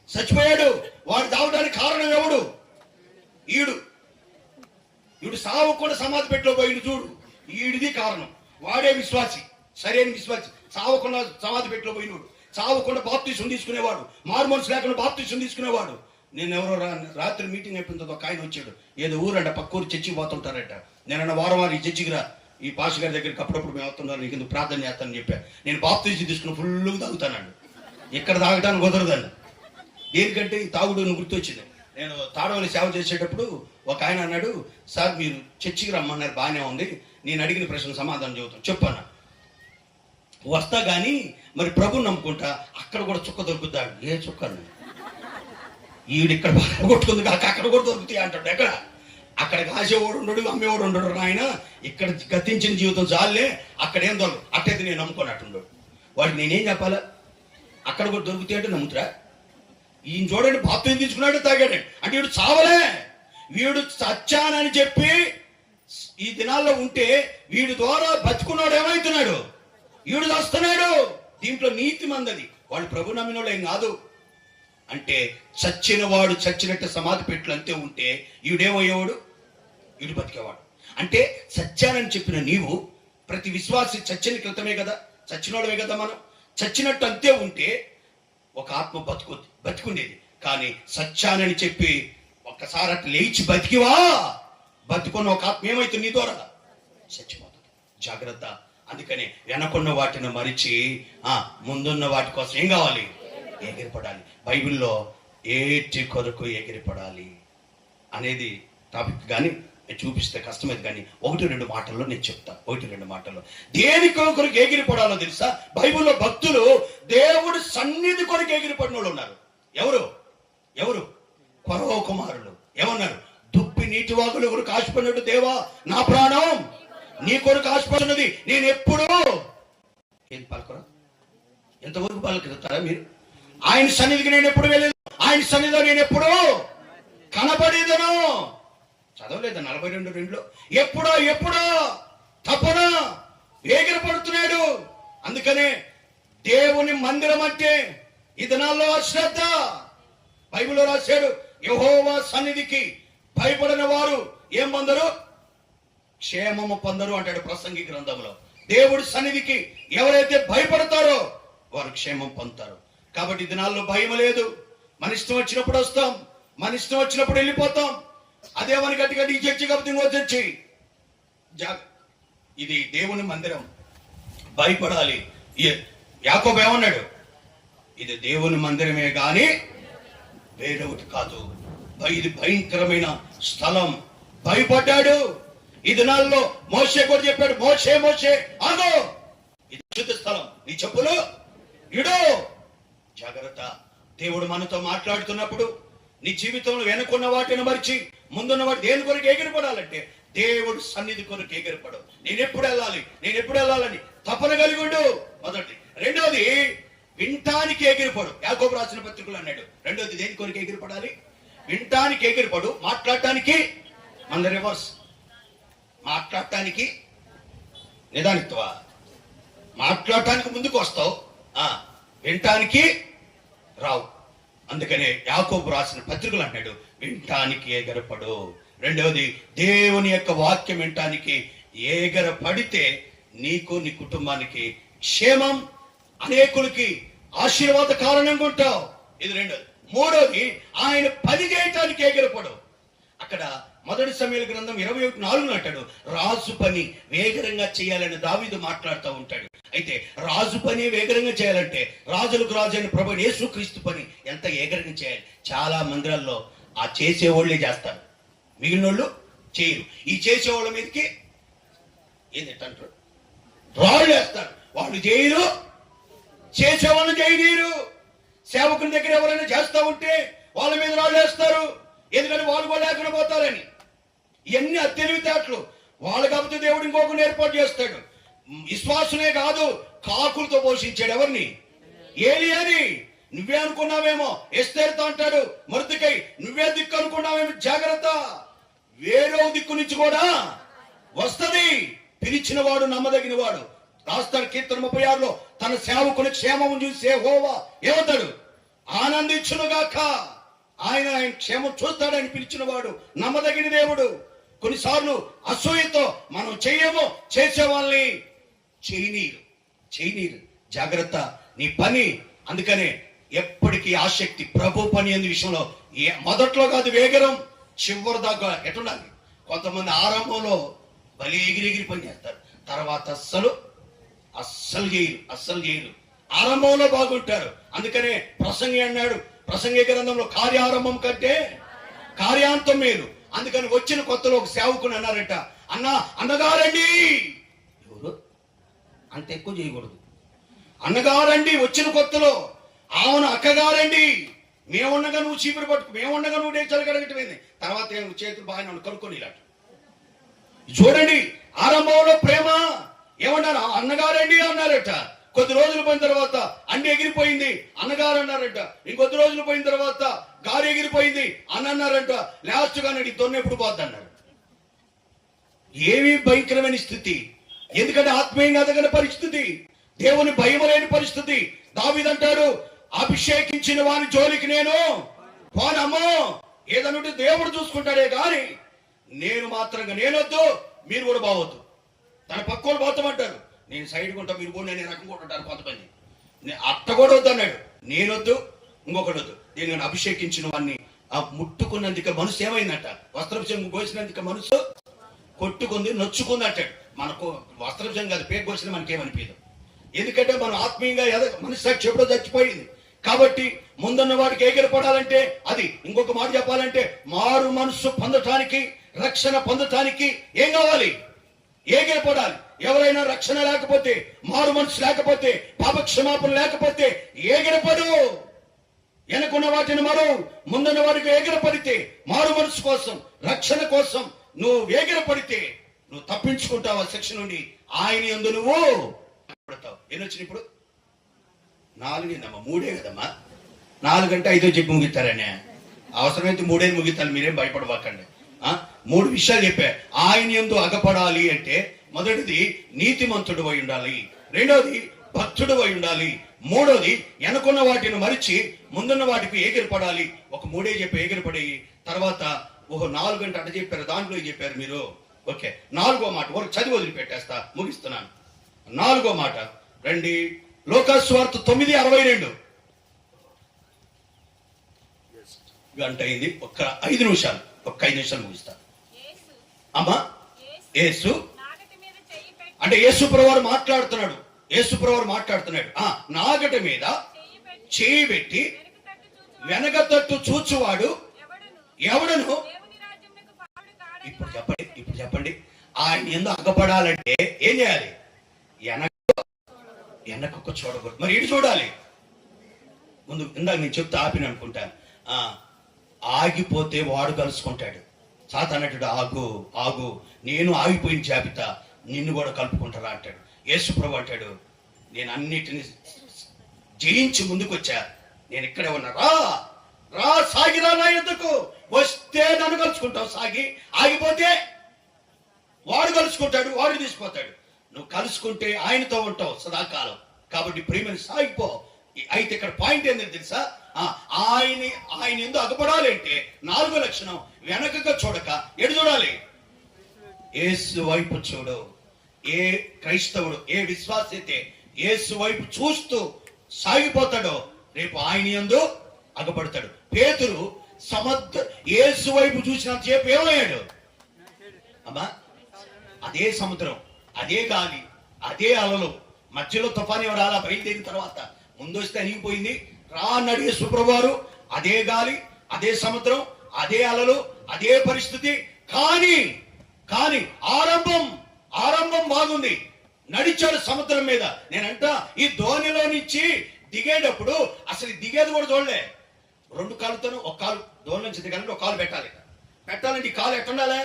చచ్చిపోయాడు. వాడు తాగడానికి కారణం ఎవడు? ఈడు సావకుండా సమాధి పెట్టిలో పోయిండు చూడు, ఈడిది కారణం. వాడే విశ్వాసి, సరైన విశ్వాసి. సావకుండా సమాధి పెట్టిలో పోయినవాడు, సావకుండా బాప్తీసం తీసుకునేవాడు, మారుమనసు లేకుండా బాప్తీసం తీసుకునేవాడు. నేను ఎవరో రాత్రి మీటింగ్ అయిపోయిన తర్వాత ఒక ఆయన వచ్చాడు. ఏదో ఊరంట, పక్క ఊరు చర్చికి పోతుంటారంట. నేనన్న వారం ఈ చర్చికి రా, ఈ పాస్ గారి దగ్గరికి అప్పుడప్పుడు మేము వస్తున్నాను, నీకు ఎందుకు ప్రార్థన చేస్తానని చెప్పా. నేను బాప్తీసం తీసుకుని ఫుల్గా తాగుతానండి. ఇక్కడ తాగటానికి కుదరదండి. దేనికంటే ఈ తాగుడు గుర్తొచ్చింది. నేను తాడవల్లి సేవ చేసేటప్పుడు ఒక ఆయన అన్నాడు, సార్ మీరు చర్చికి రమ్మన్నారు, బాగానే ఉంది, నేను అడిగిన ప్రశ్న సమాధానం చెబుతాను చెప్పాను. వస్తా కానీ మరి ప్రభుని నమ్ముకుంటా, అక్కడ కూడా చుక్క దొరుకుతాడు. ఏ చుక్క? ఈవిడ ఇక్కడ బాగా కొట్టుకుంది కాక అక్కడ కూడా దొరుకుతాయి అంటాడు. ఎక్కడ? అక్కడ కాసేవాడు ఉండడు, అమ్మేవాడు ఉండడు. ఆయన ఇక్కడ గతించిన జీవితం చాలే, అక్కడ ఏం దొరకదు. అట్టయితే నేను నమ్ముకున్నట్టుండడు. వాడికి నేనేం చెప్పాలా? అక్కడ కూడా దొరుకుతాయి అంటే నమ్ముతురా? ఈయన చూడండి, బాప్తిజం తీసుకున్నాడు, తాగాడు. అంటే వీడు చావలే, వీడు చచ్చానని చెప్పి ఈ దినాల్లో ఉంటే వీడి ద్వారా బతుకున్నాడు ఏమవుతున్నాడు? వీడు చస్తున్నాడు. దీంట్లో నీతి మందది. వాళ్ళు ప్రభు నమ్మిన వాళ్ళు ఏం కాదు. అంటే చచ్చిన వాడు చచ్చినట్టు సమాధి పెట్లు అంతే ఉంటే ఈవిడేమయ్యేవాడు? వీడు బతికేవాడు. అంటే చచ్చానని చెప్పిన నీవు, ప్రతి విశ్వాసి చచ్చిన క్రితమే కదా, చచ్చినోడమే కదా మనం. చచ్చినట్టు అంతే ఉంటే ఒక ఆత్మ బతుకుండేది. కానీ సత్యానని చెప్పి ఒక్కసారి అట్లా లేచి బతికివా, బతుకున్న ఒక ఆత్మ ఏమైతుంది? నీ ద్వారా చచ్చిపోతుంది. జాగ్రత్త. అందుకని వెనకున్న వాటిని మరిచి ముందున్న వాటి కోసం ఏం కావాలి? ఎగిరిపడాలి. బైబిల్లో ఏటి కొరకు ఎగిరిపడాలి అనేది టాపిక్ కానీ చూపిస్తే కష్టమైంది, కానీ 1-2 మాటల్లో నేను చెప్తా. 1-2 మాటల్లో దేని కొరకు ఎగిరిపడాలో తెలుసా? బైబిల్లో భక్తులు దేవుడు సన్నిధి కొరకు ఎగిరిపడిన వాళ్ళు ఉన్నారు. ఎవరు? ఫరో కుమారులు ఏమన్నారు? దుప్పి నీటి వాగులు కొరకు ఆశపడినట్టు, దేవా నా ప్రాణం నీ కొరకు ఆశపడినది, నేను ఎప్పుడు ఏం పలకరా? ఎంతవరకు పలకరుతారా మీరు? ఆయన సన్నిధికి నేను ఎప్పుడు వెళ్ళేది, ఆయన సన్నిధిలో నేను ఎప్పుడు కనబడేదను. చదవలేదు 42:2 ఎప్పుడో తప్పన ఎగిరిపడుతున్నాడు. అందుకనే దేవుని మందిరం అంటే ఈ దినాల్లో అశ్రద్ధ. బైబిల్లో రాశాడు, యెహోవా సన్నిధికి భయపడిన వారు ఏం పొందరు? క్షేమము పొందరు అంటాడు ప్రసంగి గ్రంథంలో. దేవుడి సన్నిధికి ఎవరైతే భయపడతారో వారు క్షేమం పొందుతారు. కాబట్టి దినాల్లో భయం లేదు. మన ఇష్టం వచ్చినప్పుడు వస్తాం, మన ఇష్టం వచ్చినప్పుడు వెళ్ళిపోతాం. అదే మన గట్టిగా ఈ చర్చి కాబట్టి వచ్చి ఇది దేవుని మందిరం, భయపడాలి. యాకోబు ఏమన్నాడు? ఇది దేవుని మందిరమే గాని వేరొకటి కాదు. ఇది భయంకరమైన స్థలం. భయపడ్డాడు. ఈ దినాల్లో మోషే కూడా చెప్పాడు, మోషే ఆగో, ఇది శుద్ధ స్థలం, నీ చెప్పులు ఇడు. జాగ్రత్త. దేవుడు మనతో మాట్లాడుతున్నప్పుడు నీ జీవితంలో వెనుకున్న వాటిని మరిచి ముందున్న వాటి దేని కొరకు ఎగిరిపడాలంటే దేవుడు సన్నిధి కొరకు ఎగిరిపడు. నేను ఎప్పుడు వెళ్ళాలని తపన కలిగి ఉండు. మొదటి. రెండోది వింటానికి ఎగిరిపడు. యాకోబు రాసిన పత్రికలు అన్నాడు. రెండోది దేని కొరకు ఎగిరిపడాలి? వింటానికి ఎగిరిపడు. మాట్లాడటానికి మన రివర్స్. మాట్లాడటానికి నిదానిత్వా, మాట్లాడటానికి ముందుకు వస్తావు, వింటానికి రావు. అందుకనే యాకోబు రాసిన పత్రికలు అంటాడు, వింటానికి ఎగరపడు. రెండవది దేవుని యొక్క వాక్యం వింటానికి ఎగరపడితే నీకు నీ కుటుంబానికి క్షేమం, అనేకులకి ఆశీర్వాద కారణంగా ఉంటావు. ఇది రెండోది. మూడోది ఆయన పని చేయటానికి ఎగరపడు. అక్కడ 1 సమూయేలు గ్రంథం 21:4 అంటాడు, రాజు పని వేగరంగా చేయాలని దావీదు మాట్లాడుతూ ఉంటాడు. అయితే రాజు పని వేగరంగా చేయాలంటే రాజులకు రాజు అయిన ప్రభు యేసుక్రీస్తు పని ఎంత వేగరంగా చేయాలి. చాలా మందిరాల్లో ఆ చేసేవాళ్ళే చేస్తారు, మిగిలిన వాళ్ళు చేయరు. ఈ చేసేవాళ్ళ మీదకి ఏంటంటారు? రాళ్ళు వేస్తారు. వాళ్ళు చేయరు, చేసేవాళ్ళు చేయనీరు. సేవకుల దగ్గర ఎవరైనా చేస్తూ ఉంటే వాళ్ళ మీద రాళ్ళు వేస్తారు. ఎందుకంటే వాళ్ళు కూడా లేకుండా పోతారని. ఇవన్నీ అత్తెలివితేటలు. వాళ్ళు కాకపోతే దేవుడు ఇంకొకరిని ఏర్పాటు చేస్తాడు. విశ్వాసులే కాదు, కాకులతో పోషించాడు ఎవరిని? ఏలియాని. నువ్వే అనుకున్నావేమో ఎస్తేరుతో అంటాడు మొర్దెకై, నువ్వే దిక్కు అనుకున్నావేమో, జాగ్రత్త, వేరే దిక్కు నుంచి కూడా వస్తది. పిలిచిన వాడు నమ్మదగిన వాడు. రాస్తాడు కీర్తన 36లో, తన సేవకుని క్షేమం చూసి యెహోవా ఏమవుతాడు? ఆనందించునుగాక. ఆయన క్షేమం చూస్తాడని పిలిచిన వాడు నమ్మదగిన దేవుడు. కొన్నిసార్లు అసూయతో మనం చేయమో చేసే వాళ్ళని చేయనీరు. జాగ్రత్త, నీ పని. అందుకనే ఎప్పటికీ ఆసక్తి ప్రభు పని అనే విషయంలో మొదట్లో కాదు, వేగరం చివరి దాకా ఎటుండాలి. కొంతమంది ఆరంభంలో బలి ఎగిరి పని చేస్తారు, తర్వాత అస్సలు చేయరు. ఆరంభంలో బాగుంటారు. అందుకనే ప్రసంగి అన్నాడు, ప్రసంగి గ్రంథంలో కార్యారంభం కంటే కార్యాంతం మేలు. అందుకని వచ్చిన కొత్తలో ఒక సేవకుని అన్నారట, అన్నగారండి. ఎవరు? అంత ఎక్కువ చేయకూడదు. అన్నగారండి వచ్చిన కొత్తలో. అవును అక్కగారండి, మేముండగా నువ్వు చీపురు పట్టుకు, మేముండగా నువ్వు డేచాలు కడగటమైంది. తర్వాత చేతులు బాగా నన్ను కనుక్కొని ఇలా చూడండి. ఆరంభంలో ప్రేమ ఏమన్నారు? అన్నగారండి అన్నారట. కొద్ది రోజులు పోయిన తర్వాత అండి ఎగిరిపోయింది అన్నగారు అన్నారట. ఇంకొద్ది రోజులు పోయిన తర్వాత గారు ఎగిరిపోయింది అని అన్నారంట. లాస్ట్ గా నడి దొన్న ఎప్పుడు పోద్ది అన్నారు. ఏమి భయంకరమైన స్థితి! ఎందుకంటే ఆత్మీయంగా ఎదగని పరిస్థితి, దేవుని భయం లేని పరిస్థితి. దావీదంటాడు, అభిషేకించిన వాని జోలికి నేను పోనమ్మో. ఏదనుంటే దేవుడు చూసుకుంటాడే గాని నేను మాత్రంగా నేనొద్దు, మీరు కూడా బావద్దు. తన పక్కోళ్ళు పోతామంటారు, నేను సైడ్ కొంటా, మీరు కూడా నేను రకం కొంటుంటారు కొంతమంది. అట్ట కూడా వద్దు అన్నాడు. నేనొద్దు, ఇంకొకటి వద్దు. నేను అభిషేకించిన వాడిని ముట్టుకున్నందుకు మనసు ఏమైందట? వస్త్రపుషం కోసినందుకు మనసు కొట్టుకుంది, నొచ్చుకుంది అంటాడు. మనకు వస్త్రపుషం కాదు, పేరు కోసిన మనకేమనిపించదు. ఎందుకంటే మనం ఆత్మీయంగా మనస్సాక్షి ఎప్పుడో చచ్చిపోయింది. కాబట్టి ముందున్న వాడికి ఎగిరిపడాలంటే, అది ఇంకొక మాట చెప్పాలంటే, మారు మనస్సు పొందటానికి, రక్షణ పొందటానికి ఏం కావాలి? ఎగిరిపడాలి. ఎవరైనా రక్షణ లేకపోతే, మారు మనసు లేకపోతే, పాపక్షమాపణ లేకపోతే ఎగిరిపడు. వెనకున్న వాటిని మరో, ముందున్న వాడికి ఎగిరపడితే, మారు మనసు కోసం, రక్షణ కోసం నువ్వు ఎగిరపడితే నువ్వు తప్పించుకుంటావు ఆ శిక్ష నుండి. ఆయన యందు నువ్వు పడతావు. ఎన్ని వచ్చినాయి ఇప్పుడు? 4 ఏందమ్మా? 3 కదమ్మా. 4 అంటే 5 చెప్పి ముగిస్తారనే. అవసరమైతే 3 ముగిస్తాను, మీరేం భయపడబాకండి. 3 విషయాలు చెప్పా. ఆయన యందు అగపడాలి అంటే మొదటిది నీతిమంతుడు అయి ఉండాలి, రెండోది భక్తుడు అయి ఉండాలి, మూడోది వెనకున్న వాటిని మరిచి ముందున్న వాటికి ఎగిరిపడాలి. ఒక 3 చెప్పి ఎగిరిపడి తర్వాత 4 అంటే అట్ట చెప్పారు, దాంట్లో చెప్పారు మీరు. ఓకే, 4వ మాట వరకు చదివి వదిలిపెట్టేస్తా, ముగిస్తున్నాను. 4వ మాట రండి, లోకాసు వార్త 9:62. గంట అయింది, ఒక్క 5 నిమిషాలు, ఒక్క 5 నిమిషాలు ముగిస్తా. అమ్మా, యేసు అంటే యేసు ప్రభువారు మాట్లాడుతున్నాడు. యేసు ప్రభువారు మాట్లాడుతున్నాడు. నాగటి మీద చేయి పెట్టి వెనక తట్టు చూచువాడు ఎవడను. ఇప్పుడు చెప్పండి, ఆయన ఎందుకు అగ్గపడాలంటే ఏం చేయాలి? వెనక చూడకూడదు. మరి ఇటు చూడాలి. ముందు ఇందాక నేను చెప్తే ఆపిన అనుకుంటాను. ఆగిపోతే వాడు కలుసుకుంటాడు. సాతానటుడు ఆగు ఆగు, నేను ఆగిపోయిన జాబితా, నిన్ను కూడా కలుపుకుంటారా అంటాడు. యేసు ప్రభు అంటాడు, నేను అన్నిటిని జయించి ముందుకు వచ్చా, నేను ఇక్కడే ఉన్నా, రా రా సాగిరా నా ఎందుకు. వస్తే నన్ను కలుసుకుంటావు, సాగి ఆగిపోతే వాడు కలుసుకుంటాడు, వాడు తీసిపోతాడు. నువ్వు కలుసుకుంటే ఆయనతో ఉంటావు సదాకాలం. కాబట్టి ప్రేమని సాగిపో. అయితే ఇక్కడ పాయింట్ ఏంటంటే తెలుసా, ఆయన ఎందుకు అగపడాలి అంటే 4వ లక్షణం, వెనకగా చూడక ఎడు చూడాలి? యేసు వైపు చూడు. ఏ క్రైస్తవుడు, ఏ విశ్వాస అయితే యేసు వైపు చూస్తూ సాగిపోతాడో రేపు ఆయన యందు అగపడతాడు. పేతురు యేసు వైపు చూసినంత సేపు ఏమయ్యాడు? అమ్మా, అదే సముద్రం, అదే గాలి, అదే అలలు, మధ్యలో తుఫాను ఎవరు అలా బయలుదేరిన తర్వాత ముందు వస్తే అనిగిపోయింది. రా అన్నాడు యేసు ప్రభువారు. అదే గాలి, అదే సముద్రం, అదే అలలు, అదే పరిస్థితి. కానీ ఆరంభం బాగుంది. నడిచాడు సముద్రం మీద. నేనంట ఈ ధోనిలో నుంచి దిగేటప్పుడు అసలు దిగేది కూడా చూడలే. 2 కాళ్ళతోనూ, ఒక కాలు ధోని నుంచి దిగాలంటే 1 కాలు పెట్టాలంటే ఈ కాలు ఎట్టుండాలి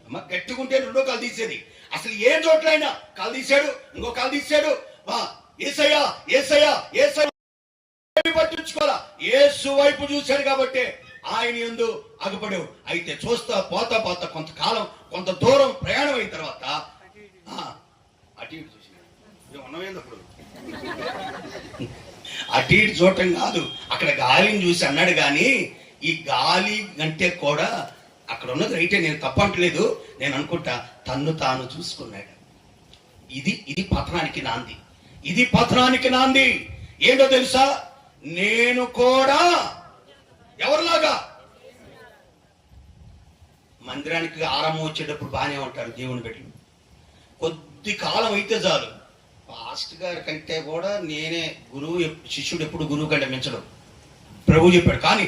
అమ్మ? గట్టిగుంటే 2వ కాలు తీసేది. అసలు ఏ చోట్లైనా కాలు తీసాడు, ఇంకో కాలు తీసాడు. యేసయ్యా యేసయ్యా యేసయ్యా పట్టించుకోవాలా. యేసు వైపు చూశాడు కాబట్టి ఆయన యందు అగపడు. అయితే చూస్తా పోతా కొంతకాలం, కొంత దూరం ప్రయాణం అయిన తర్వాత అటు ఇటు చూసి ఉన్నవేందప్పుడు అటు ఇటు చూడటం కాదు, అక్కడ గాలిని చూసి అన్నాడు. కానీ ఈ గాలి అంటే కూడా అక్కడ ఉన్నది రైటే, నేను తప్పట్లేదు. నేను అనుకుంటా తన్ను తాను చూసుకున్నాడు. ఇది పతనానికి నాంది. ఇది పతనానికి నాంది. ఏంటో తెలుసా, నేను కూడా ఎవరిలాగా మందిరానికి ఆరంభం వచ్చేటప్పుడు బాగానే ఉంటారు దేవుని బిడ్డలు. కొద్ది కాలం అయితే చాలు, పాస్టర్ గారి కంటే కూడా నేనే గురువు, శిష్యుడు ఎప్పుడు గురువు కంటే మించడం ప్రభు చెప్పాడు. కానీ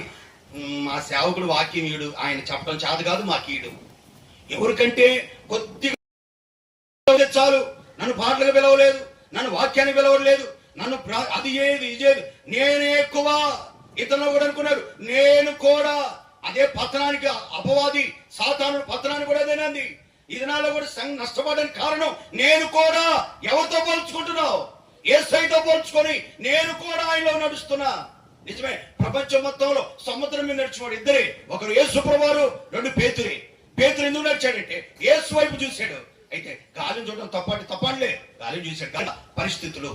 మా సేవకుడు వాక్యమీయుడు, ఆయన చెప్పడం చేత కాదు మాకీయుడు. ఎవరికంటే కొద్దిగా చాలు, నన్ను పాటలకు పిలవలేదు, నన్ను వాక్యానికి పిలవలేదు, నన్ను అది ఏది ఇదేది, నేనే ఎక్కువ. ఇతను కూడా అనుకున్నాడు నేను కూడా అదే పతనానికి అపవాది సాతాను పతనాన్ని కూడా అదేనంది. ఈ దినాల్లో కూడా సంఘం నష్టపడడానికి కారణం నేను కూడా ఎవరితో పోల్చుకుంటున్నావు? యేసయ్యతో పోల్చుకొని నేను కూడా ఆయనలో నడుస్తున్నా. నిజమే, ప్రపంచం మొత్తంలో సముద్రం మీద నడిచినవాడు ఇద్దరే, ఒకరు యేసు ప్రభువారు, రెండు పేతురే. పేతురు ఎందుకు నడిచాడంటే యేసు వైపు చూశాడు. అయితే గాలిని చూడడం తప్పండిలే, గాలిని చూశాడు. కానీ పరిస్థితులు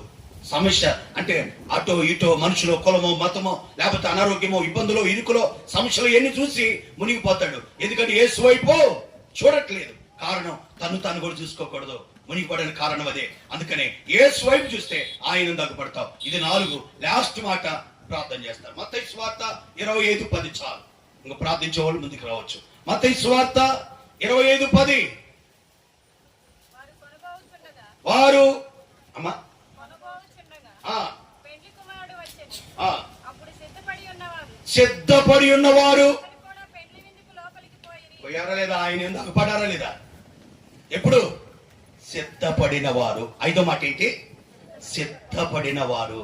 సమస్య అంటే అటో ఇటో మనుషులు కులమో మతమో లేకపోతే అనారోగ్యమో ఇబ్బందులు ఇరుకులో సమస్యలు ఎన్ని చూసి మునిగిపోతాడు. ఎందుకంటే యేసు వైపు చూడట్లేదు. కారణం తాను కూడా చూసుకోకూడదు. మునిగిపోవడానికి కారణం అదే. అందుకనే యేసు వైపు చూస్తే ఆయన దగ్గపడతావు. ఇది 4. లాస్ట్ మాట ప్రార్థన చేస్తారు. మత్తయి సువార్త 25:10 చాలు. ఇంకా ప్రార్థించే వాళ్ళు ముందుకు రావచ్చు. మత్తయి సువార్త 25:10 వారు అమ్మా సిద్ధపడి ఉన్నవారు పోయారా లేదా? ఆయన ఎందుకు పడారా లేదా? ఎప్పుడు సిద్ధపడిన వారు. 5వ మాట ఏంటి? సిద్ధపడిన వారు.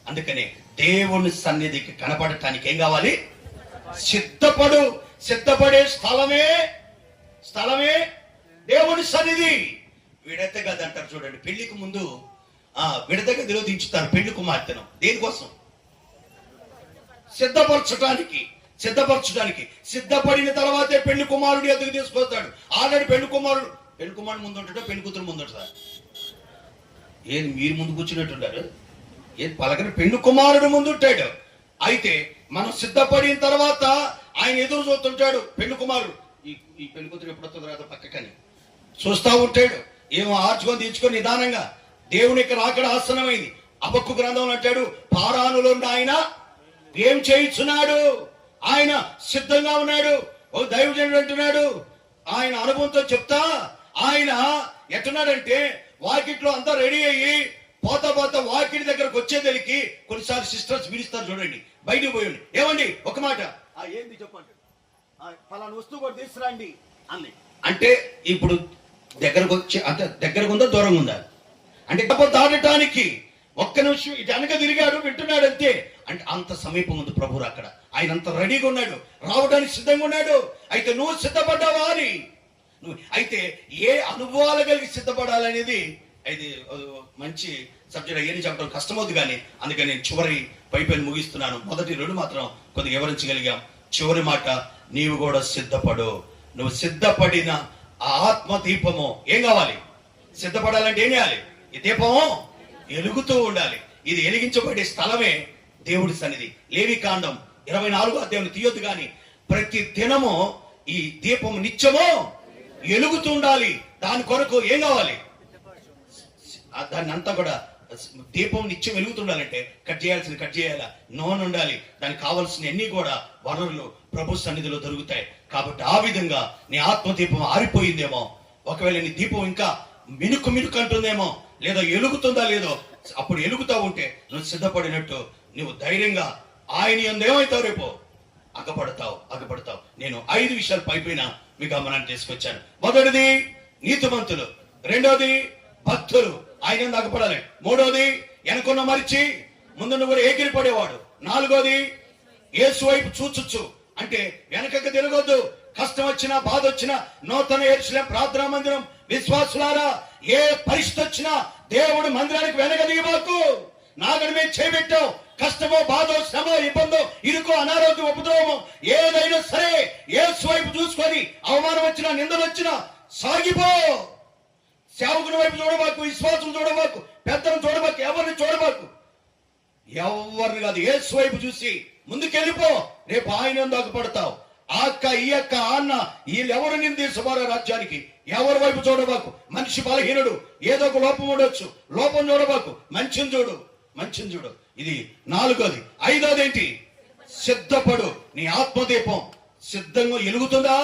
అందుకనే దేవుని సన్నిధికి కనపడటానికి ఏం కావాలి? సిద్ధపడే స్థలమే దేవుని సన్నిధి. విడత గది అంటారు చూడండి. పెళ్లికి ముందు విడత గదిలో దించుతారు పెళ్లి కుమార్తెను. దేనికోసం? సిద్ధపరచడానికి. సిద్ధపడిన తర్వాతే పెళ్లి కుమారుడు ఎదుగు తీసుకొస్తాడు. ఆల్రెడీ పెళ్లి కుమారుడు ముందు ఉంటాడో పెళ్లి కూతురు ముందు ఉంటుందా? ఏది మీరు ముందు కూర్చున్నట్టున్నారు? ఏది పలకని పెళ్లి కుమారుడు ముందు ఉంటాడు. అయితే మనం సిద్ధపడిన తర్వాత ఆయన ఎదురు చూస్తుంటాడు. పెళ్లి కుమారుడు ఈ పెళ్లి కూతురు ఎప్పుడు వస్తుందో రాదో పక్కకని చూస్తా ఉంటాడు. ఏమో ఆర్చుకొని తీర్చుకొని నిదానంగా దేవుని యొక్క రాకడ ఆసనమైంది. హబక్కు గ్రంథంలో అంటాడు, పారానులో ఆయన ఏం చేయించున్నాడు? ఆయన సిద్ధంగా ఉన్నాడు. ఓ దైవజనుడు అంటున్నాడు, ఆయన అనుభవంతో చెప్తా, ఆయన ఎట్టున్నాడంటే వాకిట్లో అంతా రెడీ అయ్యి పోతా వాకిటి దగ్గరకు వచ్చేదలికి కొన్నిసార్లు సిస్టర్స్ పిలుస్తారు చూడండి, బయటకు పోయండి, ఏమండి ఒక మాట ఏంది చెప్పండి, పలానా వస్తువు కూడా తీసుకురండి అంది. అంటే ఇప్పుడు దగ్గరకు వచ్చి అంత దగ్గరకు ఉందా దూరంగా ఉందా? అంటే దాటడానికి ఒక్క నిమిషం ఇటు వెనక తిరిగాడు, వింటున్నాడు అంతే. అంటే అంత సమీపం ఉంది ప్రభు అక్కడ. ఆయన అంత రెడీగా ఉన్నాడు, రావడానికి సిద్ధంగా ఉన్నాడు. అయితే నువ్వు సిద్ధపడ్డావా అని అయితే ఏ అనుభవాలు కలిగి సిద్ధపడాలనేది ఇది మంచి సబ్జెక్ట్. అయ్యని చెప్పడం కష్టమవుతుంది కానీ అందుకని నేను చివరి పైపైన ముగిస్తున్నాను. మొదటి 2 మాత్రం కొద్దిగా వివరించగలిగాం. చివరి మాట, నీవు కూడా సిద్ధపడు. నువ్వు సిద్ధపడిన ఆ ఆత్మ దీపము ఏం కావాలి? సిద్ధపడాలంటే ఏం చేయాలి? ఈ దీపము ఎలుగుతూ ఉండాలి. ఇది వెలిగించబడే స్థలమే దేవుడి సన్నిధి. లేవికాండం 24వ అధ్యాయం తీయొద్దు కానీ ప్రతి దినము ఈ దీపము నిత్యము ఎలుగుతూ ఉండాలి. దాని కొరకు ఏం కావాలి? దాన్ని అంతా కూడా దీపం నిత్యం వెలుగుతుండాలంటే కట్ చేయాలా, నూనె ఉండాలి. దానికి కావాల్సిన అన్ని కూడా వనరులు ప్రభు సన్నిధిలో దొరుకుతాయి. కాబట్టి ఆ విధంగా నీ ఆత్మ దీపం ఆరిపోయిందేమో, ఒకవేళ నీ దీపం ఇంకా మినుకు అంటుందేమో, లేదా ఎలుగుతుందా లేదో, అప్పుడు ఎలుగుతా ఉంటే నువ్వు సిద్ధపడినట్టు నువ్వు ధైర్యంగా ఆయన యందు ఏమవుతావు? రేపు అగపడతావు. నేను 5 విషయాలు పైపైన మీ గమనాన్ని తీసుకొచ్చాను. మొదటిది నీతిమంతులు, రెండోది భక్తులు, ఆయన యందు అగపడాలి. మూడోది వెనకున్న మరిచి ముందున్న కూడా ఎగిరిపడేవాడు. నాలుగోది యేసు వైపు చూచొచ్చు, అంటే వెనకకు తిరగొద్దు. కష్టం వచ్చినా బాధ వచ్చినా నూతన యెరూషలేము ప్రార్థనా మందిరం విశ్వాసులారా, ఏ పరిస్థితి వచ్చినా దేవుడు మందిరానికి వెనక దిగబాకు. నాగడి మీద చేపెట్టావు, కష్టమో బాధో శ్రమో ఇబ్బందో ఇరుకో అనారోగ్యం ఉపద్రవమో ఏదైనా సరే యేసు వైపు చూసుకొని అవమానం వచ్చినా నిందలు వచ్చినా సాగిపో. సేవకుని వైపు చూడబాకు, విశ్వాసం చూడబాకు, పెద్దను చూడబాకు, ఎవరిని చూడబాకు, ఎవరిని కాదు యేసు వైపు చూసి ముందుకెళ్ళిపో. రేపు ఆయన దాకపడతావు. ఆ అక్క ఈ అక్క అన్న వీళ్ళెవరు నిన్ను తీసుకుపోరో రాజ్యానికి ఎవరి వైపు చూడబాకు. మనిషి బలహీనుడు, ఏదో ఒక లోపం ఉండొచ్చు, లోపం చూడబాకు, మంచిని చూడు. ఇది 4వది. 5వది ఏంటి? సిద్ధపడు. నీ ఆత్మదీపం సిద్ధంగా ఎలుగుతుందా?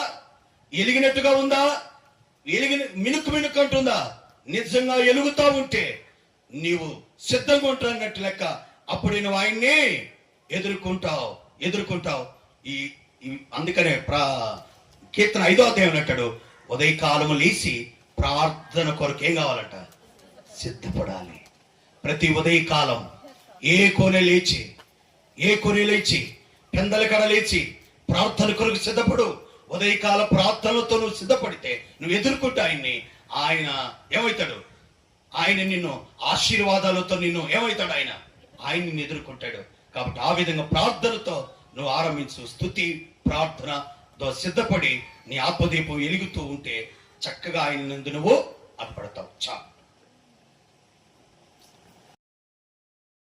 ఎలిగినట్టుగా ఉందా? మినుకు అంటుందా? నిజంగా ఎలుగుతా ఉంటే నీవు సిద్ధంగా ఉంటానట్టు లెక్క. అప్పుడు నువ్వు ఆయన్ని ఎదుర్కొంటావు. అందుకనే కీర్తన 5వ అధ్యాయం అంటాడు, ఉదయకాలము లేచి ప్రార్థన కొరకు ఏం కావాలంట? సిద్ధపడాలి. ప్రతి ఉదయకాలం ఏ కొనే లేచి పెందల కడ లేచి ప్రార్థన కొరకు సిద్ధపడు. ఉదయకాల ప్రార్థనలతో నువ్వు సిద్ధపడితే నువ్వు ఎదుర్కొంటే ఆయన ఏమవుతాడు? ఆయన నిన్ను ఆశీర్వాదాలతో నిన్ను ఏమవుతాడు? ఆయన నిన్ను ఎదుర్కొంటాడు. కాబట్టి ఆ విధంగా ప్రార్థనతో నువ్వు ఆరంభించు. స్తుతి ప్రార్థనతో సిద్ధపడి నీ ఆత్మదీపం వెలుగుతూ ఉంటే చక్కగా ఆయన నందు నువ్వు అర్పడతావు. చాలు.